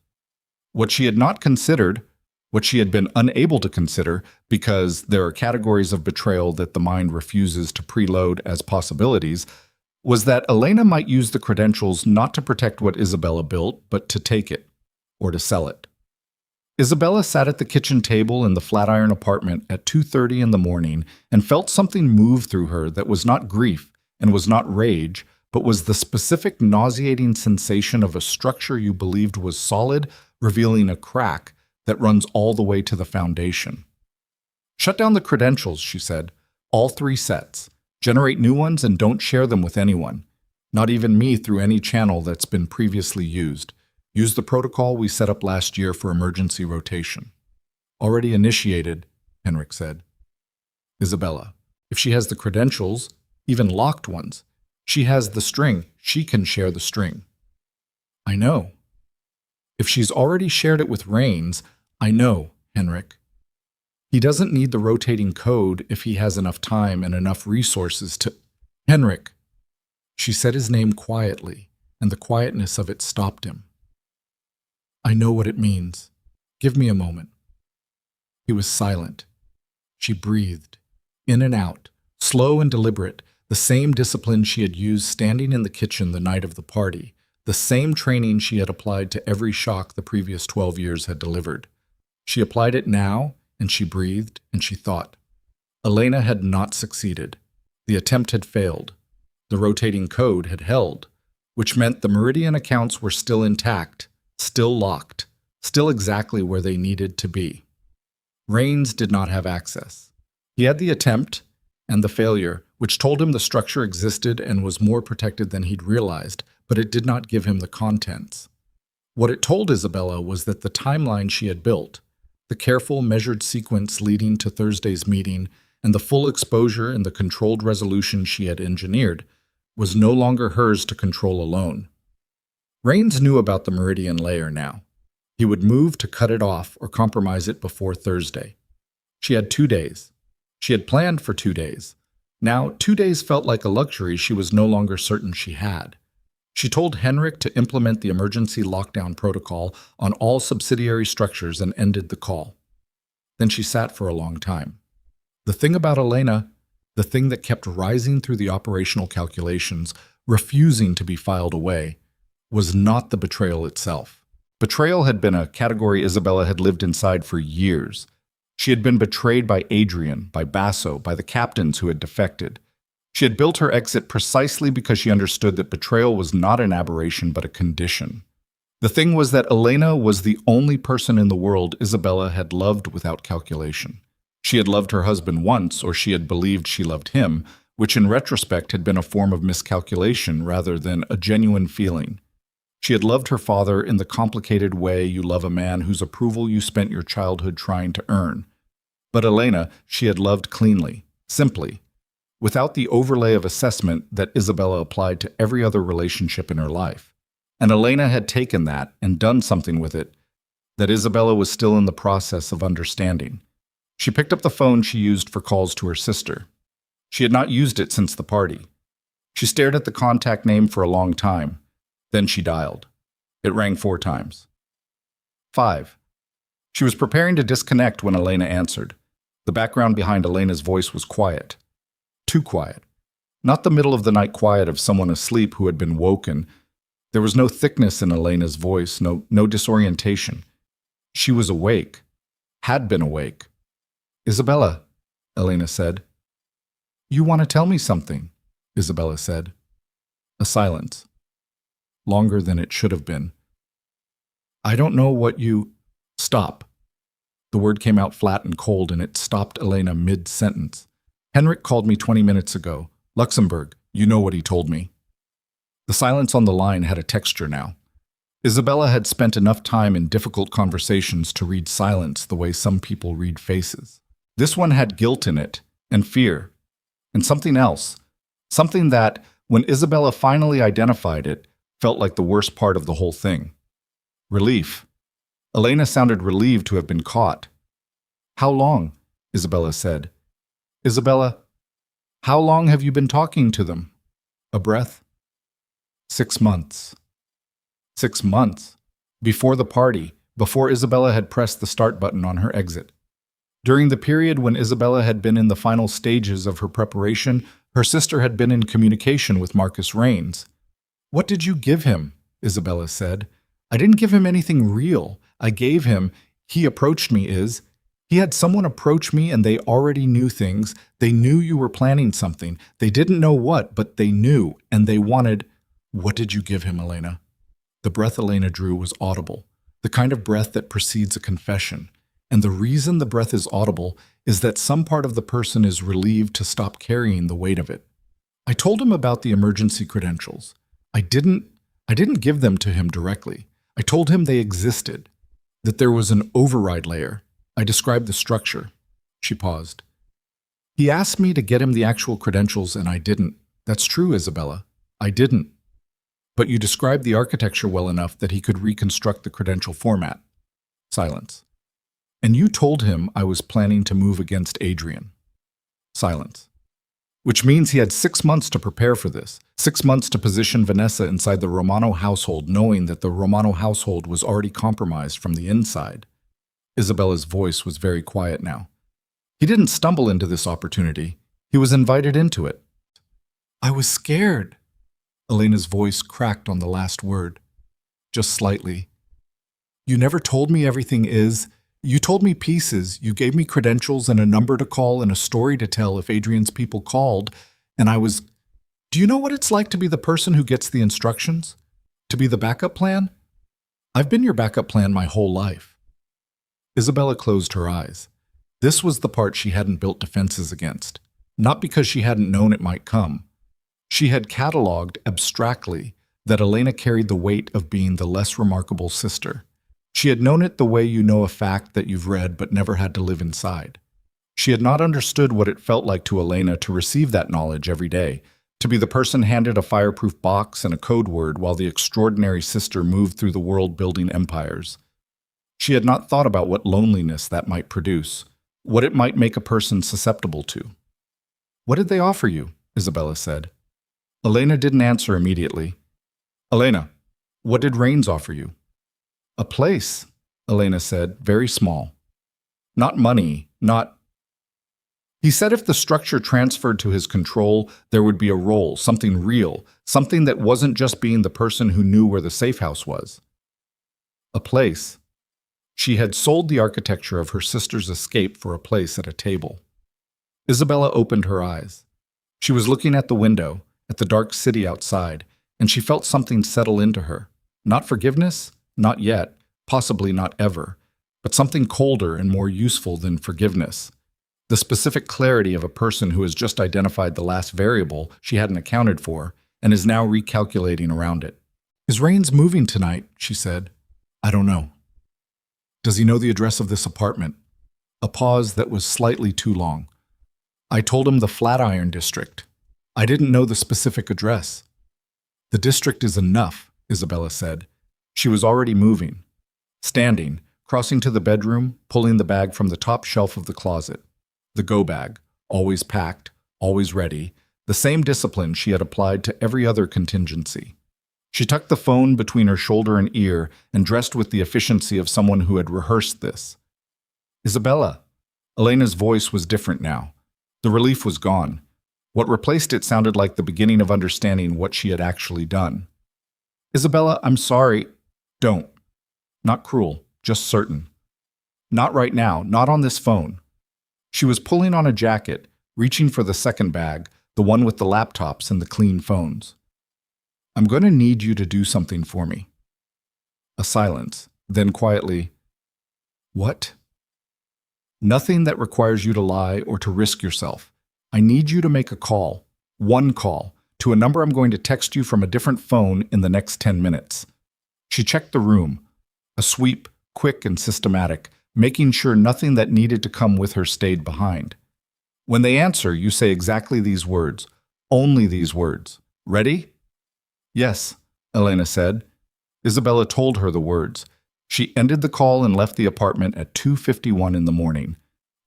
[SPEAKER 1] What she had not considered, what she had been unable to consider, because there are categories of betrayal that the mind refuses to preload as possibilities, was that Elena might use the credentials not to protect what Isabella built, but to take it, or to sell it. Isabella sat at the kitchen table in the Flatiron apartment at 2:30 in the morning and felt something move through her that was not grief and was not rage, but was the specific nauseating sensation of a structure you believed was solid, revealing a crack that runs all the way to the foundation. "Shut down the credentials," she said. "All 3 sets. Generate new ones and don't share them with anyone. Not even me through any channel that's been previously used. Use the protocol we set up last year for emergency rotation." Already initiated, Henrik said. Isabella, if she has the credentials, even locked ones, she has the string. She can share the string. I know. If she's already shared it with Rains, I know, Henrik. He doesn't need the rotating code if he has enough time and enough resources to… Henrik! She said his name quietly, and the quietness of it stopped him. I know what it means. Give me a moment. He was silent. She breathed, in and out, slow and deliberate, the same discipline she had used standing in the kitchen the night of the party, the same training she had applied to every shock the previous 12 years had delivered. She applied it now, and she breathed, and she thought. Elena had not succeeded. The attempt had failed. The rotating code had held, which meant the Meridian accounts were still intact, still locked, still exactly where they needed to be. Rains did not have access. He had the attempt and the failure, which told him the structure existed and was more protected than he'd realized, but it did not give him the contents. What it told Isabella was that the timeline she had built, the careful, measured sequence leading to Thursday's meeting, and the full exposure and the controlled resolution she had engineered, was no longer hers to control alone. Rains knew about the Meridian layer now. He would move to cut it off or compromise it before Thursday. She had 2 days. She had planned for 2 days. Now, 2 days felt like a luxury she was no longer certain she had. She told Henrik to implement the emergency lockdown protocol on all subsidiary structures and ended the call. Then she sat for a long time. The thing about Elena, the thing that kept rising through the operational calculations, refusing to be filed away, was not the betrayal itself. Betrayal had been a category Isabella had lived inside for years. She had been betrayed by Adrian, by Basso, by the captains who had defected. She had built her exit precisely because she understood that betrayal was not an aberration but a condition. The thing was that Elena was the only person in the world Isabella had loved without calculation. She had loved her husband once, or she had believed she loved him, which in retrospect had been a form of miscalculation rather than a genuine feeling. She had loved her father in the complicated way you love a man whose approval you spent your childhood trying to earn. But Elena she had loved cleanly, simply, without the overlay of assessment that Isabella applied to every other relationship in her life. And Elena had taken that and done something with it that Isabella was still in the process of understanding. She picked up the phone she used for calls to her sister. She had not used it since the party. She stared at the contact name for a long time. Then she dialed. It rang 4 times. 5. She was preparing to disconnect when Elena answered. The background behind Elena's voice was quiet. Too quiet. Not the middle-of-the-night quiet of someone asleep who had been woken. There was no thickness in Elena's voice, no disorientation. She was awake. Had been awake. Isabella, Elena said. You want to tell me something, Isabella said. A silence. Longer than it should have been. I don't know what you… Stop. The word came out flat and cold, and it stopped Elena mid-sentence. Henrik called me 20 minutes ago. Luxembourg, you know what he told me. The silence on the line had a texture now. Isabella had spent enough time in difficult conversations to read silence the way some people read faces. This one had guilt in it, and fear, and something else. Something that, when Isabella finally identified it, felt like the worst part of the whole thing. Relief. Elena sounded relieved to have been caught. How long? Isabella said. Isabella, how long have you been talking to them? A breath. 6 months. 6 months. Before the party, before Isabella had pressed the start button on her exit. During the period when Isabella had been in the final stages of her preparation, her sister had been in communication with Marcus Rains. What did you give him? Isabella said. I didn't give him anything real. I gave him, he approached me he had someone approach me and they already knew things. They knew you were planning something. They didn't know what, but they knew, and they wanted… What did you give him, Elena? The breath Elena drew was audible, the kind of breath that precedes a confession. And the reason the breath is audible is that some part of the person is relieved to stop carrying the weight of it. I told him about the emergency credentials. I didn't give them to him directly. I told him they existed, that there was an override layer, I described the structure. She paused. He asked me to get him the actual credentials, and I didn't. That's true, Isabella. I didn't. But you described the architecture well enough that he could reconstruct the credential format. Silence. And you told him I was planning to move against Adrian. Silence. Which means he had 6 months to prepare for this. 6 months to position Vanessa inside the Romano household, knowing that the Romano household was already compromised from the inside. Isabella's voice was very quiet now. He didn't stumble into this opportunity. He was invited into it. I was scared. Elena's voice cracked on the last word. Just slightly. You never told me everything is. You told me pieces. You gave me credentials and a number to call and a story to tell if Adrian's people called. And I was... Do you know what it's like to be the person who gets the instructions? To be the backup plan? I've been your backup plan my whole life. Isabella closed her eyes. This was the part she hadn't built defenses against. Not because she hadn't known it might come. She had catalogued abstractly that Elena carried the weight of being the less remarkable sister. She had known it the way you know a fact that you've read but never had to live inside. She had not understood what it felt like to Elena to receive that knowledge every day, to be the person handed a fireproof box and a code word while the extraordinary sister moved through the world building empires. She had not thought about what loneliness that might produce, what it might make a person susceptible to. What did they offer you? Isabella said. Elena didn't answer immediately. Elena, what did Rains offer you? A place, Elena said, very small. Not money, not... He said if the structure transferred to his control, there would be a role, something real, something that wasn't just being the person who knew where the safe house was. A place. She had sold the architecture of her sister's escape for a place at a table. Isabella opened her eyes. She was looking at the window, at the dark city outside, and she felt something settle into her. Not forgiveness, not yet, possibly not ever, but something colder and more useful than forgiveness. The specific clarity of a person who has just identified the last variable she hadn't accounted for and is now recalculating around it. Is Rains moving tonight? She said. I don't know. Does he know the address of this apartment? A pause that was slightly too long. I told him the Flatiron District. I didn't know the specific address. The district is enough, Isabella said. She was already moving. Standing, crossing to the bedroom, pulling the bag from the top shelf of the closet. The go bag, always packed, always ready, the same discipline she had applied to every other contingency. She tucked the phone between her shoulder and ear and dressed with the efficiency of someone who had rehearsed this. Isabella. Elena's voice was different now. The relief was gone. What replaced it sounded like the beginning of understanding what she had actually done. Isabella, I'm sorry. Don't. Not cruel, just certain. Not right now, not on this phone. She was pulling on a jacket, reaching for the second bag, the one with the laptops and the clean phones. I'm going to need you to do something for me. A silence, then quietly, What? Nothing that requires you to lie or to risk yourself. I need you to make a call, one call, to a number I'm going to text you from a different phone in the next 10 minutes. She checked the room, a sweep, quick and systematic, making sure nothing that needed to come with her stayed behind. When they answer, you say exactly these words, only these words. Ready? Yes, Elena said. Isabella told her the words. She ended the call and left the apartment at 2:51 in the morning.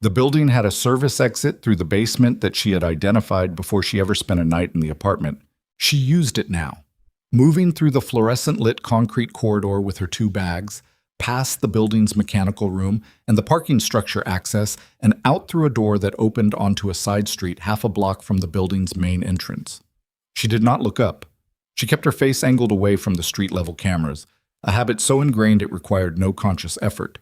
[SPEAKER 1] The building had a service exit through the basement that she had identified before she ever spent a night in the apartment. She used it now. Moving through the fluorescent-lit concrete corridor with her 2 bags, past the building's mechanical room and the parking structure access, and out through a door that opened onto a side street half a block from the building's main entrance. She did not look up. She kept her face angled away from the street-level cameras, a habit so ingrained it required no conscious effort.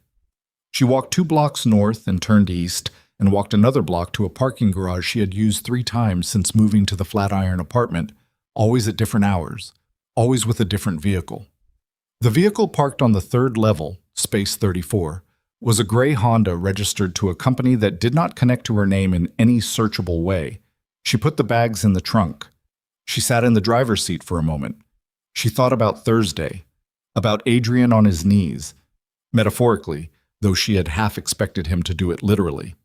[SPEAKER 1] She walked 2 blocks north and turned east, and walked another block to a parking garage she had used 3 times since moving to the Flatiron apartment, always at different hours, always with a different vehicle. The vehicle parked on the 3rd level, space 34, was a gray Honda registered to a company that did not connect to her name in any searchable way. She put the bags in the trunk. She sat in the driver's seat for a moment. She thought about Thursday, about Adrian on his knees. Metaphorically, though she had half expected him to do it literally.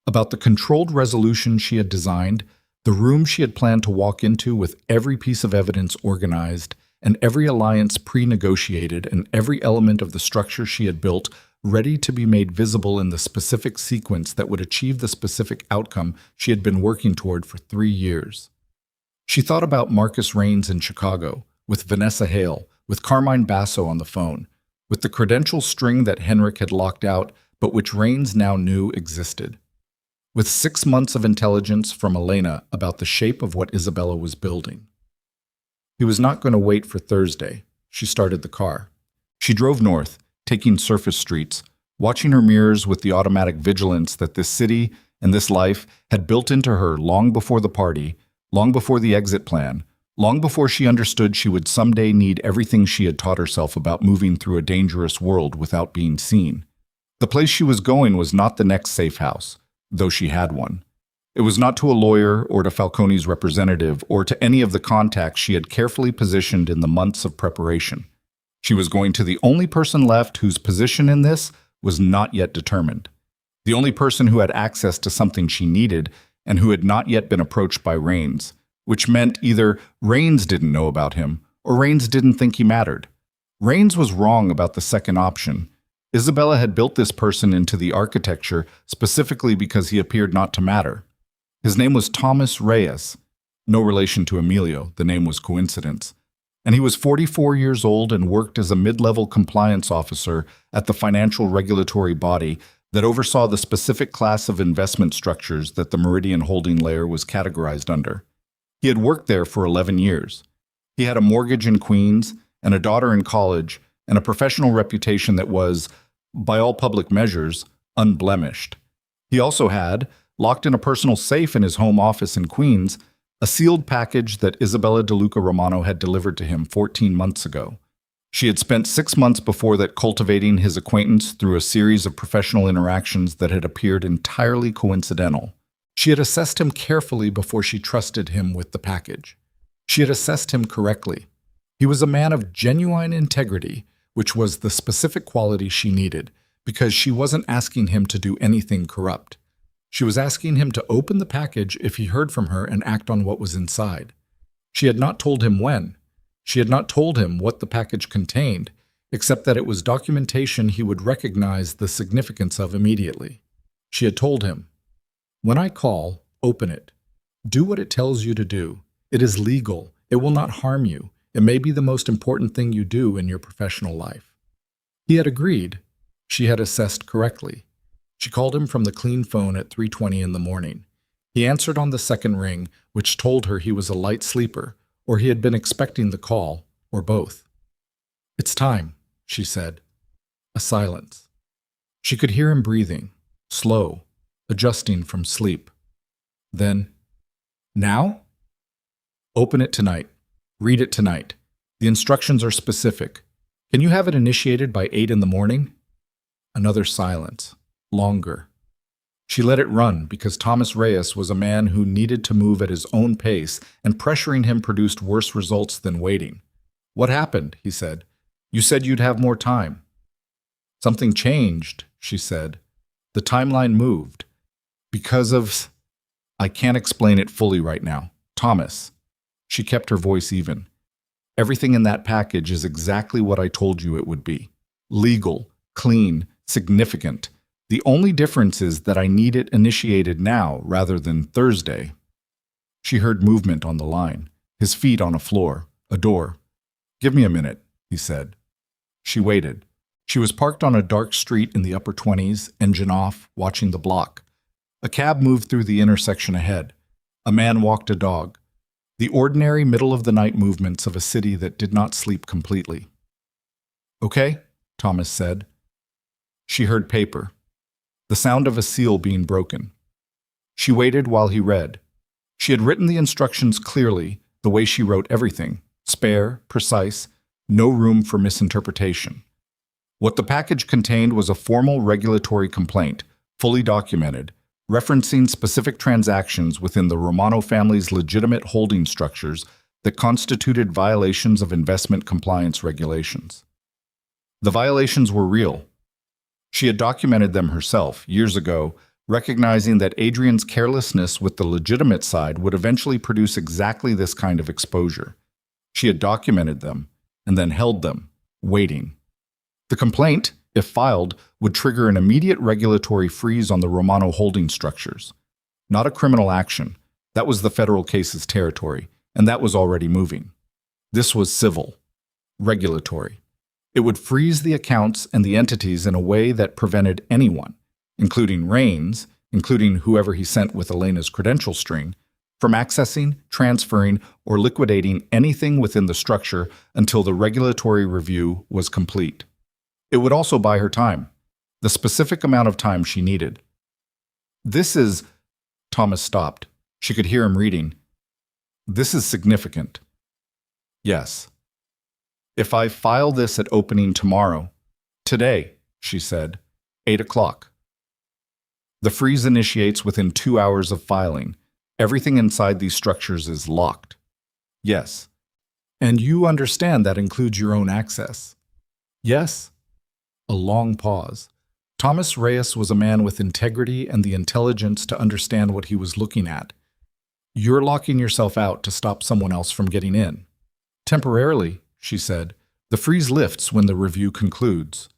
[SPEAKER 1] About the controlled resolution she had designed, the room she had planned to walk into with every piece of evidence organized, and every alliance pre-negotiated, and every element of the structure she had built ready to be made visible in the specific sequence that would achieve the specific outcome she had been working toward for 3 years. She thought about Marcus Raines in Chicago, with Vanessa Hale, with Carmine Basso on the phone, with the credential string that Henrik had locked out, but which Raines now knew existed. With 6 months of intelligence from Elena about the shape of what Isabella was building. He was not going to wait for Thursday. She started the car. She drove north, taking surface streets, watching her mirrors with the automatic vigilance that this city and this life had built into her long before the party, long before the exit plan, long before she understood she would someday need everything she had taught herself about moving through a dangerous world without being seen. The place she was going was not the next safe house, though she had one. It was not to a lawyer or to Falcone's representative or to any of the contacts she had carefully positioned in the months of preparation. She was going to the only person left whose position in this was not yet determined. The only person who had access to something she needed and who had not yet been approached by Raines, which meant either Raines didn't know about him or Raines didn't think he mattered. Raines was wrong about the second option. Isabella had built this person into the architecture specifically because he appeared not to matter. His name was Thomas Reyes. No relation to Emilio, the name was coincidence. And he was 44 years old and worked as a mid-level compliance officer at the financial regulatory body that oversaw the specific class of investment structures that the Meridian holding layer was categorized under. He had worked there for 11 years. He had a mortgage in Queens and a daughter in college and a professional reputation that was, by all public measures, unblemished. He also had, locked in a personal safe in his home office in Queens, a sealed package that Isabella De Luca Romano had delivered to him 14 months ago. She had spent 6 months before that cultivating his acquaintance through a series of professional interactions that had appeared entirely coincidental. She had assessed him carefully before she trusted him with the package. She had assessed him correctly. He was a man of genuine integrity, which was the specific quality she needed, because she wasn't asking him to do anything corrupt. She was asking him to open the package if he heard from her and act on what was inside. She had not told him when. She had not told him what the package contained, except that it was documentation he would recognize the significance of immediately. She had told him, "When I call, open it. Do what it tells you to do. It is legal. It will not harm you. It may be the most important thing you do in your professional life." He had agreed. She had assessed correctly. She called him from the clean phone at 3:20 in the morning. He answered on the second ring, which told her he was a light sleeper, or he had been expecting the call, or both. "It's time," she said. A silence. She could hear him breathing, slow, adjusting from sleep. Then, "Now?" "Open it tonight. Read it tonight. The instructions are specific. Can you have it initiated by 8 in the morning?" Another silence. Longer. She let it run because Thomas Reyes was a man who needed to move at his own pace, and pressuring him produced worse results than waiting. "What happened?" he said. "You said you'd have more time." "Something changed," she said. "The timeline moved. Because of... I can't explain it fully right now. Thomas." She kept her voice even. "Everything in that package is exactly what I told you it would be. Legal, clean, significant. The only difference is that I need it initiated now rather than Thursday." She heard movement on the line, his feet on a floor, a door. "Give me a minute," he said. She waited. She was parked on a dark street in the upper 20s, engine off, watching the block. A cab moved through the intersection ahead. A man walked a dog. The ordinary middle-of-the-night movements of a city that did not sleep completely. "Okay," Thomas said. She heard paper. The sound of a seal being broken. She waited while he read. She had written the instructions clearly, the way she wrote everything, spare, precise, no room for misinterpretation. What the package contained was a formal regulatory complaint, fully documented, referencing specific transactions within the Romano family's legitimate holding structures that constituted violations of investment compliance regulations. The violations were real. She had documented them herself years ago, recognizing that Adrian's carelessness with the legitimate side would eventually produce exactly this kind of exposure. She had documented them and then held them, waiting. The complaint, if filed, would trigger an immediate regulatory freeze on the Romano holding structures. Not a criminal action. That was the federal case's territory, and that was already moving. This was civil, regulatory. It would freeze the accounts and the entities in a way that prevented anyone, including Rains, including whoever he sent with Elena's credential string, from accessing, transferring, or liquidating anything within the structure until the regulatory review was complete. It would also buy her time, the specific amount of time she needed. This is... Thomas stopped. She could hear him reading. This is significant. Yes. If I file this at opening tomorrow, today, she said, 8 o'clock. The freeze initiates within 2 hours of filing. Everything inside these structures is locked. Yes. And you understand that includes your own access. Yes. A long pause. Thomas Reyes was a man with integrity and the intelligence to understand what he was looking at. You're locking yourself out to stop someone else from getting in. Temporarily, she said, the freeze lifts when the review concludes.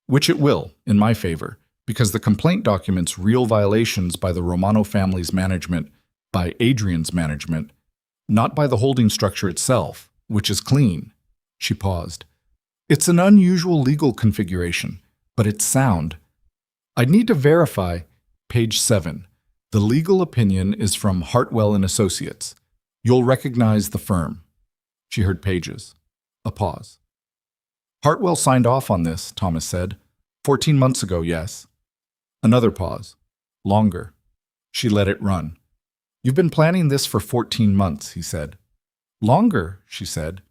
[SPEAKER 1] Which it will, in my favor, because the complaint documents real violations by the Romano family's management, by Adrian's management, not by the holding structure itself, which is clean. She paused. It's an unusual legal configuration, but it's sound. I'd need to verify. Page 7. The legal opinion is from Hartwell and Associates. You'll recognize the firm. She heard pages. A pause. Hartwell signed off on this, Thomas said. 14 months ago, yes. Another pause. Longer. She let it run. You've been planning this for 14 months, he said. Longer, she said.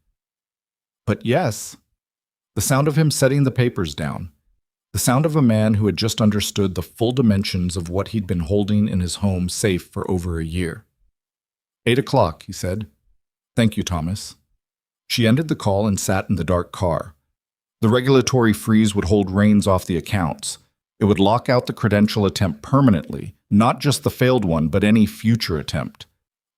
[SPEAKER 1] But yes. The sound of him setting the papers down. The sound of a man who had just understood the full dimensions of what he'd been holding in his home safe for over a year. 8 o'clock, he said. Thank you, Thomas. She ended the call and sat in the dark car. The regulatory freeze would hold Rains off the accounts. It would lock out the credential attempt permanently, not just the failed one, but any future attempt.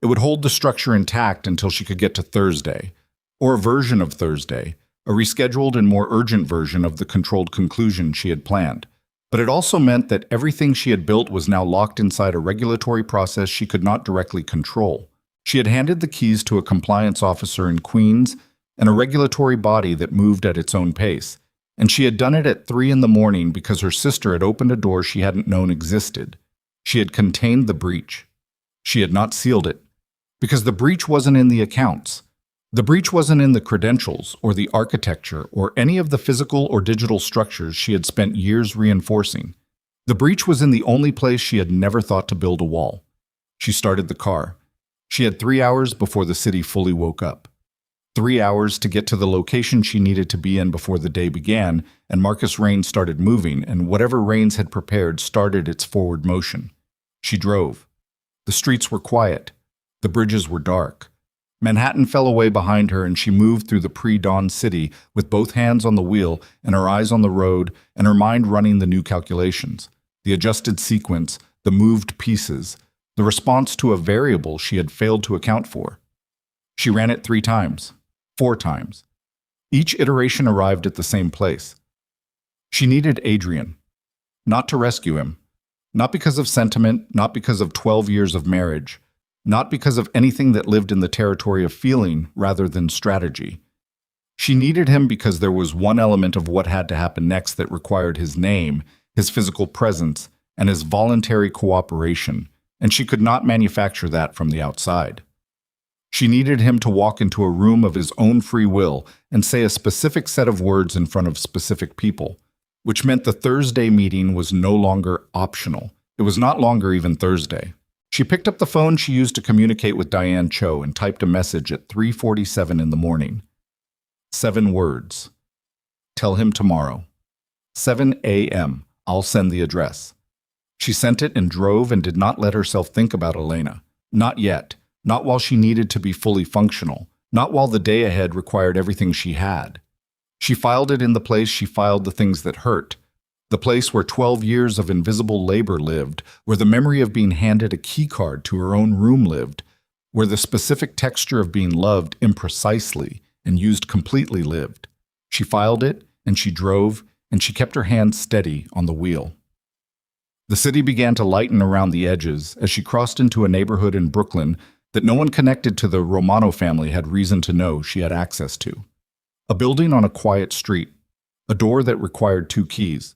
[SPEAKER 1] It would hold the structure intact until she could get to Thursday, or a version of Thursday, a rescheduled and more urgent version of the controlled conclusion she had planned. But it also meant that everything she had built was now locked inside a regulatory process she could not directly control. She had handed the keys to a compliance officer in Queens and a regulatory body that moved at its own pace, and she had done it at 3 in the morning because her sister had opened a door she hadn't known existed. She had contained the breach. She had not sealed it, because the breach wasn't in the accounts. The breach wasn't in the credentials or the architecture or any of the physical or digital structures she had spent years reinforcing. The breach was in the only place she had never thought to build a wall. She started the car. She had 3 hours before the city fully woke up. 3 hours to get to the location she needed to be in before the day began, and Marcus Rains started moving, and whatever Rains had prepared started its forward motion. She drove. The streets were quiet. The bridges were dark. Manhattan fell away behind her, and she moved through the pre-dawn city with both hands on the wheel and her eyes on the road and her mind running the new calculations, the adjusted sequence, the moved pieces, the response to a variable she had failed to account for. She ran it 3 times, 4 times. Each iteration arrived at the same place. She needed Adrian, not to rescue him, not because of sentiment, not because of 12 years of marriage, not because of anything that lived in the territory of feeling rather than strategy. She needed him because there was one element of what had to happen next that required his name, his physical presence, and his voluntary cooperation, and she could not manufacture that from the outside. She needed him to walk into a room of his own free will and say a specific set of words in front of specific people, which meant the Thursday meeting was no longer optional. It was not longer even Thursday. She picked up the phone she used to communicate with Diane Cho and typed a message at 3:47 in the morning. 7 words. Tell him tomorrow. 7 a.m. I'll send the address. She sent it and drove and did not let herself think about Elena. Not yet. Not while she needed to be fully functional. Not while the day ahead required everything she had. She filed it in the place she filed the things that hurt. The place where 12 years of invisible labor lived, where the memory of being handed a key card to her own room lived, where the specific texture of being loved imprecisely and used completely lived. She filed it, and she drove, and she kept her hand steady on the wheel. The city began to lighten around the edges as she crossed into a neighborhood in Brooklyn that no one connected to the Romano family had reason to know she had access to. A building on a quiet street, a door that required 2 keys,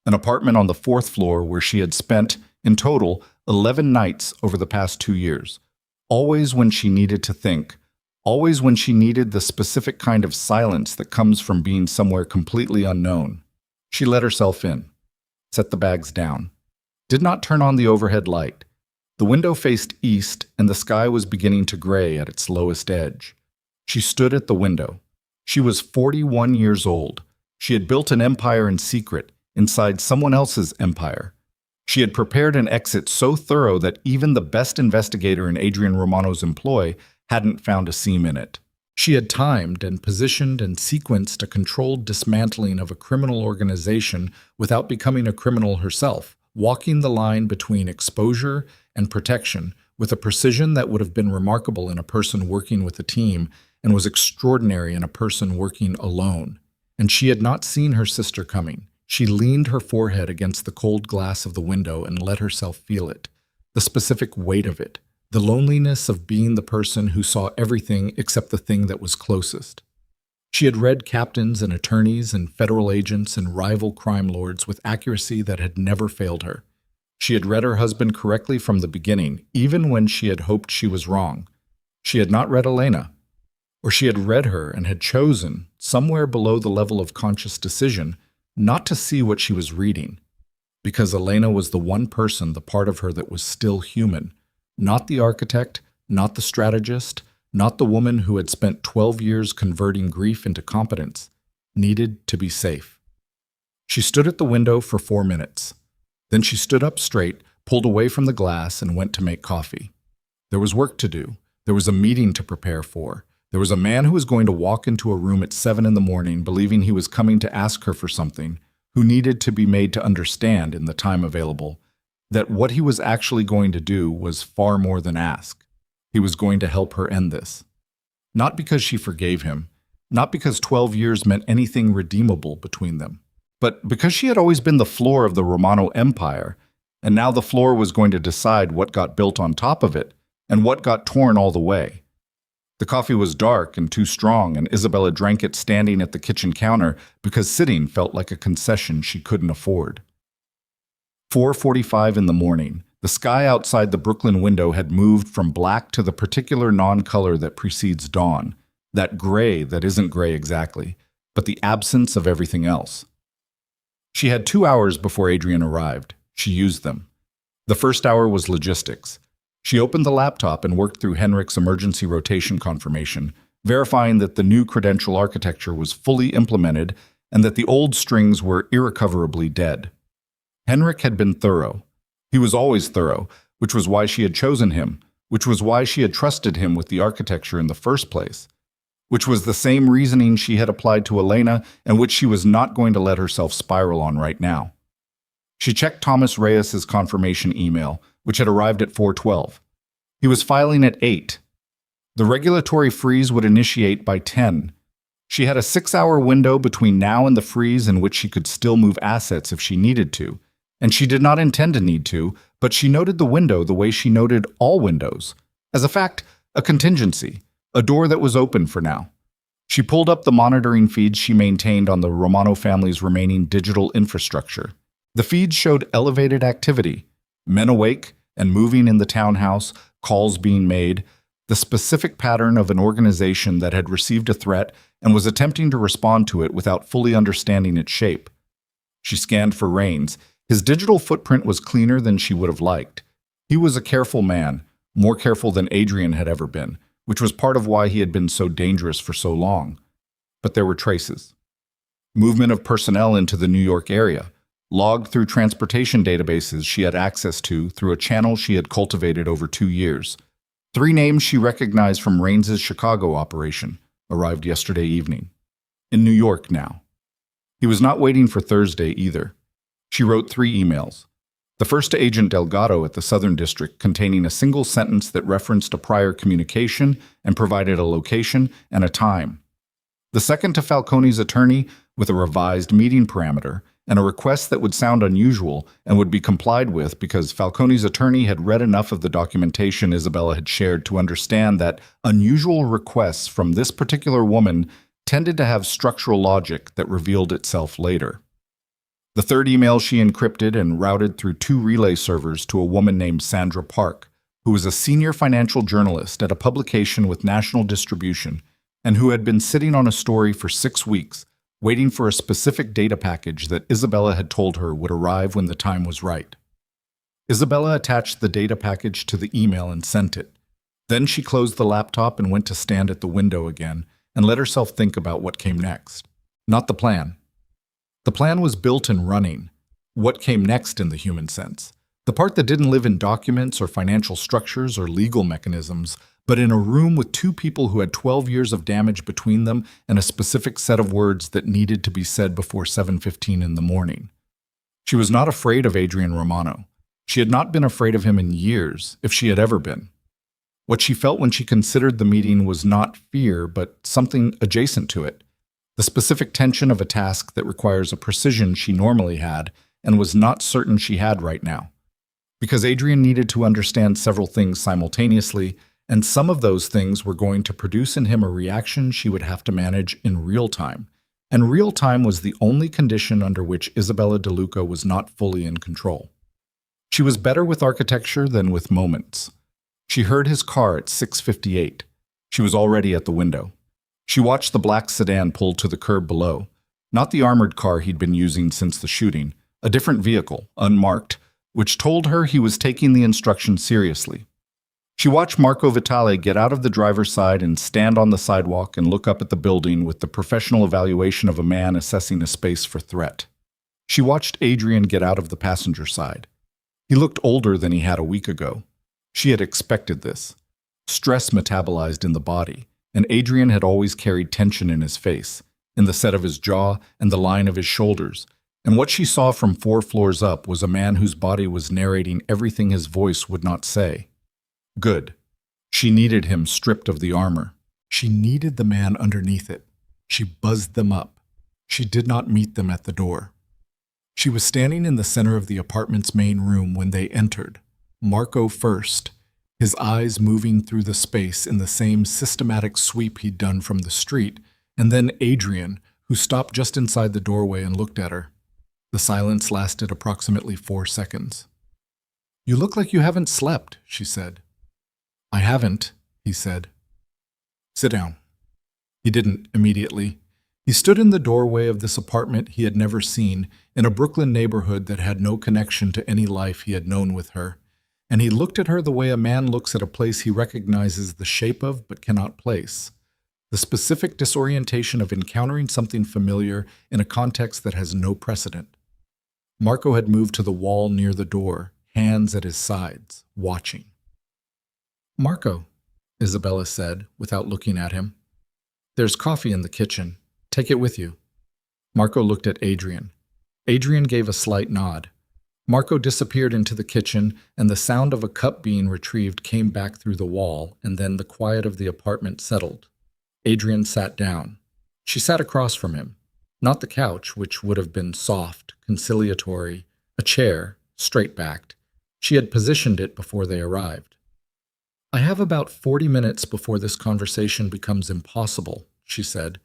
[SPEAKER 1] an apartment on the 4th floor where she had spent, in total, 11 nights over the past 2 years. Always when she needed to think, always when she needed the specific kind of silence that comes from being somewhere completely unknown. She let herself in, set the bags down, did not turn on the overhead light. The window faced east, and the sky was beginning to gray at its lowest edge. She stood at the window. She was 41 years old. She had built an empire in secret, inside someone else's empire. She had prepared an exit so thorough that even the best investigator in Adrian Romano's employ hadn't found a seam in it. She had timed and positioned and sequenced a controlled dismantling of a criminal organization without becoming a criminal herself, walking the line between exposure and protection with a precision that would have been remarkable in a person working with a team and was extraordinary in a person working alone. And she had not seen her sister coming. She leaned her forehead against the cold glass of the window and let herself feel it, the specific weight of it, the loneliness of being the person who saw everything except the thing that was closest. She had read captains and attorneys and federal agents and rival crime lords with accuracy that had never failed her. She had read her husband correctly from the beginning, even when she had hoped she was wrong. She had not read Elena, or she had read her and had chosen, somewhere below the level of conscious decision, not to see what she was reading, because Elena was the one person, the part of her that was still human, not the architect, not the strategist, not the woman who had spent 12 years converting grief into competence, needed to be safe. She stood at the window for 4 minutes. Then she stood up straight, pulled away from the glass, and went to make coffee. There was work to do. There was a meeting to prepare for. There was a man who was going to walk into a room at 7 in the morning, believing he was coming to ask her for something, who needed to be made to understand in the time available that what he was actually going to do was far more than ask. He was going to help her end this. Not because she forgave him, not because 12 years meant anything redeemable between them, but because she had always been the floor of the Romano Empire, and now the floor was going to decide what got built on top of it and what got torn all the way. The coffee was dark and too strong, and Isabella drank it standing at the kitchen counter because sitting felt like a concession she couldn't afford. 4:45 in the morning. The sky outside the Brooklyn window had moved from black to the particular non-color that precedes dawn, that gray that isn't gray exactly, but the absence of everything else. She had 2 hours before Adrian arrived. She used them. The first hour was logistics. She opened the laptop and worked through Henrik's emergency rotation confirmation, verifying that the new credential architecture was fully implemented and that the old strings were irrecoverably dead. Henrik had been thorough. He was always thorough, which was why she had chosen him, which was why she had trusted him with the architecture in the first place, which was the same reasoning she had applied to Elena and which she was not going to let herself spiral on right now. She checked Thomas Reyes's confirmation email, which had arrived at 4:12. He was filing at 8. The regulatory freeze would initiate by 10. She had a 6-hour window between now and the freeze in which she could still move assets if she needed to, and she did not intend to need to, but she noted the window the way she noted all windows. As a fact, a contingency, a door that was open for now. She pulled up the monitoring feeds she maintained on the Romano family's remaining digital infrastructure. The feeds showed elevated activity, men awake and moving in the townhouse, calls being made, the specific pattern of an organization that had received a threat and was attempting to respond to it without fully understanding its shape. She scanned for Rains. His digital footprint was cleaner than she would have liked. He was a careful man, more careful than Adrian had ever been, which was part of why he had been so dangerous for so long. But there were traces. Movement of personnel into the New York area, logged through transportation databases she had access to through a channel she had cultivated over 2 years. 3 names she recognized from Rains's Chicago operation arrived yesterday evening. In New York now. He was not waiting for Thursday either. She wrote 3 emails. The first to Agent Delgado at the Southern District, containing a single sentence that referenced a prior communication and provided a location and a time. The second to Falcone's attorney with a revised meeting parameter and a request that would sound unusual and would be complied with because Falcone's attorney had read enough of the documentation Isabella had shared to understand that unusual requests from this particular woman tended to have structural logic that revealed itself later. The third email she encrypted and routed through 2 relay servers to a woman named Sandra Park, who was a senior financial journalist at a publication with national distribution and who had been sitting on a story for 6 weeks, waiting for a specific data package that Isabella had told her would arrive when the time was right. Isabella attached the data package to the email and sent it. Then she closed the laptop and went to stand at the window again and let herself think about what came next. Not the plan. The plan was built and running. What came next in the human sense? The part that didn't live in documents or financial structures or legal mechanisms, but in a room with 2 people who had 12 years of damage between them and a specific set of words that needed to be said before 7:15 in the morning. She was not afraid of Adrian Romano. She had not been afraid of him in years, if she had ever been. What she felt when she considered the meeting was not fear, but something adjacent to it. The specific tension of a task that requires a precision she normally had and was not certain she had right now. Because Adrian needed to understand several things simultaneously, and some of those things were going to produce in him a reaction she would have to manage in real time. And real time was the only condition under which Isabella DeLuca was not fully in control. She was better with architecture than with moments. She heard his car at 6:58. She was already at the window. She watched the black sedan pull to the curb below. Not the armored car he'd been using since the shooting, a different vehicle, unmarked, which told her he was taking the instructions seriously. She watched Marco Vitale get out of the driver's side and stand on the sidewalk and look up at the building with the professional evaluation of a man assessing a space for threat. She watched Adrian get out of the passenger side. He looked older than he had a week ago. She had expected this. Stress metabolized in the body, and Adrian had always carried tension in his face, in the set of his jaw and the line of his shoulders, and what she saw from 4 floors up was a man whose body was narrating everything his voice would not say. Good. She needed him stripped of the armor. She needed the man underneath it. She buzzed them up. She did not meet them at the door. She was standing in the center of the apartment's main room when they entered. Marco first, his eyes moving through the space in the same systematic sweep he'd done from the street, and then Adrian, who stopped just inside the doorway and looked at her. The silence lasted approximately 4 seconds. "You look like you haven't slept," she said. "I haven't," he said. "Sit down." He didn't immediately. He stood in the doorway of this apartment he had never seen, in a Brooklyn neighborhood that had no connection to any life he had known with her, and he looked at her the way a man looks at a place he recognizes the shape of but cannot place, the specific disorientation of encountering something familiar in a context that has no precedent. Marco had moved to the wall near the door, hands at his sides, watching. "Marco," Isabella said, without looking at him. "There's coffee in the kitchen. Take it with you." Marco looked at Adrian. Adrian gave a slight nod. Marco disappeared into the kitchen, and the sound of a cup being retrieved came back through the wall, and then the quiet of the apartment settled. Adrian sat down. She sat across from him. Not the couch, which would have been soft, conciliatory, a chair, straight-backed. She had positioned it before they arrived. "I have about 40 minutes before this conversation becomes impossible," she said.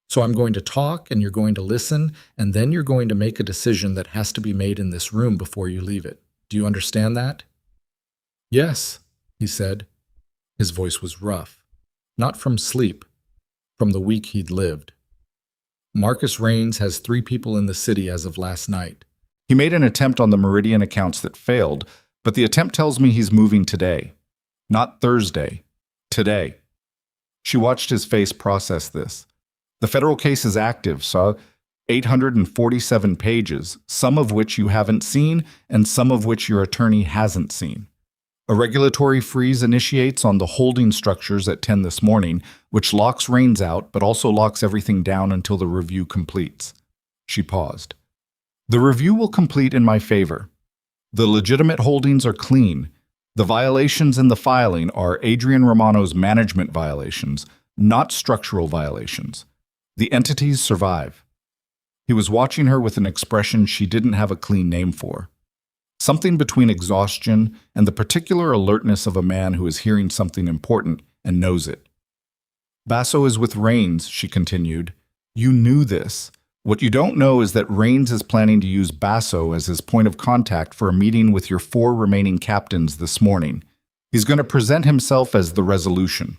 [SPEAKER 1] "So I'm going to talk, and you're going to listen, and then you're going to make a decision that has to be made in this room before you leave it. Do you understand that?" "Yes," he said. His voice was rough. Not from sleep, from the week he'd lived. "Marcus Raines has 3 people in the city as of last night. He made an attempt on the Meridian accounts that failed, but the attempt tells me he's moving today. Not Thursday. Today." She watched his face process this. "The federal case is active, so 847 pages, some of which you haven't seen and some of which your attorney hasn't seen. A regulatory freeze initiates on the holding structures at 10 this morning, which locks Raines out but also locks everything down until the review completes." She paused. The review will complete in my favor. The legitimate holdings are clean. The violations in the filing are Adrian Romano's management violations, not structural violations. The entities survive. He was watching her with an expression she didn't have a clean name for. Something between exhaustion and the particular alertness of a man who is hearing something important and knows it. Basso is with Rains, she continued. You knew this. What you don't know is that Rains is planning to use Basso as his point of contact for a meeting with your 4 remaining captains this morning. He's going to present himself as the resolution,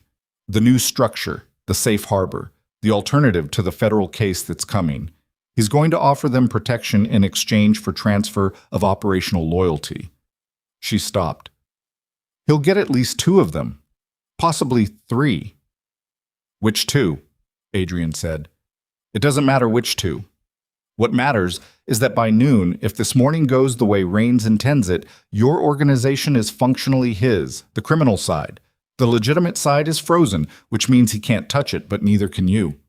[SPEAKER 1] the new structure, the safe harbor, the alternative to the federal case that's coming. He's going to offer them protection in exchange for transfer of operational loyalty. She stopped. He'll get at least 2 of them, possibly 3. Which 2? Adrian said. It doesn't matter which 2. What matters is that by noon, if this morning goes the way Rains intends it, your organization is functionally his, the criminal side. The legitimate side is frozen, which means he can't touch it, but neither can you.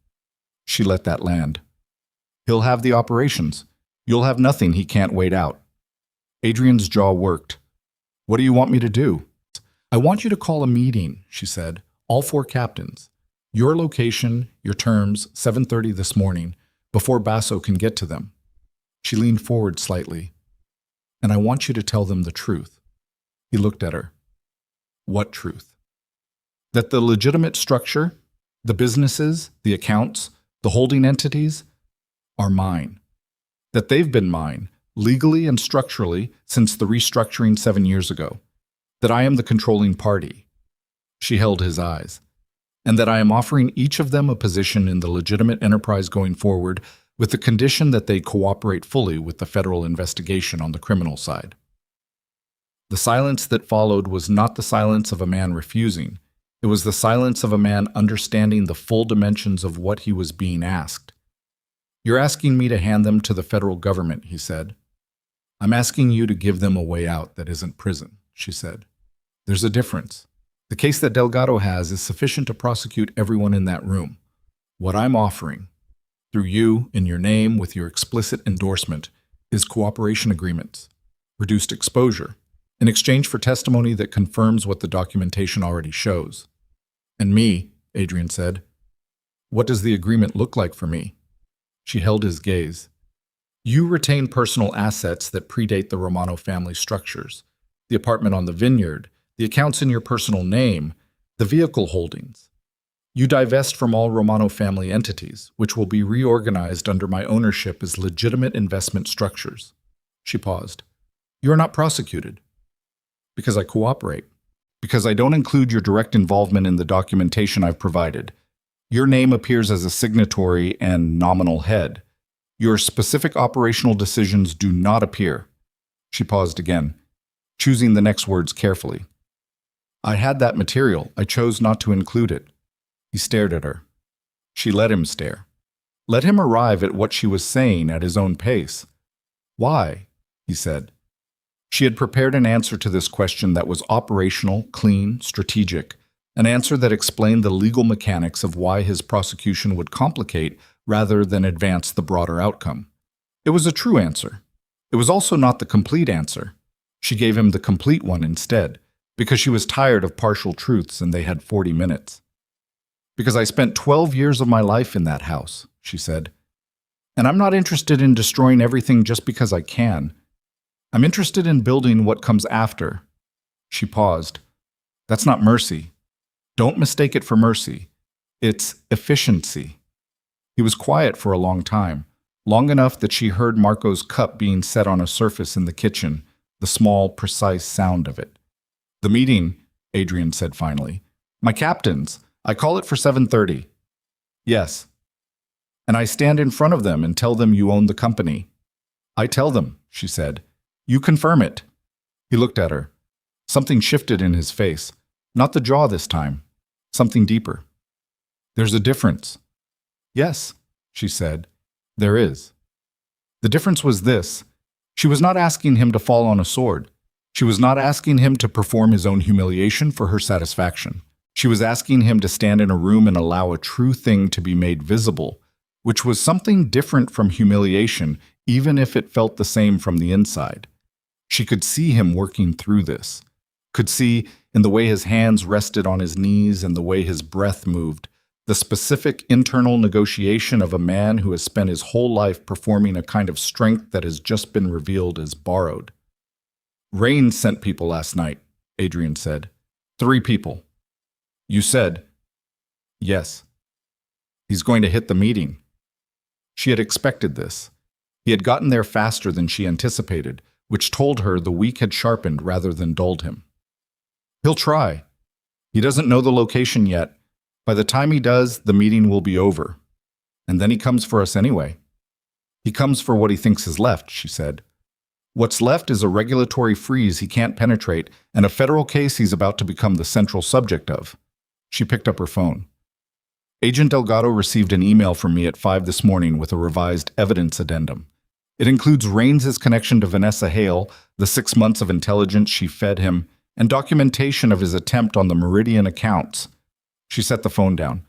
[SPEAKER 1] She let that land. He'll have the operations. You'll have nothing he can't wait out. Adrian's jaw worked. What do you want me to do? I want you to call a meeting, she said. All 4 captains. Your location, your terms, 7:30 this morning, before Basso can get to them. She leaned forward slightly. And I want you to tell them the truth. He looked at her. What truth? That the legitimate structure, the businesses, the accounts, the holding entities, are mine. That they've been mine, legally and structurally, since the restructuring 7 years ago. That I am the controlling party. She held his eyes. And that I am offering each of them a position in the legitimate enterprise going forward with the condition that they cooperate fully with the federal investigation on the criminal side. The silence that followed was not the silence of a man refusing. It was the silence of a man understanding the full dimensions of what he was being asked. You're asking me to hand them to the federal government, he said. I'm asking you to give them a way out that isn't prison, she said. There's a difference. The case that Delgado has is sufficient to prosecute everyone in that room. What I'm offering, through you, in your name, with your explicit endorsement, is cooperation agreements, reduced exposure, in exchange for testimony that confirms what the documentation already shows. And me, Adrian said, what does the agreement look like for me? She held his gaze. You retain personal assets that predate the Romano family structures, the apartment on the vineyard, the accounts in your personal name, the vehicle holdings. You divest from all Romano family entities, which will be reorganized under my ownership as legitimate investment structures. She paused. You are not prosecuted. Because I cooperate. Because I don't include your direct involvement in the documentation I've provided. Your name appears as a signatory and nominal head. Your specific operational decisions do not appear. She paused again, choosing the next words carefully. I had that material. I chose not to include it. He stared at her. She let him stare. Let him arrive at what she was saying at his own pace. Why? He said. She had prepared an answer to this question that was operational, clean, strategic, an answer that explained the legal mechanics of why his prosecution would complicate rather than advance the broader outcome. It was a true answer. It was also not the complete answer. She gave him the complete one instead, because she was tired of partial truths and they had 40 minutes. Because I spent 12 years of my life in that house, she said. And I'm not interested in destroying everything just because I can. I'm interested in building what comes after. She paused. That's not mercy. Don't mistake it for mercy. It's efficiency. He was quiet for a long time, long enough that she heard Marco's cup being set on a surface in the kitchen, the small, precise sound of it. The meeting, Adrian said finally. My captains, I call it for 7:30. Yes. And I stand in front of them and tell them you own the company. I tell them, she said. You confirm it. He looked at her. Something shifted in his face. Not the jaw this time. Something deeper. There's a difference. Yes, she said. There is. The difference was this. She was not asking him to fall on a sword. She was not asking him to perform his own humiliation for her satisfaction. She was asking him to stand in a room and allow a true thing to be made visible, which was something different from humiliation even if it felt the same from the inside. She could see him working through this, could see in the way his hands rested on his knees and the way his breath moved, the specific internal negotiation of a man who has spent his whole life performing a kind of strength that has just been revealed as borrowed. Rain sent people last night, Adrian said. 3 people. You said, yes. He's going to hit the meeting. She had expected this. He had gotten there faster than she anticipated, which told her the week had sharpened rather than dulled him. He'll try. He doesn't know the location yet. By the time he does, the meeting will be over. And then he comes for us anyway. He comes for what he thinks is left, she said. What's left is a regulatory freeze he can't penetrate and a federal case he's about to become the central subject of. She picked up her phone. Agent Delgado received an email from me at 5 this morning with a revised evidence addendum. It includes Rains' connection to Vanessa Hale, the 6 months of intelligence she fed him, and documentation of his attempt on the Meridian accounts. She set the phone down.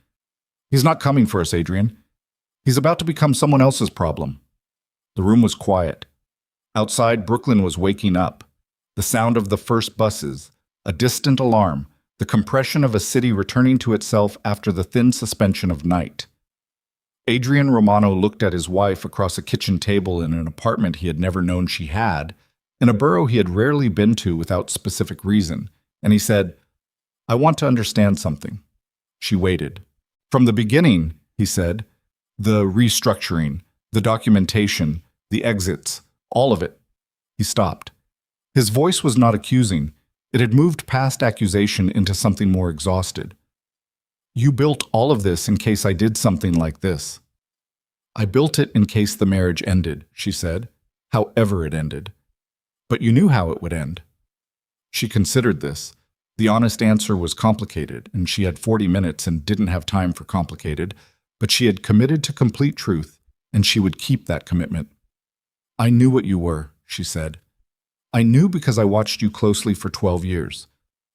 [SPEAKER 1] He's not coming for us, Adrian. He's about to become someone else's problem. The room was quiet. Outside, Brooklyn was waking up. The sound of the first buses, a distant alarm, the compression of a city returning to itself after the thin suspension of night. Adrian Romano looked at his wife across a kitchen table in an apartment he had never known she had, in a borough he had rarely been to without specific reason, and he said, I want to understand something. She waited. From the beginning, he said, the restructuring, the documentation, the exits, all of it. He stopped. His voice was not accusing. It had moved past accusation into something more exhausted. You built all of this in case I did something like this. I built it in case the marriage ended, she said, however it ended. But you knew how it would end. She considered this. The honest answer was complicated, and she had 40 minutes and didn't have time for complicated, but she had committed to complete truth, and she would keep that commitment. I knew what you were, she said. I knew because I watched you closely for 12 years.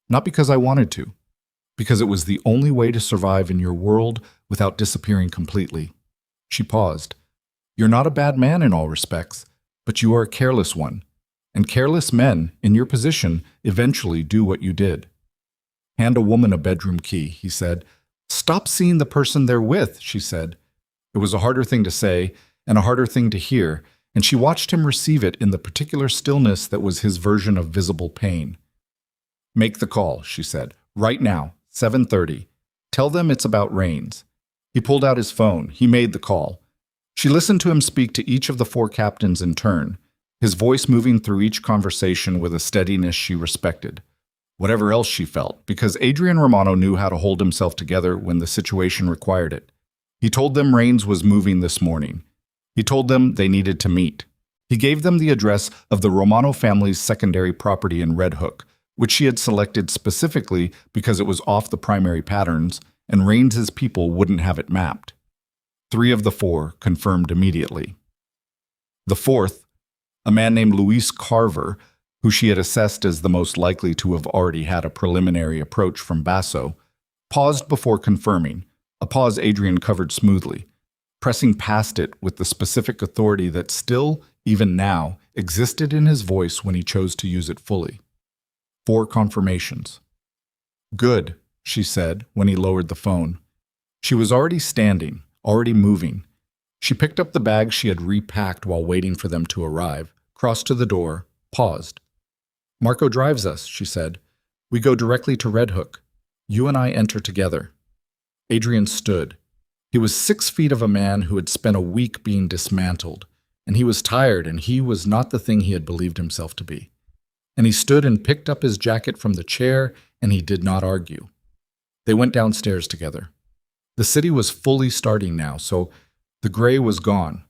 [SPEAKER 1] Not because I wanted to. Because it was the only way to survive in your world without disappearing completely. She paused. You're not a bad man in all respects, but you are a careless one. And careless men, in your position, eventually do what you did. Hand a woman a bedroom key, he said. Stop seeing the person they're with, she said. It was a harder thing to say, and a harder thing to hear, and she watched him receive it in the particular stillness that was his version of visible pain. Make the call, she said. Right now, 7:30. Tell them it's about Rains. He pulled out his phone. He made the call. She listened to him speak to each of the 4 captains in turn, his voice moving through each conversation with a steadiness she respected. Whatever else she felt, because Adrian Romano knew how to hold himself together when the situation required it. He told them Rains was moving this morning. He told them they needed to meet. He gave them the address of the Romano family's secondary property in Red Hook, which she had selected specifically because it was off the primary patterns, and Rains's people wouldn't have it mapped. 3 of the 4 confirmed immediately. The 4th, a man named Luis Carver, who she had assessed as the most likely to have already had a preliminary approach from Basso, paused before confirming, a pause Adrian covered smoothly, pressing past it with the specific authority that still, even now, existed in his voice when he chose to use it fully. 4 confirmations. Good, she said when he lowered the phone. She was already standing, already moving. She picked up the bag she had repacked while waiting for them to arrive, crossed to the door, paused. Marco drives us, she said. We go directly to Red Hook. You and I enter together. Adrian stood. He was 6 feet of a man who had spent a week being dismantled, and he was tired, and he was not the thing he had believed himself to be. And he stood and picked up his jacket from the chair, and he did not argue. They went downstairs together. The city was fully starting now, so the gray was gone.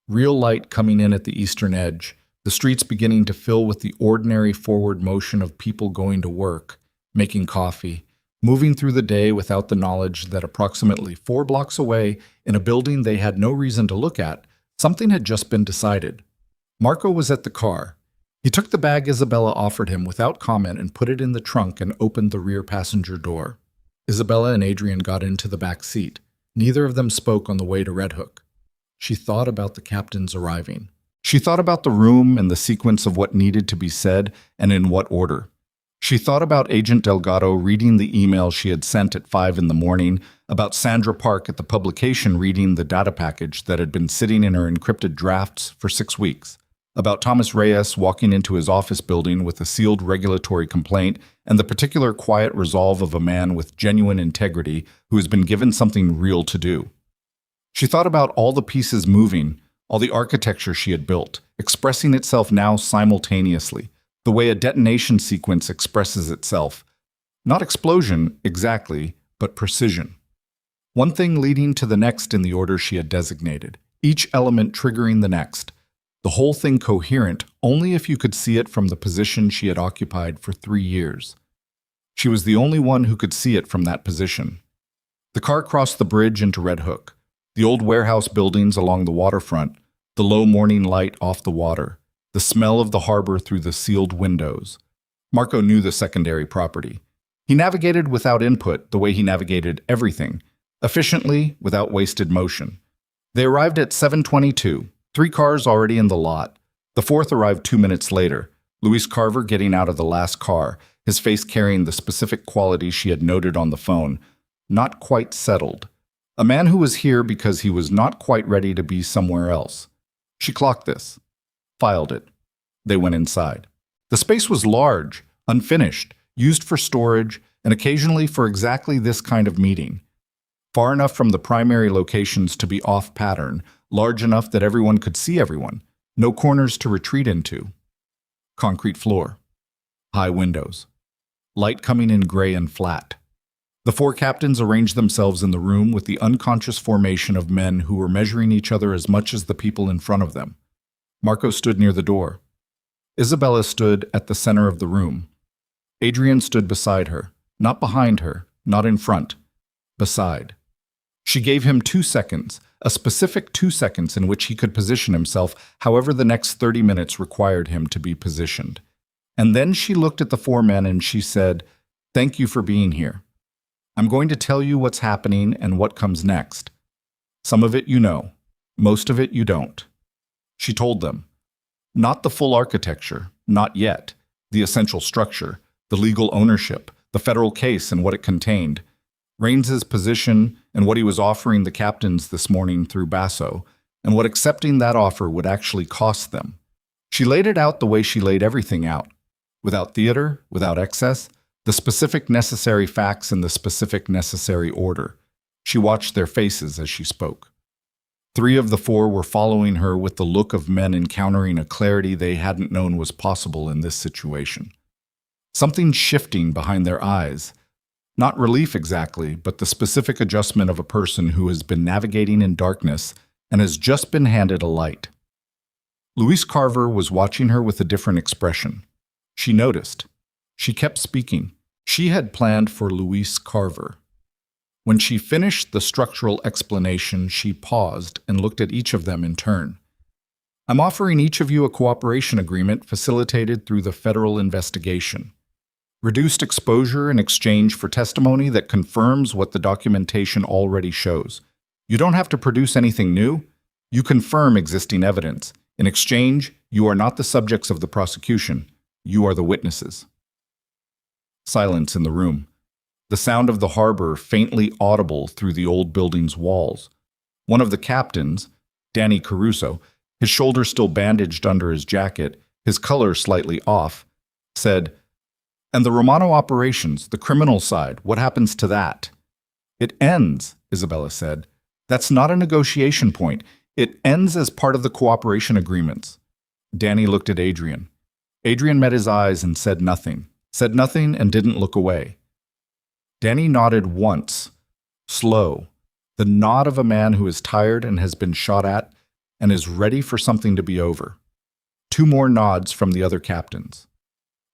[SPEAKER 1] Real light coming in at the eastern edge, the streets beginning to fill with the ordinary forward motion of people going to work, making coffee, moving through the day without the knowledge that approximately 4 blocks away, in a building they had no reason to look at, something had just been decided. Marco was at the car. He took the bag Isabella offered him without comment and put it in the trunk and opened the rear passenger door. Isabella and Adrian got into the back seat. Neither of them spoke on the way to Red Hook. She thought about the captains arriving. She thought about the room and the sequence of what needed to be said and in what order. She thought about Agent Delgado reading the email she had sent at 5 in the morning, about Sandra Park at the publication reading the data package that had been sitting in her encrypted drafts for 6 weeks, about Thomas Reyes walking into his office building with a sealed regulatory complaint and the particular quiet resolve of a man with genuine integrity who has been given something real to do. She thought about all the pieces moving, all the architecture she had built, expressing itself now simultaneously, the way a detonation sequence expresses itself. Not explosion, exactly, but precision. One thing leading to the next in the order she had designated, each element triggering the next. The whole thing coherent only if you could see it from the position she had occupied for 3 years. She was the only one who could see it from that position. The car crossed the bridge into Red Hook, the old warehouse buildings along the waterfront, the low morning light off the water, the smell of the harbor through the sealed windows. Marco knew the secondary property. He navigated without input the way he navigated everything, efficiently, without wasted motion. They arrived at 7:22, 3 cars already in the lot. The fourth arrived 2 minutes later, Luis Carver getting out of the last car, his face carrying the specific quality she had noted on the phone, not quite settled. A man who was here because he was not quite ready to be somewhere else. She clocked this, filed it. They went inside. The space was large, unfinished, used for storage, and occasionally for exactly this kind of meeting. Far enough from the primary locations to be off-pattern, large enough that everyone could see everyone, no corners to retreat into. Concrete floor. High windows. Light coming in gray and flat. The 4 captains arranged themselves in the room with the unconscious formation of men who were measuring each other as much as the people in front of them. Marco stood near the door. Isabella stood at the center of the room. Adrian stood beside her, not behind her, not in front, beside. She gave him 2 seconds, a specific 2 seconds in which he could position himself however the next 30 minutes required him to be positioned. And then she looked at the 4 men and she said, "Thank you for being here. I'm going to tell you what's happening and what comes next. Some of it you know, most of it you don't." She told them. Not the full architecture, not yet. The essential structure, the legal ownership, the federal case and what it contained. Raines's position and what he was offering the captains this morning through Basso, and what accepting that offer would actually cost them. She laid it out the way she laid everything out. Without theater, without excess, the specific necessary facts in the specific necessary order. She watched their faces as she spoke. 3 of the 4 were following her with the look of men encountering a clarity they hadn't known was possible in this situation. Something shifting behind their eyes. Not relief exactly, but the specific adjustment of a person who has been navigating in darkness and has just been handed a light. Luis Carver was watching her with a different expression. She noticed. She kept speaking. She had planned for Luis Carver. When she finished the structural explanation, she paused and looked at each of them in turn. "I'm offering each of you a cooperation agreement facilitated through the federal investigation. Reduced exposure in exchange for testimony that confirms what the documentation already shows. You don't have to produce anything new. You confirm existing evidence. In exchange, you are not the subjects of the prosecution. You are the witnesses." Silence in the room. The sound of the harbor faintly audible through the old building's walls. One of the captains, Danny Caruso, his shoulder still bandaged under his jacket, his color slightly off, said, "And the Romano operations, the criminal side, what happens to that?" "It ends," Isabella said. "That's not a negotiation point. It ends as part of the cooperation agreements." Danny looked at Adrian. Adrian met his eyes and said nothing and didn't look away. Danny nodded once, slow, the nod of a man who is tired and has been shot at and is ready for something to be over. 2 more nods from the other captains.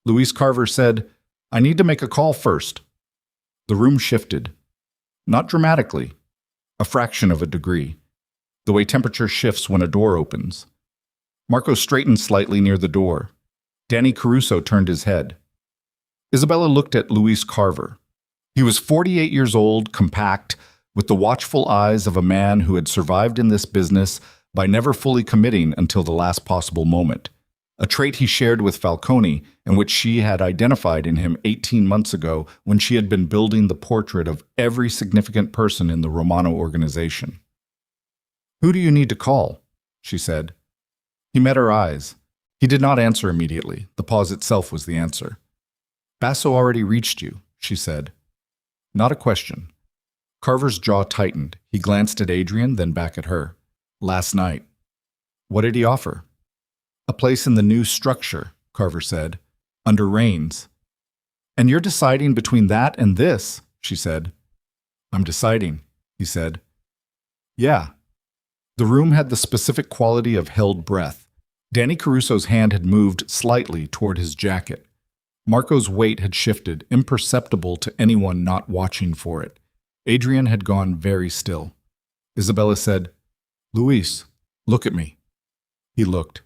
[SPEAKER 1] Luis Carver said, "I need to make a call first." The room shifted. Not dramatically, a fraction of a degree, the way temperature shifts when a door opens. Marco straightened slightly near the door. Danny Caruso turned his head. Isabella looked at Luis Carver. He was 48 years old, compact, with the watchful eyes of a man who had survived in this business by never fully committing until the last possible moment, a trait he shared with Falcone and which she had identified in him 18 months ago when she had been building the portrait of every significant person in the Romano organization. "Who do you need to call?" she said. He met her eyes. He did not answer immediately. The pause itself was the answer. "Basso already reached you," she said. Not a question. Carver's jaw tightened. He glanced at Adrian, then back at her. "Last night." "What did he offer?" "A place in the new structure," Carver said, "under Rains." "And you're deciding between that and this," she said. "I'm deciding," he said. "Yeah." The room had the specific quality of held breath. Danny Caruso's hand had moved slightly toward his jacket. Marco's weight had shifted, imperceptible to anyone not watching for it. Adrian had gone very still. Isabella said, "Luis, look at me." He looked.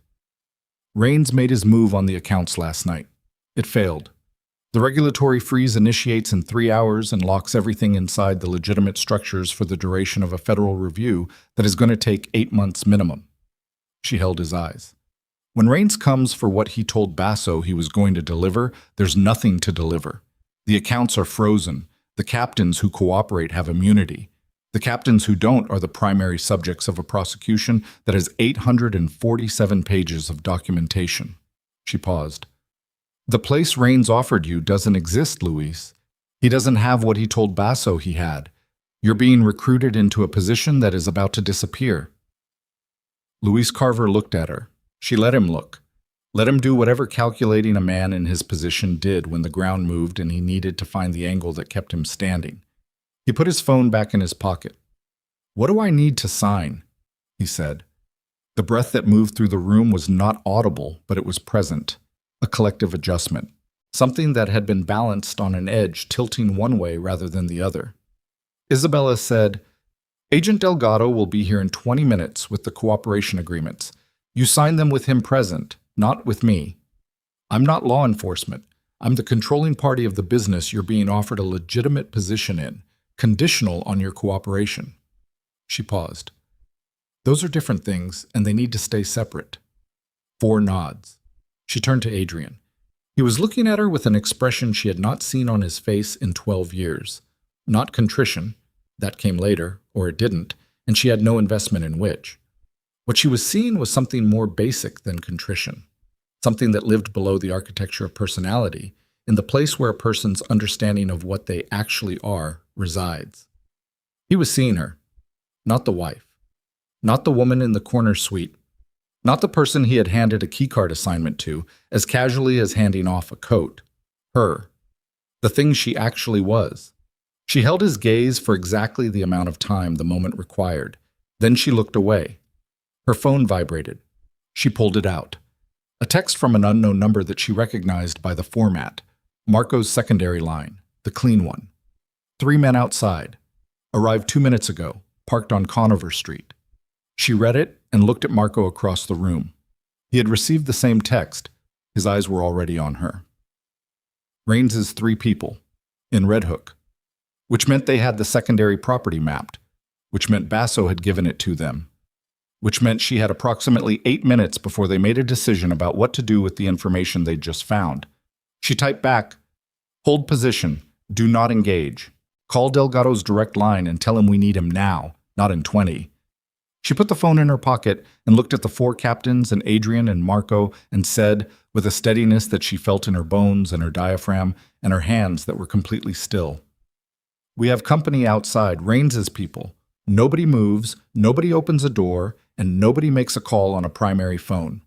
[SPEAKER 1] Rains made his move on the accounts last night. It failed. The regulatory freeze initiates in 3 hours and locks everything inside the legitimate structures for the duration of a federal review that is going to take 8 months minimum. She held his eyes. When Rains comes for what he told Basso he was going to deliver, there's nothing to deliver. The accounts are frozen. The captains who cooperate have immunity. The captains who don't are the primary subjects of a prosecution that has 847 pages of documentation. She paused. "The place Rains offered you doesn't exist, Luis. He doesn't have what he told Basso he had. You're being recruited into a position that is about to disappear." Luis Carver looked at her. She let him look. Let him do whatever calculating a man in his position did when the ground moved and he needed to find the angle that kept him standing. He put his phone back in his pocket. "What do I need to sign?" he said. The breath that moved through the room was not audible, but it was present. A collective adjustment. Something that had been balanced on an edge, tilting one way rather than the other. Isabella said, "Agent Delgado will be here in 20 minutes with the cooperation agreements. You sign them with him present, not with me. I'm not law enforcement. I'm the controlling party of the business you're being offered a legitimate position in, conditional on your cooperation." She paused. "Those are different things, and they need to stay separate." 4 nods. She turned to Adrian. He was looking at her with an expression she had not seen on his face in 12 years. Not contrition. That came later, or it didn't, and she had no investment in which. What she was seeing was something more basic than contrition, something that lived below the architecture of personality, in the place where a person's understanding of what they actually are resides. He was seeing her, not the wife, not the woman in the corner suite, not the person he had handed a keycard assignment to as casually as handing off a coat. Her, the thing she actually was. She held his gaze for exactly the amount of time the moment required. Then she looked away. Her phone vibrated. She pulled it out. A text from an unknown number that she recognized by the format. Marco's secondary line, the clean one. 3 men outside. Arrived 2 minutes ago, parked on Conover Street. She read it and looked at Marco across the room. He had received the same text. His eyes were already on her. Rains' 3 people, in Red Hook, which meant they had the secondary property mapped, which meant Basso had given it to them, which meant she had approximately 8 minutes before they made a decision about what to do with the information they'd just found. She typed back, "Hold position. Do not engage. Call Delgado's direct line and tell him we need him now, not in 20. She put the phone in her pocket and looked at the 4 captains and Adrian and Marco and said, with a steadiness that she felt in her bones and her diaphragm and her hands that were completely still, "We have company outside, Rains' people. Nobody moves, nobody opens a door, and nobody makes a call on a primary phone."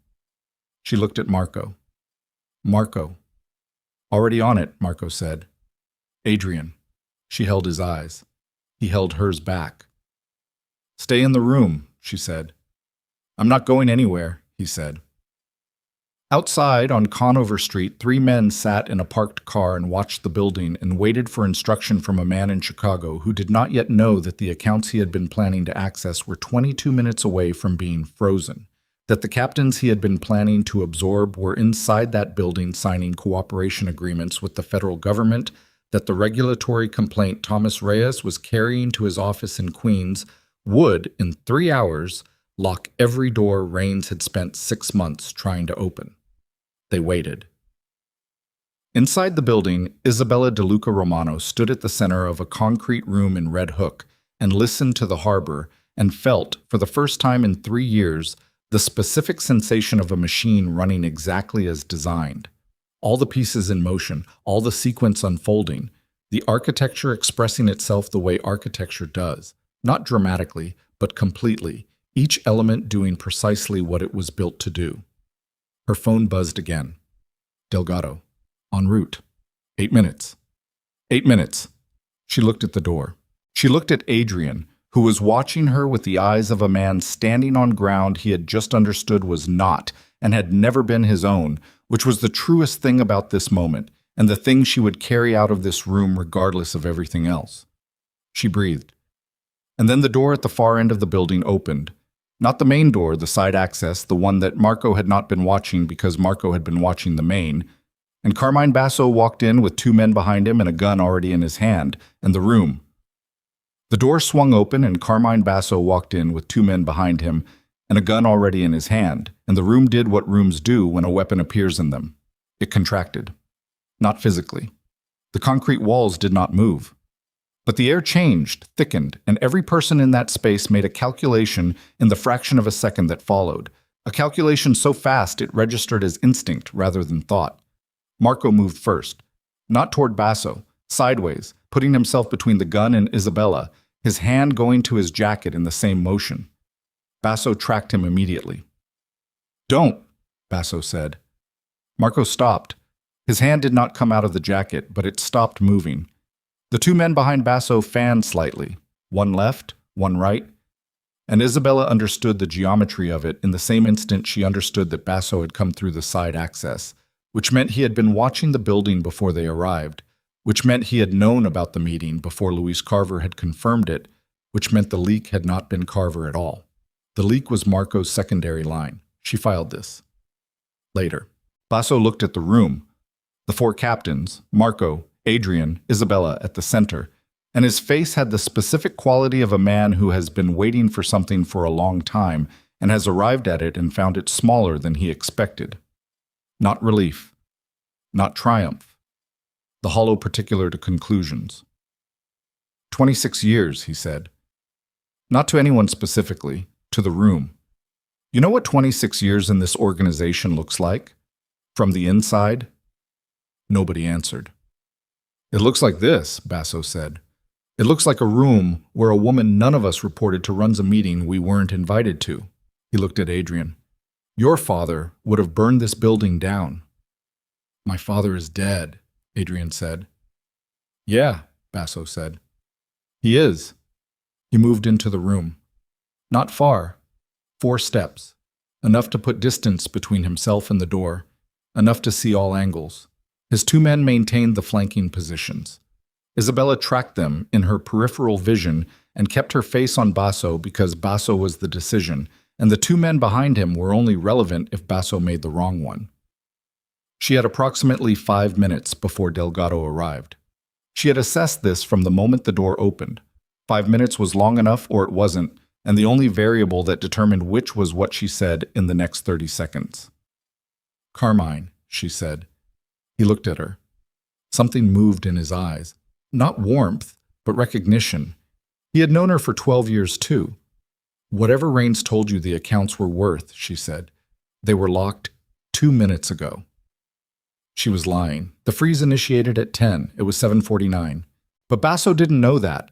[SPEAKER 1] She looked at Marco. "Marco." "Already on it," Marco said. "Adrian." She held his eyes. He held hers back. "Stay in the room," she said. "I'm not going anywhere," he said. Outside on Conover Street, 3 men sat in a parked car and watched the building and waited for instruction from a man in Chicago who did not yet know that the accounts he had been planning to access were 22 minutes away from being frozen, that the captains he had been planning to absorb were inside that building signing cooperation agreements with the federal government, that the regulatory complaint Thomas Reyes was carrying to his office in Queens would, in 3 hours, lock every door Raines had spent 6 months trying to open. They waited. Inside the building, Isabella De Luca Romano stood at the center of a concrete room in Red Hook and listened to the harbor and felt, for the first time in 3 years, the specific sensation of a machine running exactly as designed. All the pieces in motion, all the sequence unfolding, the architecture expressing itself the way architecture does, not dramatically, but completely, each element doing precisely what it was built to do. Her phone buzzed again. Delgado. En route. 8 minutes. 8 minutes. She looked at the door. She looked at Adrian, who was watching her with the eyes of a man standing on ground he had just understood was not and had never been his own, which was the truest thing about this moment, and the thing she would carry out of this room regardless of everything else. She breathed. And then the door at the far end of the building opened. Not the main door, the side access, the one that Marco had not been watching because Marco had been watching the main. And Carmine Basso walked in with 2 men behind him and a gun already in his hand, and the room. The door swung open and Carmine Basso walked in with 2 men behind him and a gun already in his hand, and the room did what rooms do when a weapon appears in them. It contracted. Not physically. The concrete walls did not move. But the air changed, thickened, and every person in that space made a calculation in the fraction of a second that followed, a calculation so fast it registered as instinct rather than thought. Marco moved first, not toward Basso, sideways, putting himself between the gun and Isabella, his hand going to his jacket in the same motion. Basso tracked him immediately. "Don't," Basso said. Marco stopped. His hand did not come out of the jacket, but it stopped moving. The 2 men behind Basso fanned slightly, one left, one right, and Isabella understood the geometry of it in the same instant she understood that Basso had come through the side access, which meant he had been watching the building before they arrived, which meant he had known about the meeting before Luis Carver had confirmed it, which meant the leak had not been Carver at all. The leak was Marco's secondary line. She filed this. Later, Basso looked at the room. The 4 captains, Marco, Adrian, Isabella at the center, and his face had the specific quality of a man who has been waiting for something for a long time and has arrived at it and found it smaller than he expected. Not relief. Not triumph. The hollow particular to conclusions. 26 years, he said. Not to anyone specifically, to the room. You know what 26 years in this organization looks like? From the inside? Nobody answered. It looks like this, Basso said. It looks like a room where a woman none of us reported to runs a meeting we weren't invited to. He looked at Adrian. Your father would have burned this building down. My father is dead, Adrian said. Yeah, Basso said. He is. He moved into the room. Not far. 4 steps. Enough to put distance between himself and the door. Enough to see all angles. His 2 men maintained the flanking positions. Isabella tracked them in her peripheral vision and kept her face on Basso because Basso was the decision, and the 2 men behind him were only relevant if Basso made the wrong one. She had approximately 5 minutes before Delgado arrived. She had assessed this from the moment the door opened. 5 minutes was long enough or it wasn't, and the only variable that determined which was what she said in the next 30 seconds. Carmine, she said. He looked at her. Something moved in his eyes. Not warmth, but recognition. He had known her for 12 years too. Whatever Raines told you the accounts were worth, she said. They were locked 2 minutes ago. She was lying. The freeze initiated at 10. It was 7:49. But Basso didn't know that,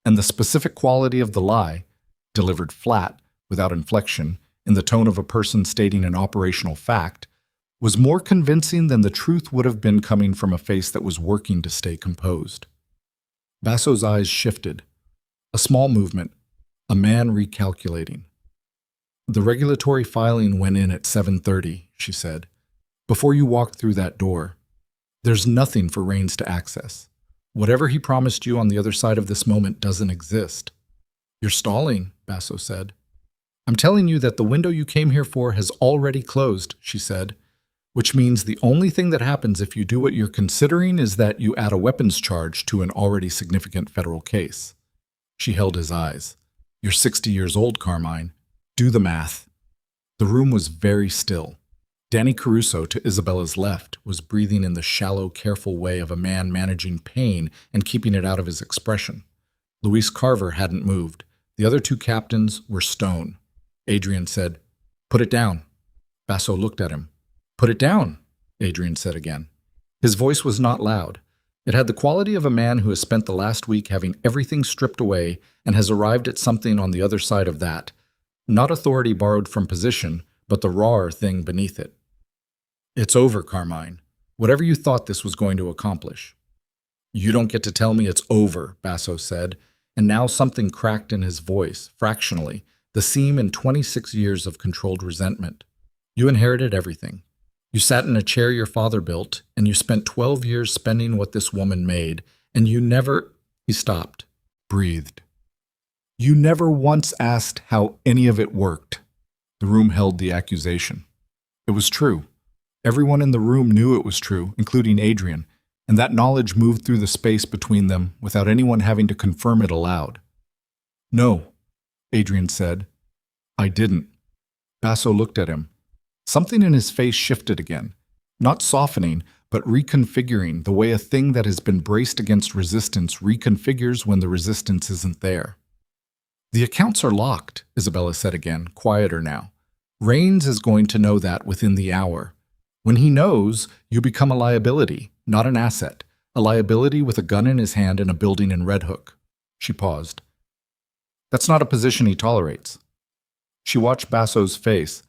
[SPEAKER 1] and the specific quality of the lie, delivered flat, without inflection, in the tone of a person stating an operational fact, was more convincing than the truth would have been coming from a face that was working to stay composed. Basso's eyes shifted. A small movement. A man recalculating. The regulatory filing went in at 7:30, she said. Before you walked through that door. There's nothing for Raines to access. Whatever he promised you on the other side of this moment doesn't exist. You're stalling, Basso said. I'm telling you that the window you came here for has already closed, she said, which means the only thing that happens if you do what you're considering is that you add a weapons charge to an already significant federal case. She held his eyes. You're 60 years old, Carmine. Do the math. The room was very still. Danny Caruso, to Isabella's left, was breathing in the shallow, careful way of a man managing pain and keeping it out of his expression. Luis Carver hadn't moved. The other two captains were stone. Adrian said, "Put it down." Basso looked at him. "Put it down," Adrian said again. His voice was not loud. It had the quality of a man who has spent the last week having everything stripped away and has arrived at something on the other side of that. Not authority borrowed from position, but the rawer thing beneath it. "It's over, Carmine. Whatever you thought this was going to accomplish." "You don't get to tell me it's over," Basso said, and now something cracked in his voice, fractionally, the seam in 26 years of controlled resentment. "You inherited everything. You sat in a chair your father built, and you spent 12 years spending what this woman made, and you never—" He stopped, breathed. "You never once asked how any of it worked." The room held the accusation. It was true. Everyone in the room knew it was true, including Adrian, and that knowledge moved through the space between them without anyone having to confirm it aloud. "No," Adrian said. "I didn't." Basso looked at him. Something in his face shifted again, not softening, but reconfiguring the way a thing that has been braced against resistance reconfigures when the resistance isn't there. "The accounts are locked," Isabella said again, quieter now. "Raines is going to know that within the hour. When he knows, you become a liability, not an asset, a liability with a gun in his hand in a building in Red Hook." She paused. "That's not a position he tolerates." She watched Basso's face,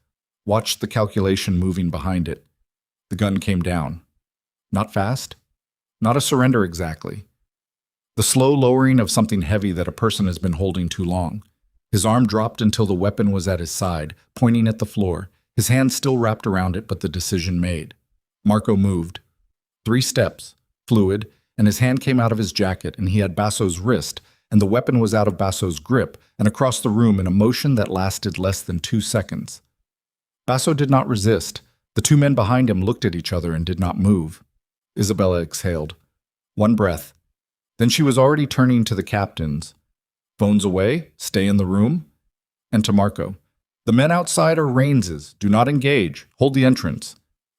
[SPEAKER 1] watched the calculation moving behind it. The gun came down. Not fast. Not a surrender exactly. The slow lowering of something heavy that a person has been holding too long. His arm dropped until the weapon was at his side, pointing at the floor, his hand still wrapped around it, but the decision made. Marco moved. 3 steps, fluid, and his hand came out of his jacket, and he had Basso's wrist, and the weapon was out of Basso's grip, and across the room in a motion that lasted less than 2 seconds. Basso did not resist. The 2 men behind him looked at each other and did not move. Isabella exhaled. 1 breath. Then she was already turning to the captains. "Phones away, stay in the room." And to Marco, "The men outside are Raines's. Do not engage. Hold the entrance."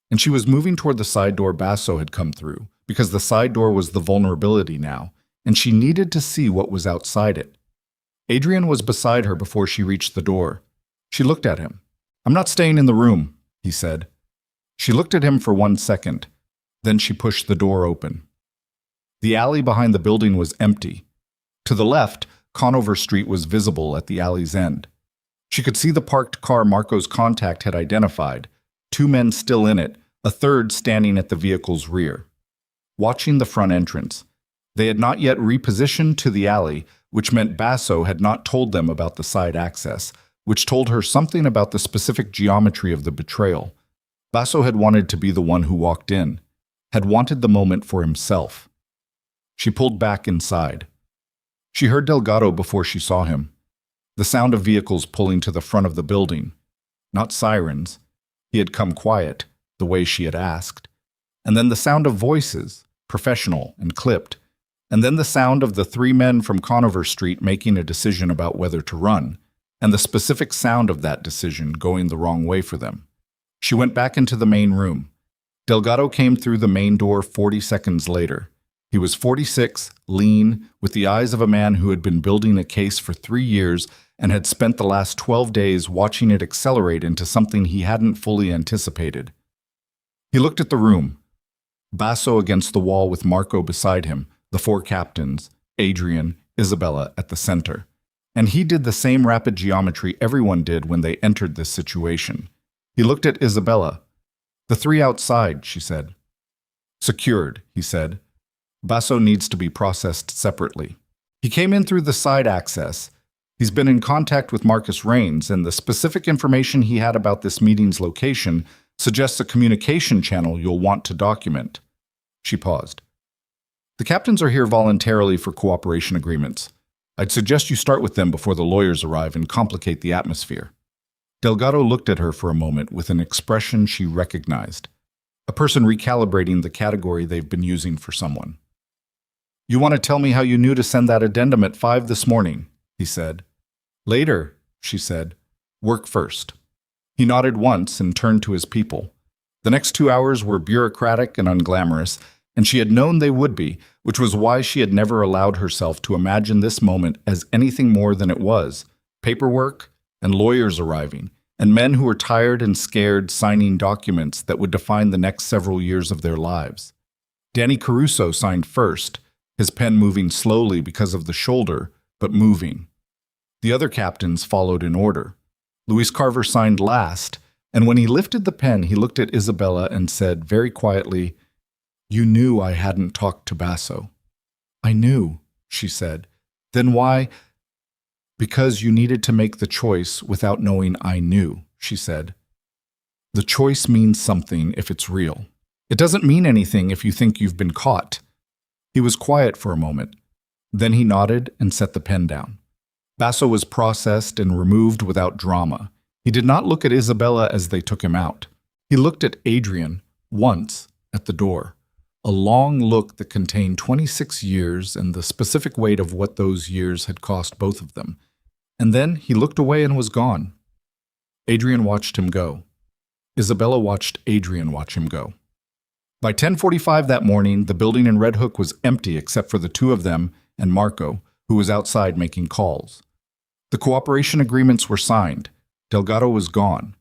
[SPEAKER 1] And she was moving toward the side door Basso had come through, because the side door was the vulnerability now, and she needed to see what was outside it. Adrian was beside her before she reached the door. She looked at him. "I'm not staying in the room," he said. She looked at him for 1 second. Then she pushed the door open. The alley behind the building was empty. To the left, Conover Street was visible at the alley's end. She could see the parked car Marco's contact had identified, 2 men still in it, a third standing at the vehicle's rear. Watching the front entrance. They had not yet repositioned to the alley, which meant Basso had not told them about the side access, which told her something about the specific geometry of the betrayal. Basso had wanted to be the one who walked in, had wanted the moment for himself. She pulled back inside. She heard Delgado before she saw him. The sound of vehicles pulling to the front of the building. Not sirens. He had come quiet, the way she had asked. And then the sound of voices, professional and clipped. And then the sound of the 3 men from Conover Street making a decision about whether to run, and the specific sound of that decision going the wrong way for them. She went back into the main room. Delgado came through the main door 40 seconds later. He was 46, lean, with the eyes of a man who had been building a case for 3 years and had spent the last 12 days watching it accelerate into something he hadn't fully anticipated. He looked at the room. Basso against the wall with Marco beside him, the 4 captains, Adrian, Isabella at the center. And he did the same rapid geometry everyone did when they entered this situation. He looked at Isabella. "The 3 outside," she said. "Secured," he said. "Basso needs to be processed separately. He came in through the side access. He's been in contact with Marcus Raines, and the specific information he had about this meeting's location suggests a communication channel you'll want to document." She paused. "The captains are here voluntarily for cooperation agreements. I'd suggest you start with them before the lawyers arrive and complicate the atmosphere." Delgado looked at her for a moment with an expression she recognized. A person recalibrating the category they've been using for someone. "You want to tell me how you knew to send that addendum at 5 this morning?" he said. "Later," she said. Work first. He nodded once and turned to his people. The next 2 hours were bureaucratic and unglamorous, and she had known they would be, which was why she had never allowed herself to imagine this moment as anything more than it was: paperwork and lawyers arriving, and men who were tired and scared signing documents that would define the next several years of their lives. Danny Caruso signed first, his pen moving slowly because of the shoulder, but moving. The other captains followed in order. Luis Carver signed last, and when he lifted the pen, he looked at Isabella and said very quietly, "You knew I hadn't talked to Basso." "I knew," she said. "Then why?" "Because you needed to make the choice without knowing I knew," she said. "The choice means something if it's real. It doesn't mean anything if you think you've been caught." He was quiet for a moment. Then he nodded and set the pen down. Basso was processed and removed without drama. He did not look at Isabella as they took him out. He looked at Adrian, once, at the door. A long look that contained 26 years and the specific weight of what those years had cost both of them. And then he looked away and was gone. Adrian watched him go. Isabella watched Adrian watch him go. By 10:45 that morning, the building in Red Hook was empty except for the two of them and Marco, who was outside making calls. The cooperation agreements were signed. Delgado was gone.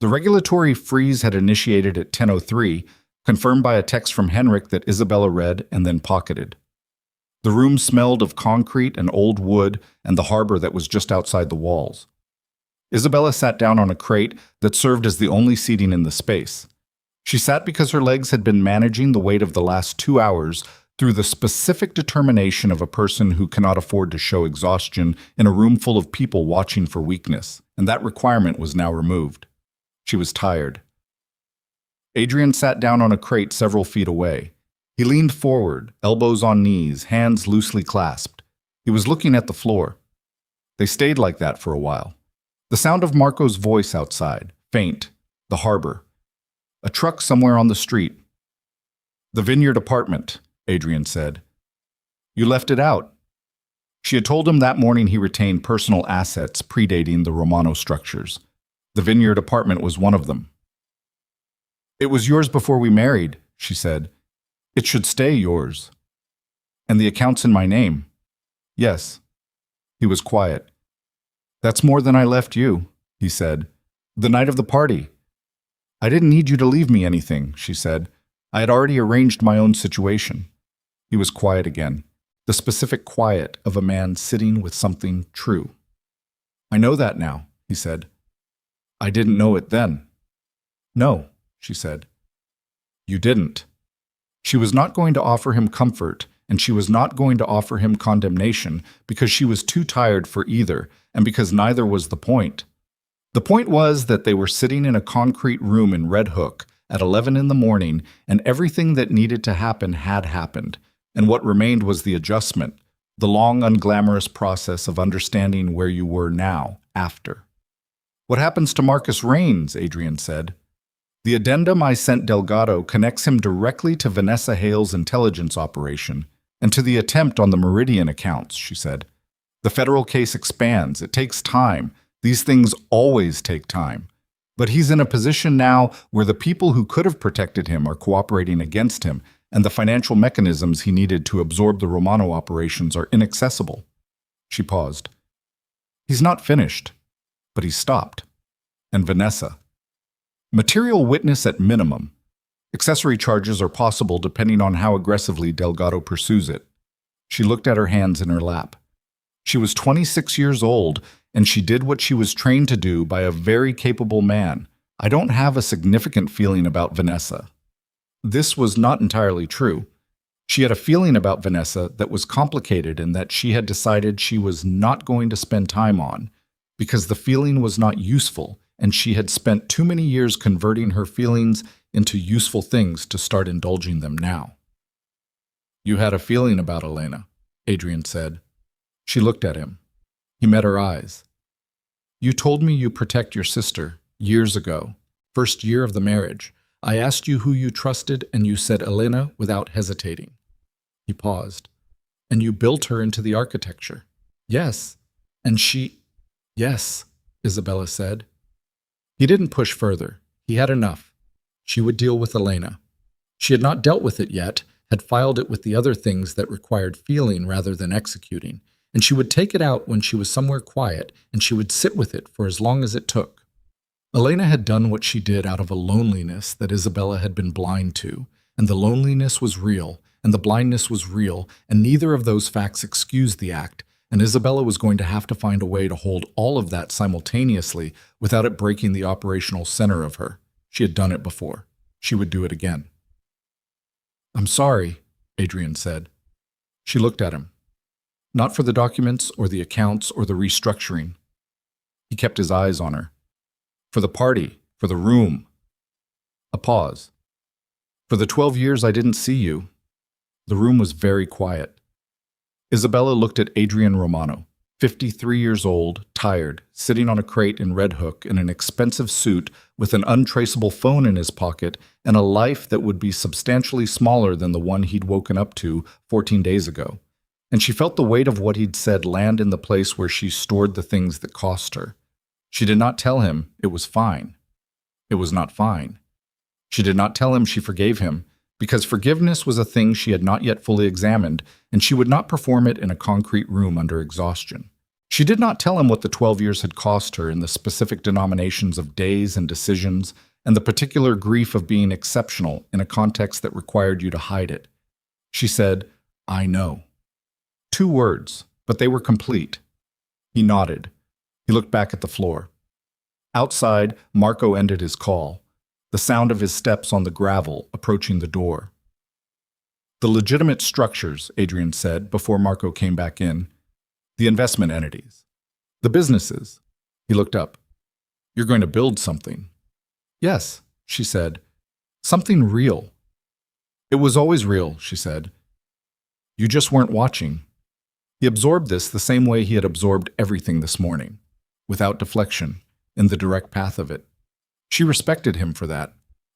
[SPEAKER 1] The regulatory freeze had initiated at 10:03, confirmed by a text from Henrik that Isabella read and then pocketed. The room smelled of concrete and old wood and the harbor that was just outside the walls. Isabella sat down on a crate that served as the only seating in the space. She sat because her legs had been managing the weight of the last 2 hours through the specific determination of a person who cannot afford to show exhaustion in a room full of people watching for weakness, and that requirement was now removed. She was tired. Adrian sat down on a crate several feet away. He leaned forward, elbows on knees, hands loosely clasped. He was looking at the floor. They stayed like that for a while. The sound of Marco's voice outside, faint, the harbor. A truck somewhere on the street. "The Vineyard apartment," Adrian said. "You left it out." She had told him that morning he retained personal assets predating the Romano structures. The Vineyard apartment was one of them. "It was yours before we married," she said. "It should stay yours." "And the account's in my name." "Yes." He was quiet. "That's more than I left you," he said. "The night of the party." "I didn't need you to leave me anything," she said. "I had already arranged my own situation." He was quiet again, the specific quiet of a man sitting with something true. "I know that now," he said. "I didn't know it then." "No," she said. "You didn't." She was not going to offer him comfort, and she was not going to offer him condemnation because she was too tired for either, and because neither was the point. The point was that they were sitting in a concrete room in Red Hook at 11 in the morning, and everything that needed to happen had happened, and what remained was the adjustment, the long, unglamorous process of understanding where you were now, after. "What happens to Marcus Raines?" Adrian said. "The addendum I sent Delgado connects him directly to Vanessa Hale's intelligence operation and to the attempt on the Meridian accounts," she said. "The federal case expands. It takes time. These things always take time. But he's in a position now where the people who could have protected him are cooperating against him, and the financial mechanisms he needed to absorb the Romano operations are inaccessible." She paused. "He's not finished, but he's stopped. And Vanessa. Material witness at minimum. Accessory charges are possible depending on how aggressively Delgado pursues it." She looked at her hands in her lap. She was 26 years old, and she did what she was trained to do by a very capable man. "I don't have a significant feeling about Vanessa." This was not entirely true. She had a feeling about Vanessa that was complicated and that she had decided she was not going to spend time on, because the feeling was not useful, and she had spent too many years converting her feelings into useful things to start indulging them now. "You had a feeling about Elena," Adrian said. She looked at him. He met her eyes. "You told me you protect your sister, years ago, first year of the marriage. I asked you who you trusted, and you said Elena without hesitating." He paused. "And you built her into the architecture." "Yes." "And she—" "Yes." Isabella said. He didn't push further. He had enough. She would deal with Elena. She had not dealt with it yet, had filed it with the other things that required feeling rather than executing, and she would take it out when she was somewhere quiet, and she would sit with it for as long as it took. Elena had done what she did out of a loneliness that Isabella had been blind to, and the loneliness was real, and the blindness was real, and neither of those facts excused the act, and Isabella was going to have to find a way to hold all of that simultaneously without it breaking the operational center of her. She had done it before. She would do it again. "I'm sorry," Adrian said. She looked at him. Not for the documents or the accounts or the restructuring. He kept his eyes on her. For the party, for the room. A pause. For the 12 years I didn't see you. The room was very quiet. Isabella looked at Adrian Romano, 53 years old, tired, sitting on a crate in Red Hook in an expensive suit with an untraceable phone in his pocket and a life that would be substantially smaller than the one he'd woken up to 14 days ago. And she felt the weight of what he'd said land in the place where she stored the things that cost her. She did not tell him it was fine. It was not fine. She did not tell him she forgave him, because forgiveness was a thing she had not yet fully examined, and she would not perform it in a concrete room under exhaustion. She did not tell him what the 12 years had cost her in the specific denominations of days and decisions, and the particular grief of being exceptional in a context that required you to hide it. She said, "I know." 2 words, but they were complete. He nodded. He looked back at the floor. Outside, Marco ended his call, the sound of his steps on the gravel approaching the door. "The legitimate structures," Adrian said before Marco came back in. "The investment entities. The businesses." He looked up. "You're going to build something." "Yes," she said. "Something real." "It was always real," she said. "You just weren't watching." He absorbed this the same way he had absorbed everything this morning, without deflection, in the direct path of it. She respected him for that.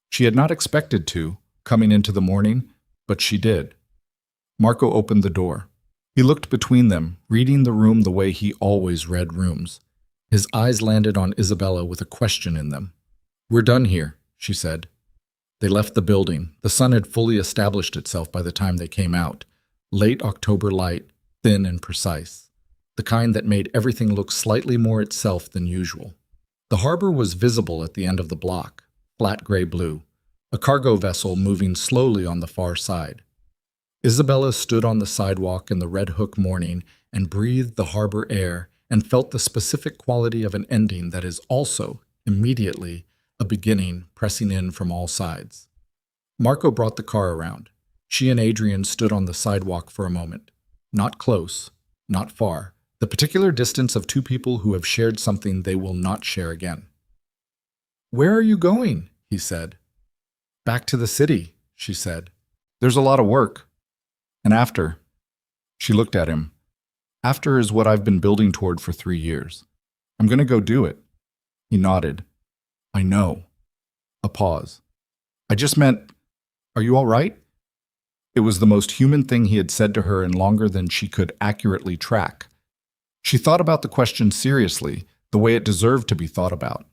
[SPEAKER 1] She had not expected to, coming into the morning, but she did. Marco opened the door. He looked between them, reading the room the way he always read rooms. His eyes landed on Isabella with a question in them. "We're done here," she said. They left the building. The sun had fully established itself by the time they came out. Late October light, thin and precise. The kind that made everything look slightly more itself than usual. The harbor was visible at the end of the block, flat gray blue, a cargo vessel moving slowly on the far side. Isabella stood on the sidewalk in the Red Hook morning and breathed the harbor air and felt the specific quality of an ending that is also, immediately, a beginning pressing in from all sides. Marco brought the car around. She and Adrian stood on the sidewalk for a moment. Not close, not far. The particular distance of 2 people who have shared something they will not share again. "Where are you going?" he said. "Back to the city," she said. "There's a lot of work. And after." She looked at him. "After is what I've been building toward for 3 years. I'm going to go do it." He nodded. "I know." A pause. "I just meant, are you all right?" It was the most human thing he had said to her in longer than she could accurately track. She thought about the question seriously, the way it deserved to be thought about.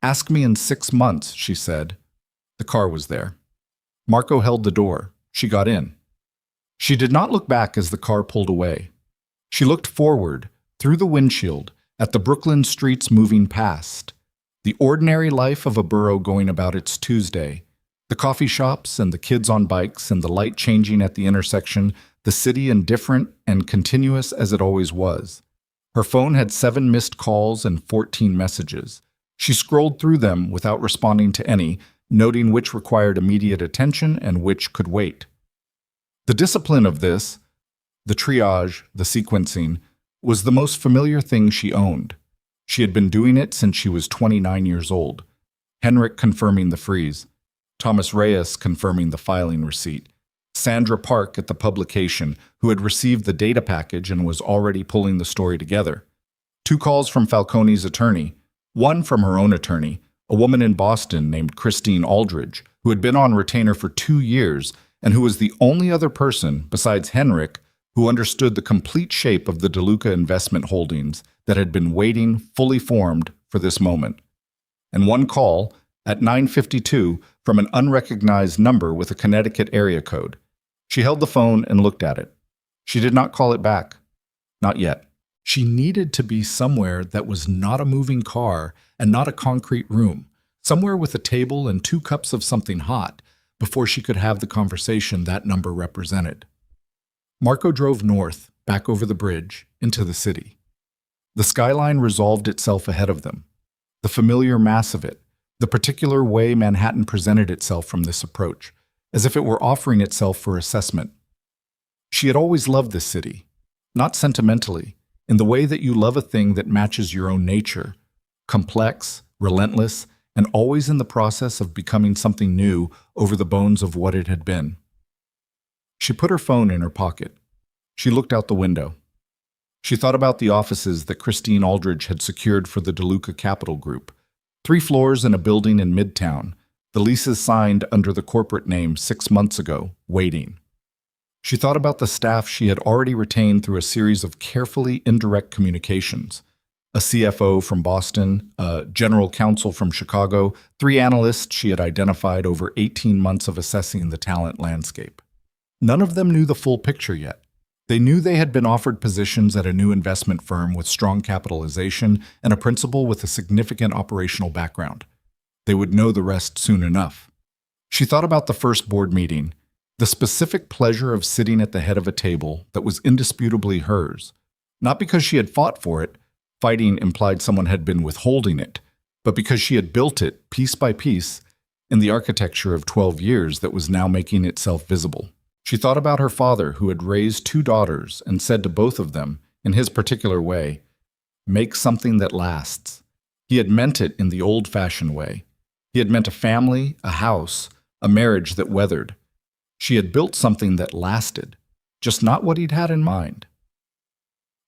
[SPEAKER 1] "Ask me in 6 months," she said. The car was there. Marco held the door. She got in. She did not look back as the car pulled away. She looked forward, through the windshield, at the Brooklyn streets moving past. The ordinary life of a borough going about its Tuesday. The coffee shops and the kids on bikes and the light changing at the intersection, the city indifferent and continuous as it always was. Her phone had 7 missed calls and 14 messages. She scrolled through them without responding to any, noting which required immediate attention and which could wait. The discipline of this, the triage, the sequencing, was the most familiar thing she owned. She had been doing it since she was 29 years old. Henrik confirming the freeze. Thomas Reyes confirming the filing receipt. Sandra Park at the publication, who had received the data package and was already pulling the story together. 2 calls from Falcone's attorney, 1 from her own attorney, a woman in Boston named Christine Aldridge, who had been on retainer for 2 years and who was the only other person, besides Henrik, who understood the complete shape of the DeLuca investment holdings that had been waiting, fully formed, for this moment. And one call, at 9:52, from an unrecognized number with a Connecticut area code. She held the phone and looked at it. She did not call it back. Not yet. She needed to be somewhere that was not a moving car and not a concrete room, somewhere with a table and 2 cups of something hot, before she could have the conversation that number represented. Marco drove north, back over the bridge, into the city. The skyline resolved itself ahead of them. The familiar mass of it, the particular way Manhattan presented itself from this approach, as if it were offering itself for assessment. She had always loved this city, not sentimentally, in the way that you love a thing that matches your own nature, complex, relentless, and always in the process of becoming something new over the bones of what it had been. She put her phone in her pocket. She looked out the window. She thought about the offices that Christine Aldridge had secured for the DeLuca Capital Group, 3 floors in a building in Midtown, the leases signed under the corporate name 6 months ago, waiting. She thought about the staff she had already retained through a series of carefully indirect communications. A CFO from Boston, a general counsel from Chicago, 3 analysts she had identified over 18 months of assessing the talent landscape. None of them knew the full picture yet. They knew they had been offered positions at a new investment firm with strong capitalization and a principal with a significant operational background. They would know the rest soon enough. She thought about the first board meeting, the specific pleasure of sitting at the head of a table that was indisputably hers, not because she had fought for it, fighting implied someone had been withholding it, but because she had built it, piece by piece, in the architecture of 12 years that was now making itself visible. She thought about her father, who had raised 2 daughters and said to both of them, in his particular way, "Make something that lasts." He had meant it in the old-fashioned way. He had meant a family, a house, a marriage that weathered. She had built something that lasted, just not what he'd had in mind.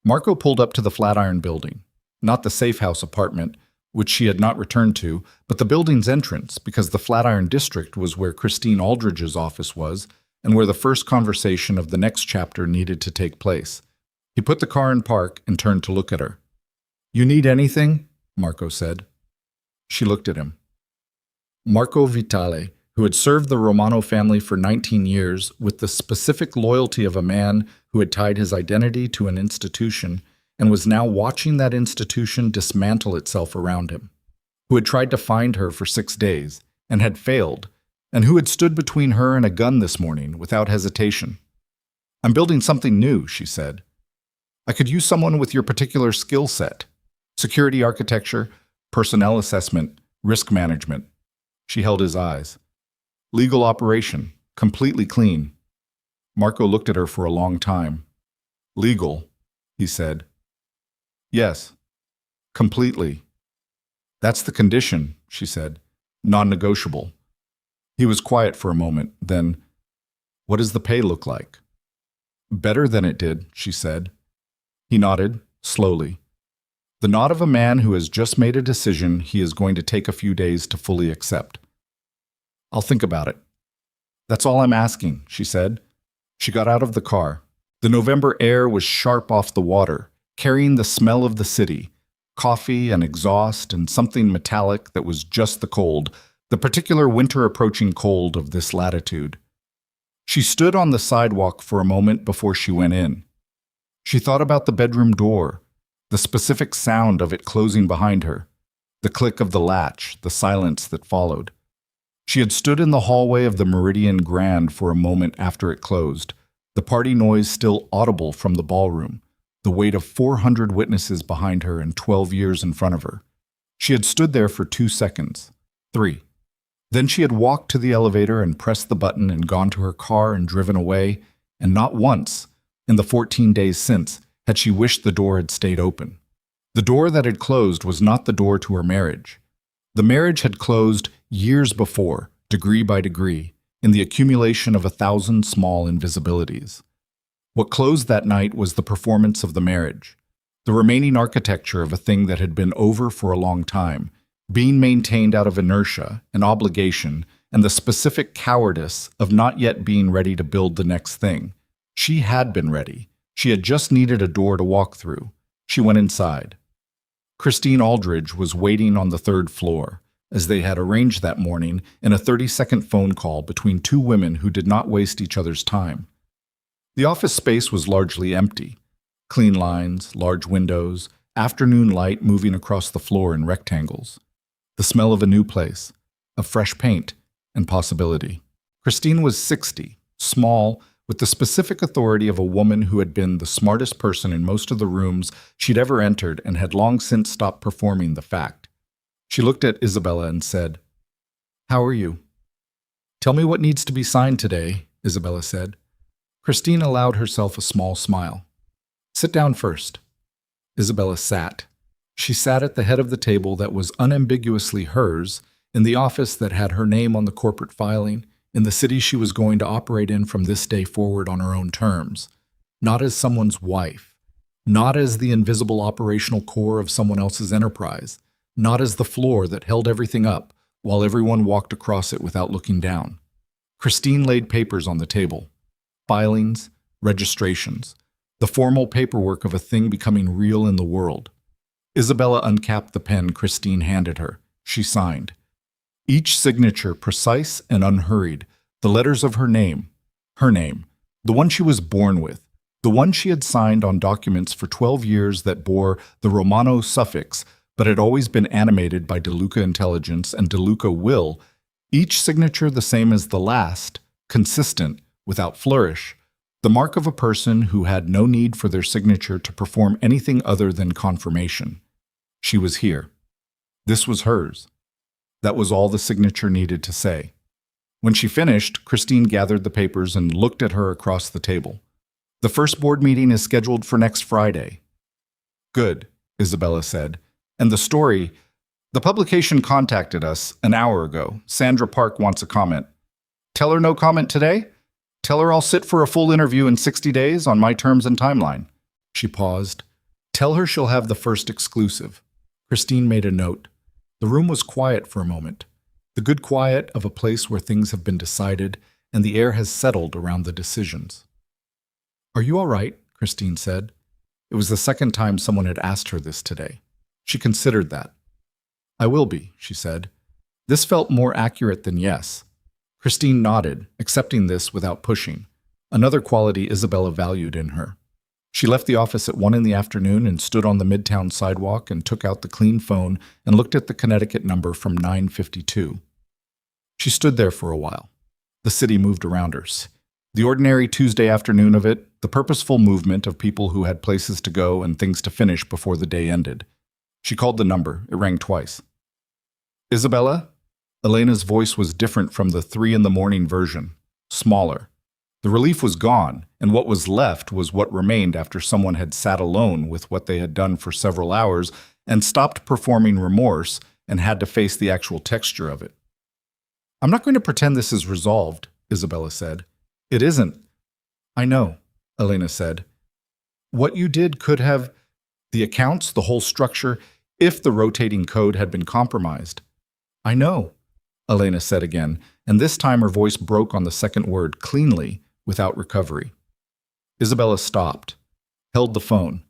[SPEAKER 1] Marco pulled up to the Flatiron Building, not the safe house apartment, which she had not returned to, but the building's entrance, because the Flatiron District was where Christine Aldridge's office was, and where the first conversation of the next chapter needed to take place. He put the car in park and turned to look at her. "You need anything?" Marco said. She looked at him. Marco Vitale, who had served the Romano family for 19 years with the specific loyalty of a man who had tied his identity to an institution and was now watching that institution dismantle itself around him, who had tried to find her for 6 days and had failed, and who had stood between her and a gun this morning without hesitation. "I'm building something new," she said. "I could use someone with your particular skill set. Security architecture, personnel assessment, risk management." She held his eyes. "Legal operation, completely clean." Marco looked at her for a long time. "Legal," he said. "Yes, completely." "That's the condition," she said. "Non-negotiable." He was quiet for a moment, then, "What does the pay look like?" "Better than it did," she said. He nodded, slowly. The nod of a man who has just made a decision he is going to take a few days to fully accept. "I'll think about it." "That's all I'm asking," she said. She got out of the car. The November air was sharp off the water, carrying the smell of the city, coffee and exhaust and something metallic that was just the cold, the particular winter-approaching cold of this latitude. She stood on the sidewalk for a moment before she went in. She thought about the bedroom door, the specific sound of it closing behind her, the click of the latch, the silence that followed. She had stood in the hallway of the Meridian Grand for a moment after it closed, the party noise still audible from the ballroom, the weight of 400 witnesses behind her and 12 years in front of her. She had stood there for 2 seconds, 3. Then she had walked to the elevator and pressed the button and gone to her car and driven away, and not once, in the 14 days since, had she wished the door had stayed open. The door that had closed was not the door to her marriage. The marriage had closed years before, degree by degree, in the accumulation of 1,000 small invisibilities. What closed that night was the performance of the marriage, the remaining architecture of a thing that had been over for a long time, being maintained out of inertia and obligation and the specific cowardice of not yet being ready to build the next thing. She had been ready. She had just needed a door to walk through. She went inside. Christine Aldridge was waiting on the third floor, as they had arranged that morning in a 30-second phone call between two women who did not waste each other's time. The office space was largely empty. Clean lines, large windows, afternoon light moving across the floor in rectangles. The smell of a new place, of fresh paint, and possibility. Christine was 60, small, with the specific authority of a woman who had been the smartest person in most of the rooms she'd ever entered and had long since stopped performing the fact. She looked at Isabella and said, "How are you?" "Tell me what needs to be signed today," Isabella said. Christine allowed herself a small smile. "Sit down first." Isabella sat. She sat at the head of the table that was unambiguously hers, in the office that had her name on the corporate filing, in the city she was going to operate in from this day forward on her own terms, not as someone's wife, not as the invisible operational core of someone else's enterprise, not as the floor that held everything up while everyone walked across it without looking down. Christine laid papers on the table. Filings, registrations, the formal paperwork of a thing becoming real in the world. Isabella uncapped the pen Christine handed her. She signed. Each signature precise and unhurried, the letters of her name, the one she was born with, the one she had signed on documents for 12 years that bore the Romano suffix but had always been animated by DeLuca intelligence and DeLuca will, each signature the same as the last, consistent, without flourish, the mark of a person who had no need for their signature to perform anything other than confirmation. She was here. This was hers. That was all the signature needed to say. When she finished, Christine gathered the papers and looked at her across the table. "The first board meeting is scheduled for next Friday." "Good," Isabella said. "And the story, the publication contacted us an hour ago. Sandra Park wants a comment. Tell her no comment today? Tell her I'll sit for a full interview in 60 days on my terms and timeline." She paused. "Tell her she'll have the first exclusive." Christine made a note. The room was quiet for a moment, the good quiet of a place where things have been decided and the air has settled around the decisions. "Are you all right?" Christine said. It was the second time someone had asked her this today. She considered that. "I will be," she said. This felt more accurate than yes. Christine nodded, accepting this without pushing, another quality Isabella valued in her. She left the office at 1 in the afternoon and stood on the Midtown sidewalk and took out the clean phone and looked at the Connecticut number from 952. She stood there for a while. The city moved around her. The ordinary Tuesday afternoon of it, the purposeful movement of people who had places to go and things to finish before the day ended. She called the number. It rang twice. "Isabella?" Elena's voice was different from the 3 in the morning version, smaller. The relief was gone, and what was left was what remained after someone had sat alone with what they had done for several hours and stopped performing remorse and had to face the actual texture of it. "I'm not going to pretend this is resolved," Isabella said. "It isn't." "I know," Elena said. "What you did could have, the accounts, the whole structure, if the rotating code had been compromised." "I know," Elena said again, and this time her voice broke on the second word cleanly, without recovery. Isabella stopped, held the phone.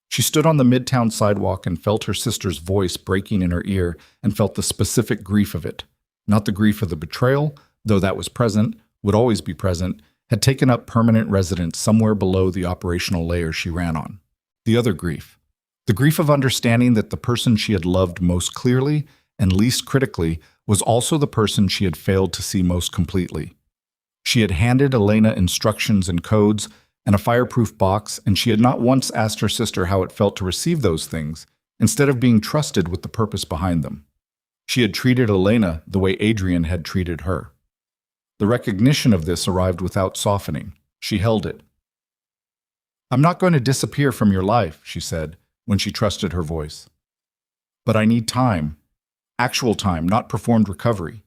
[SPEAKER 1] She stood on the Midtown sidewalk and felt her sister's voice breaking in her ear and felt the specific grief of it. Not the grief of the betrayal, though that was present, would always be present, had taken up permanent residence somewhere below the operational layer she ran on. The other grief. The grief of understanding that the person she had loved most clearly and least critically was also the person she had failed to see most completely. She had handed Elena instructions and codes and a fireproof box, and she had not once asked her sister how it felt to receive those things, instead of being trusted with the purpose behind them. She had treated Elena the way Adrian had treated her. The recognition of this arrived without softening. She held it. "I'm not going to disappear from your life," she said, when she trusted her voice. "But I need time. Actual time, not performed recovery.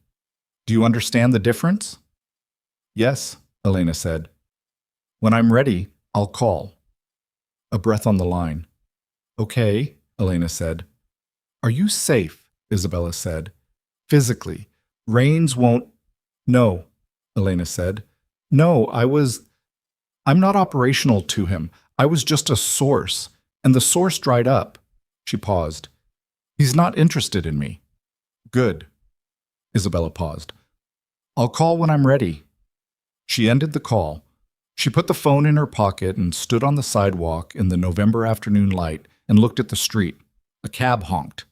[SPEAKER 1] Do you understand the difference?" "Yes," Elena said. "When I'm ready, I'll call." A breath on the line. "Okay," Elena said. "Are you safe?" Isabella said. "Physically. Rains won't—" "No," Elena said. "No, I'm not operational to him. I was just a source, and the source dried up." She paused. He's not interested in me. Good. Isabella paused. I'll call when I'm ready. She ended the call. She put the phone in her pocket and stood on the sidewalk in the November afternoon light and looked at the street. A cab honked.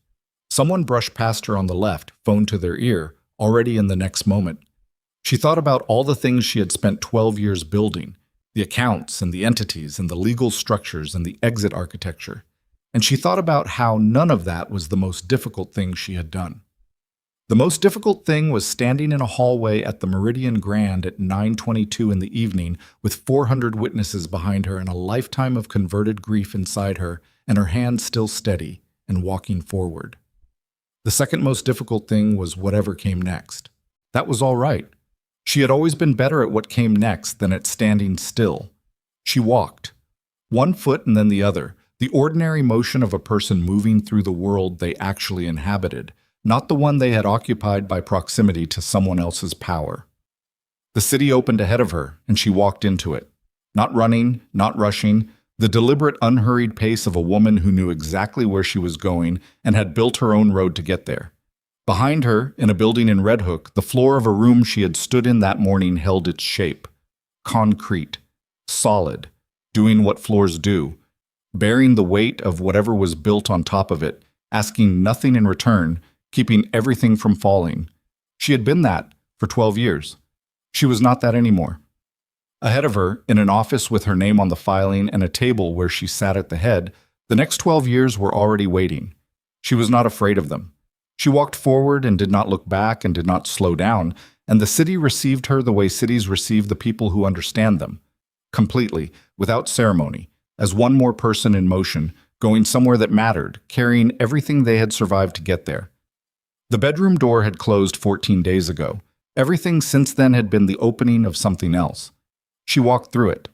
[SPEAKER 1] Someone brushed past her on the left, phone to their ear, already in the next moment. She thought about all the things she had spent 12 years building, the accounts and the entities and the legal structures and the exit architecture. And she thought about how none of that was the most difficult thing she had done. The most difficult thing was standing in a hallway at the Meridian Grand at 9:22 in the evening with 400 witnesses behind her and a lifetime of converted grief inside her and her hands still steady and walking forward. The second most difficult thing was whatever came next. That was all right. She had always been better at what came next than at standing still. She walked, one foot and then the other, the ordinary motion of a person moving through the world they actually inhabited, not the one they had occupied by proximity to someone else's power. The city opened ahead of her, and she walked into it. Not running, not rushing, the deliberate, unhurried pace of a woman who knew exactly where she was going and had built her own road to get there. Behind her, in a building in Red Hook, the floor of a room she had stood in that morning held its shape. Concrete, solid, doing what floors do, bearing the weight of whatever was built on top of it, asking nothing in return, keeping everything from falling. She had been that for 12 years. She was not that anymore. Ahead of her, in an office with her name on the filing and a table where she sat at the head, the next 12 years were already waiting. She was not afraid of them. She walked forward and did not look back and did not slow down, and the city received her the way cities receive the people who understand them, completely, without ceremony, as one more person in motion, going somewhere that mattered, carrying everything they had survived to get there. The bedroom door had closed 14 days ago. Everything since then had been the opening of something else. She walked through it.